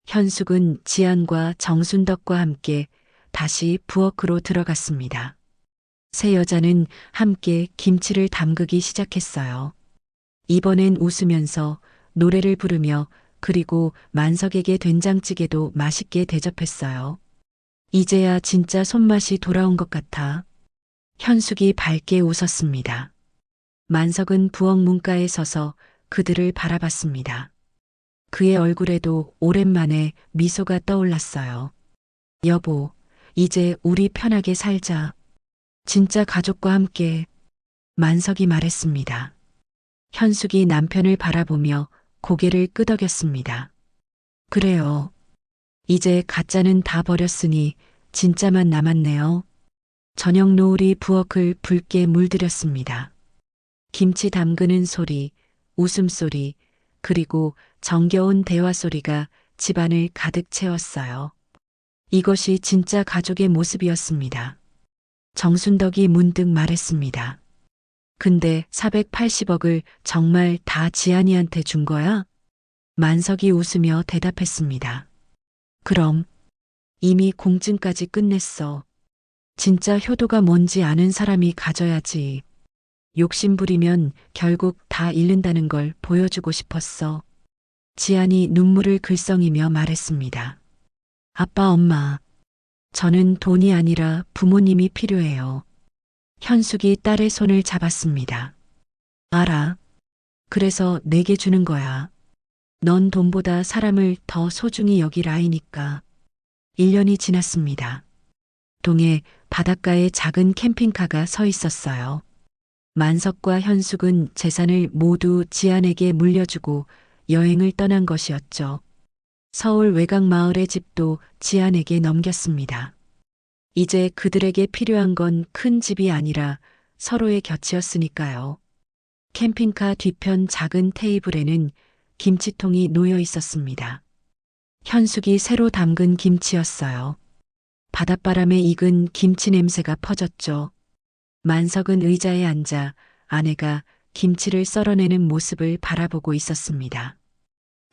현숙은 지안과 정순덕과 함께 다시 부엌으로 들어갔습니다. 세 여자는 함께 김치를 담그기 시작했어요. 이번엔 웃으면서 노래를 부르며 그리고 만석에게 된장찌개도 맛있게 대접했어요. 이제야 진짜 손맛이 돌아온 것 같아. 현숙이 밝게 웃었습니다. 만석은 부엌 문가에 서서 그들을 바라봤습니다. 그의 얼굴에도 오랜만에 미소가 떠올랐어요. 여보, 이제 우리 편하게 살자. 진짜 가족과 함께. 만석이 말했습니다. 현숙이 남편을 바라보며 고개를 끄덕였습니다. 그래요. 이제 가짜는 다 버렸으니 진짜만 남았네요. 저녁 노을이 부엌을 붉게 물들였습니다. 김치 담그는 소리, 웃음소리, 그리고 정겨운 대화 소리가 집안을 가득 채웠어요. 이것이 진짜 가족의 모습이었습니다. 정순덕이 문득 말했습니다. 근데 480억을 정말 다 지안이한테 준 거야? 만석이 웃으며 대답했습니다. 그럼 이미 공증까지 끝냈어. 진짜 효도가 뭔지 아는 사람이 가져야지. 욕심부리면 결국 다 잃는다는 걸 보여주고 싶었어. 지안이 눈물을 글썽이며 말했습니다. 아빠, 엄마. 저는 돈이 아니라 부모님이 필요해요. 현숙이 딸의 손을 잡았습니다. 알아. 그래서 내게 주는 거야. 넌 돈보다 사람을 더 소중히 여길 아이니까. 1년이 지났습니다. 동해 바닷가에 작은 캠핑카가 서 있었어요. 만석과 현숙은 재산을 모두 지안에게 물려주고 여행을 떠난 것이었죠. 서울 외곽 마을의 집도 지안에게 넘겼습니다. 이제 그들에게 필요한 건 큰 집이 아니라 서로의 곁이었으니까요. 캠핑카 뒤편 작은 테이블에는 김치통이 놓여 있었습니다. 현숙이 새로 담근 김치였어요. 바닷바람에 익은 김치 냄새가 퍼졌죠. 만석은 의자에 앉아 아내가 김치를 썰어내는 모습을 바라보고 있었습니다.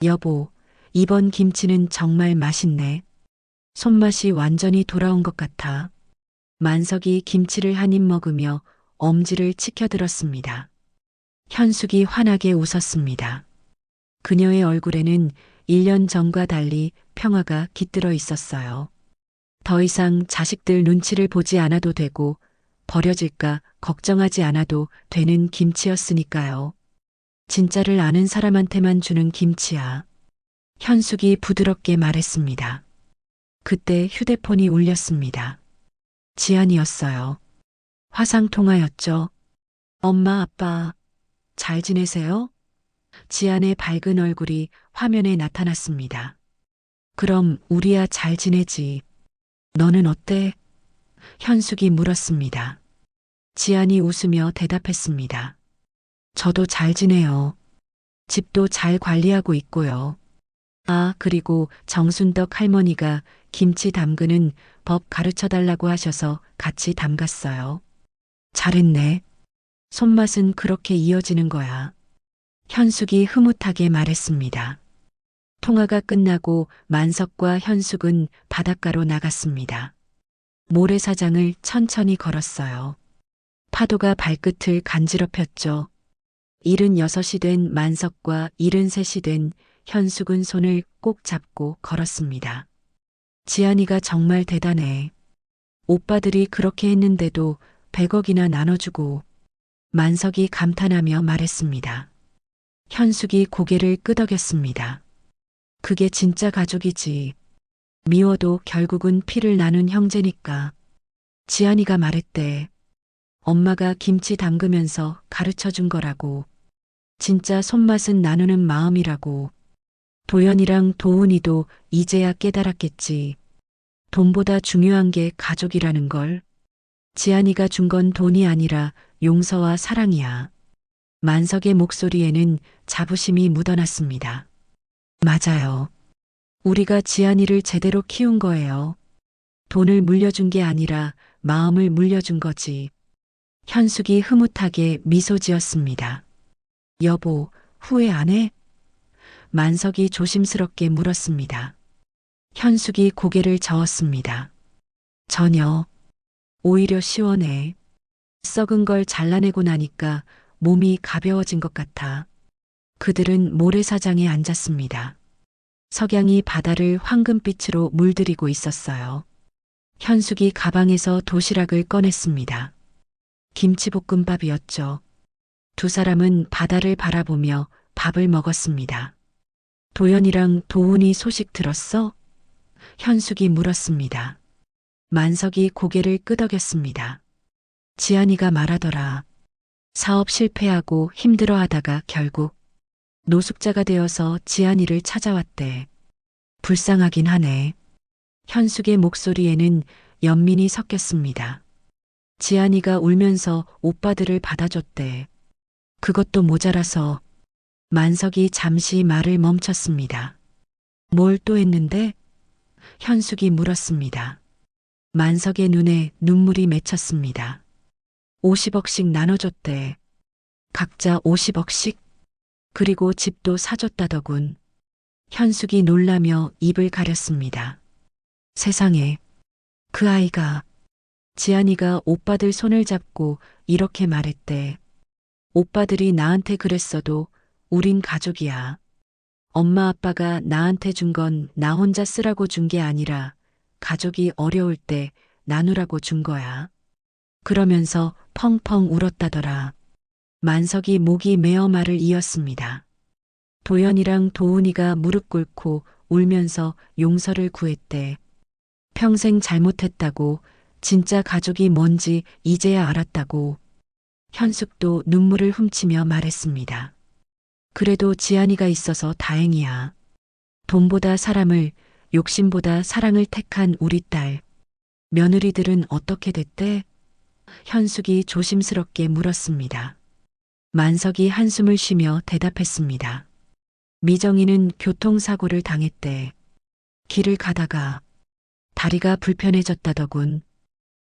여보, 이번 김치는 정말 맛있네. 손맛이 완전히 돌아온 것 같아. 만석이 김치를 한 입 먹으며 엄지를 치켜들었습니다. 현숙이 환하게 웃었습니다. 그녀의 얼굴에는 1년 전과 달리 평화가 깃들어 있었어요. 더 이상 자식들 눈치를 보지 않아도 되고 버려질까 걱정하지 않아도 되는 김치였으니까요. 진짜를 아는 사람한테만 주는 김치야. 현숙이 부드럽게 말했습니다. 그때 휴대폰이 울렸습니다. 지안이었어요. 화상통화였죠. 엄마, 아빠, 잘 지내세요? 지안의 밝은 얼굴이 화면에 나타났습니다. 그럼 우리야 잘 지내지. 너는 어때? 현숙이 물었습니다. 지안이 웃으며 대답했습니다. 저도 잘 지내요. 집도 잘 관리하고 있고요. 아, 그리고 정순덕 할머니가 김치 담그는 법 가르쳐 달라고 하셔서 같이 담갔어요. 잘했네. 손맛은 그렇게 이어지는 거야. 현숙이 흐뭇하게 말했습니다. 통화가 끝나고 만석과 현숙은 바닷가로 나갔습니다. 모래사장을 천천히 걸었어요. 파도가 발끝을 간지럽혔죠. 76이 된 만석과 73이 된 현숙은 손을 꼭 잡고 걸었습니다. 지안이가 정말 대단해. 오빠들이 그렇게 했는데도 100억이나 나눠주고. 만석이 감탄하며 말했습니다. 현숙이 고개를 끄덕였습니다. 그게 진짜 가족이지. 미워도 결국은 피를 나눈 형제니까. 지안이가 말했대. 엄마가 김치 담그면서 가르쳐 준 거라고. 진짜 손맛은 나누는 마음이라고. 도연이랑 도훈이도 이제야 깨달았겠지. 돈보다 중요한 게 가족이라는 걸. 지안이가 준 건 돈이 아니라 용서와 사랑이야. 만석의 목소리에는 자부심이 묻어났습니다. 맞아요. 우리가 지안이를 제대로 키운 거예요. 돈을 물려준 게 아니라 마음을 물려준 거지. 현숙이 흐뭇하게 미소 지었습니다. 여보, 후회 안 해? 만석이 조심스럽게 물었습니다. 현숙이 고개를 저었습니다. 전혀. 오히려 시원해. 썩은 걸 잘라내고 나니까 몸이 가벼워진 것 같아. 그들은 모래사장에 앉았습니다. 석양이 바다를 황금빛으로 물들이고 있었어요. 현숙이 가방에서 도시락을 꺼냈습니다. 김치볶음밥이었죠. 두 사람은 바다를 바라보며 밥을 먹었습니다. 도연이랑 도훈이 소식 들었어? 현숙이 물었습니다. 만석이 고개를 끄덕였습니다. 지안이가 말하더라. 사업 실패하고 힘들어하다가 결국 노숙자가 되어서 지안이를 찾아왔대. 불쌍하긴 하네. 현숙의 목소리에는 연민이 섞였습니다. 지안이가 울면서 오빠들을 받아줬대. 그것도 모자라서. 만석이 잠시 말을 멈췄습니다. 뭘 또 했는데? 현숙이 물었습니다. 만석의 눈에 눈물이 맺혔습니다. 50억씩 나눠줬대. 각자 50억씩? 그리고 집도 사줬다더군. 현숙이 놀라며 입을 가렸습니다. 세상에, 그 아이가. 지안이가 오빠들 손을 잡고 이렇게 말했대. 오빠들이 나한테 그랬어도 우린 가족이야. 엄마 아빠가 나한테 준 건 나 혼자 쓰라고 준 게 아니라 가족이 어려울 때 나누라고 준 거야. 그러면서 펑펑 울었다더라. 만석이 목이 메어 말을 이었습니다. 도연이랑 도훈이가 무릎 꿇고 울면서 용서를 구했대. 평생 잘못했다고, 진짜 가족이 뭔지 이제야 알았다고. 현숙도 눈물을 훔치며 말했습니다. 그래도 지안이가 있어서 다행이야. 돈보다 사람을, 욕심보다 사랑을 택한 우리 딸. 며느리들은 어떻게 됐대? 현숙이 조심스럽게 물었습니다. 만석이 한숨을 쉬며 대답했습니다. 미정이는 교통사고를 당했대. 길을 가다가 다리가 불편해졌다더군.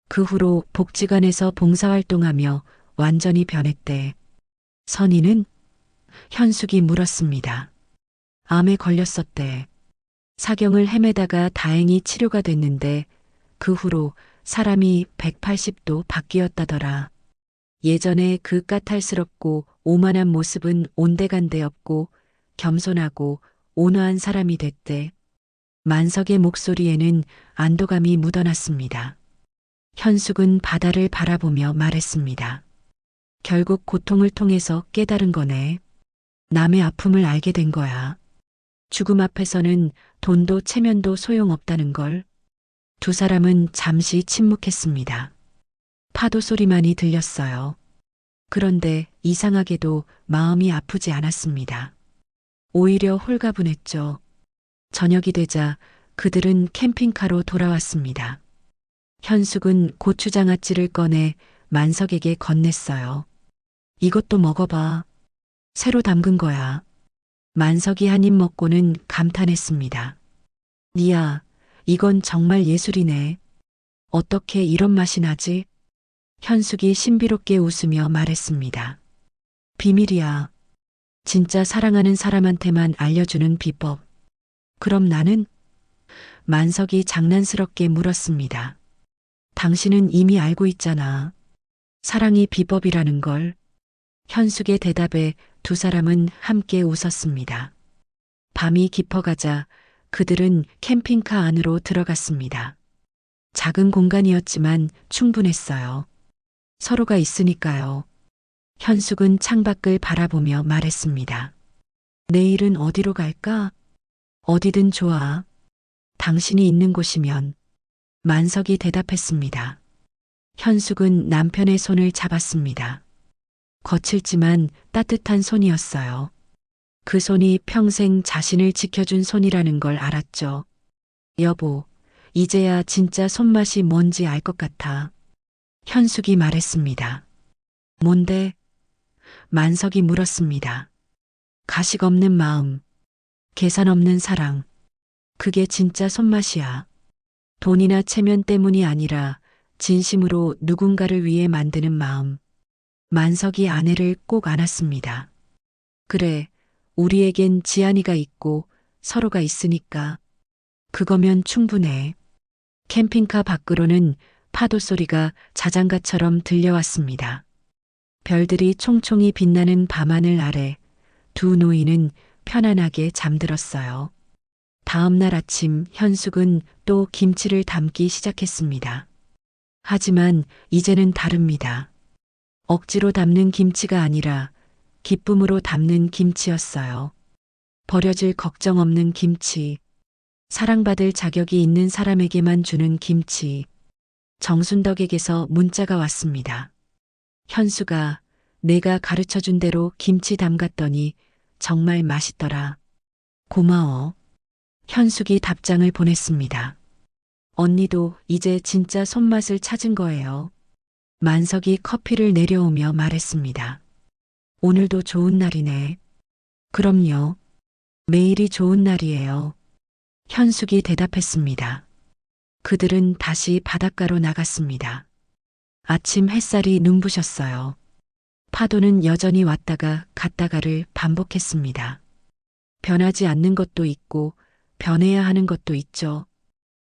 그 후로 복지관에서 봉사활동하며 완전히 변했대. 선희는? 현숙이 물었습니다. 암에 걸렸었대. 사경을 헤매다가 다행히 치료가 됐는데 그 후로 사람이 180도 바뀌었다더라. 예전에 그 까탈스럽고 오만한 모습은 온데간데 없고 겸손하고 온화한 사람이 됐대. 만석의 목소리에는 안도감이 묻어났습니다. 현숙은 바다를 바라보며 말했습니다. 결국 고통을 통해서 깨달은 거네. 남의 아픔을 알게 된 거야. 죽음 앞에서는 돈도 체면도 소용없다는 걸. 두 사람은 잠시 침묵했습니다. 파도 소리만이 들렸어요. 그런데 이상하게도 마음이 아프지 않았습니다. 오히려 홀가분했죠. 저녁이 되자 그들은 캠핑카로 돌아왔습니다. 현숙은 고추장아찌를 꺼내 만석에게 건넸어요. 이것도 먹어봐. 새로 담근 거야. 만석이 한 입 먹고는 감탄했습니다. 니야, 이건 정말 예술이네. 어떻게 이런 맛이 나지? 현숙이 신비롭게 웃으며 말했습니다. 비밀이야. 진짜 사랑하는 사람한테만 알려주는 비법. 그럼 나는? 만석이 장난스럽게 물었습니다. 당신은 이미 알고 있잖아. 사랑이 비법이라는 걸. 현숙의 대답에 두 사람은 함께 웃었습니다. 밤이 깊어가자 그들은 캠핑카 안으로 들어갔습니다. 작은 공간이었지만 충분했어요. 서로가 있으니까요. 현숙은 창밖을 바라보며 말했습니다. 내일은 어디로 갈까? 어디든 좋아. 당신이 있는 곳이면. 만석이 대답했습니다. 현숙은 남편의 손을 잡았습니다. 거칠지만 따뜻한 손이었어요. 그 손이 평생 자신을 지켜준 손이라는 걸 알았죠. 여보, 이제야 진짜 손맛이 뭔지 알 것 같아. 현숙이 말했습니다. 뭔데? 만석이 물었습니다. 가식 없는 마음, 계산 없는 사랑. 그게 진짜 손맛이야. 돈이나 체면 때문이 아니라 진심으로 누군가를 위해 만드는 마음. 만석이 아내를 꼭 안았습니다. 그래, 우리에겐 지안이가 있고 서로가 있으니까. 그거면 충분해. 캠핑카 밖으로는 파도 소리가 자장가처럼 들려왔습니다. 별들이 총총히 빛나는 밤하늘 아래 두 노인은 편안하게 잠들었어요. 다음 날 아침 현숙은 또 김치를 담기 시작했습니다. 하지만 이제는 다릅니다. 억지로 담는 김치가 아니라 기쁨으로 담는 김치였어요. 버려질 걱정 없는 김치. 사랑받을 자격이 있는 사람에게만 주는 김치. 정순덕에게서 문자가 왔습니다. 현수가 내가 가르쳐준 대로 김치 담갔더니 정말 맛있더라. 고마워. 현숙이 답장을 보냈습니다. 언니도 이제 진짜 손맛을 찾은 거예요. 만석이 커피를 내려오며 말했습니다. 오늘도 좋은 날이네. 그럼요. 매일이 좋은 날이에요. 현숙이 대답했습니다. 그들은 다시 바닷가로 나갔습니다. 아침 햇살이 눈부셨어요. 파도는 여전히 왔다가 갔다가를 반복했습니다. 변하지 않는 것도 있고 변해야 하는 것도 있죠.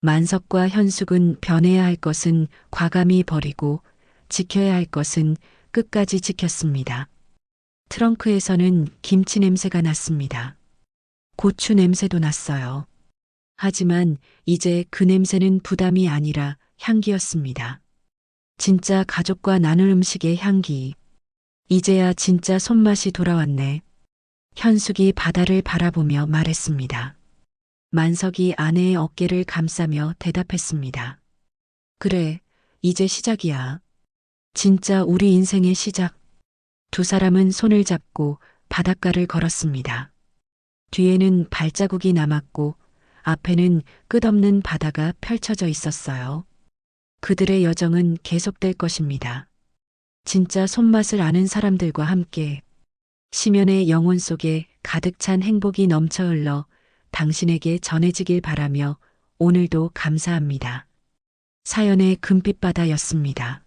만석과 현숙은 변해야 할 것은 과감히 버리고 지켜야 할 것은 끝까지 지켰습니다. 트렁크에서는 김치 냄새가 났습니다. 고추 냄새도 났어요. 하지만 이제 그 냄새는 부담이 아니라 향기였습니다. 진짜 가족과 나눌 음식의 향기. 이제야 진짜 손맛이 돌아왔네. 현숙이 바다를 바라보며 말했습니다. 만석이 아내의 어깨를 감싸며 대답했습니다. 그래, 이제 시작이야. 진짜 우리 인생의 시작. 두 사람은 손을 잡고 바닷가를 걸었습니다. 뒤에는 발자국이 남았고 앞에는 끝없는 바다가 펼쳐져 있었어요. 그들의 여정은 계속될 것입니다. 진짜 손맛을 아는 사람들과 함께 시면의 영혼 속에 가득 찬 행복이 넘쳐 흘러 당신에게 전해지길 바라며 오늘도 감사합니다. 사연의 금빛바다였습니다.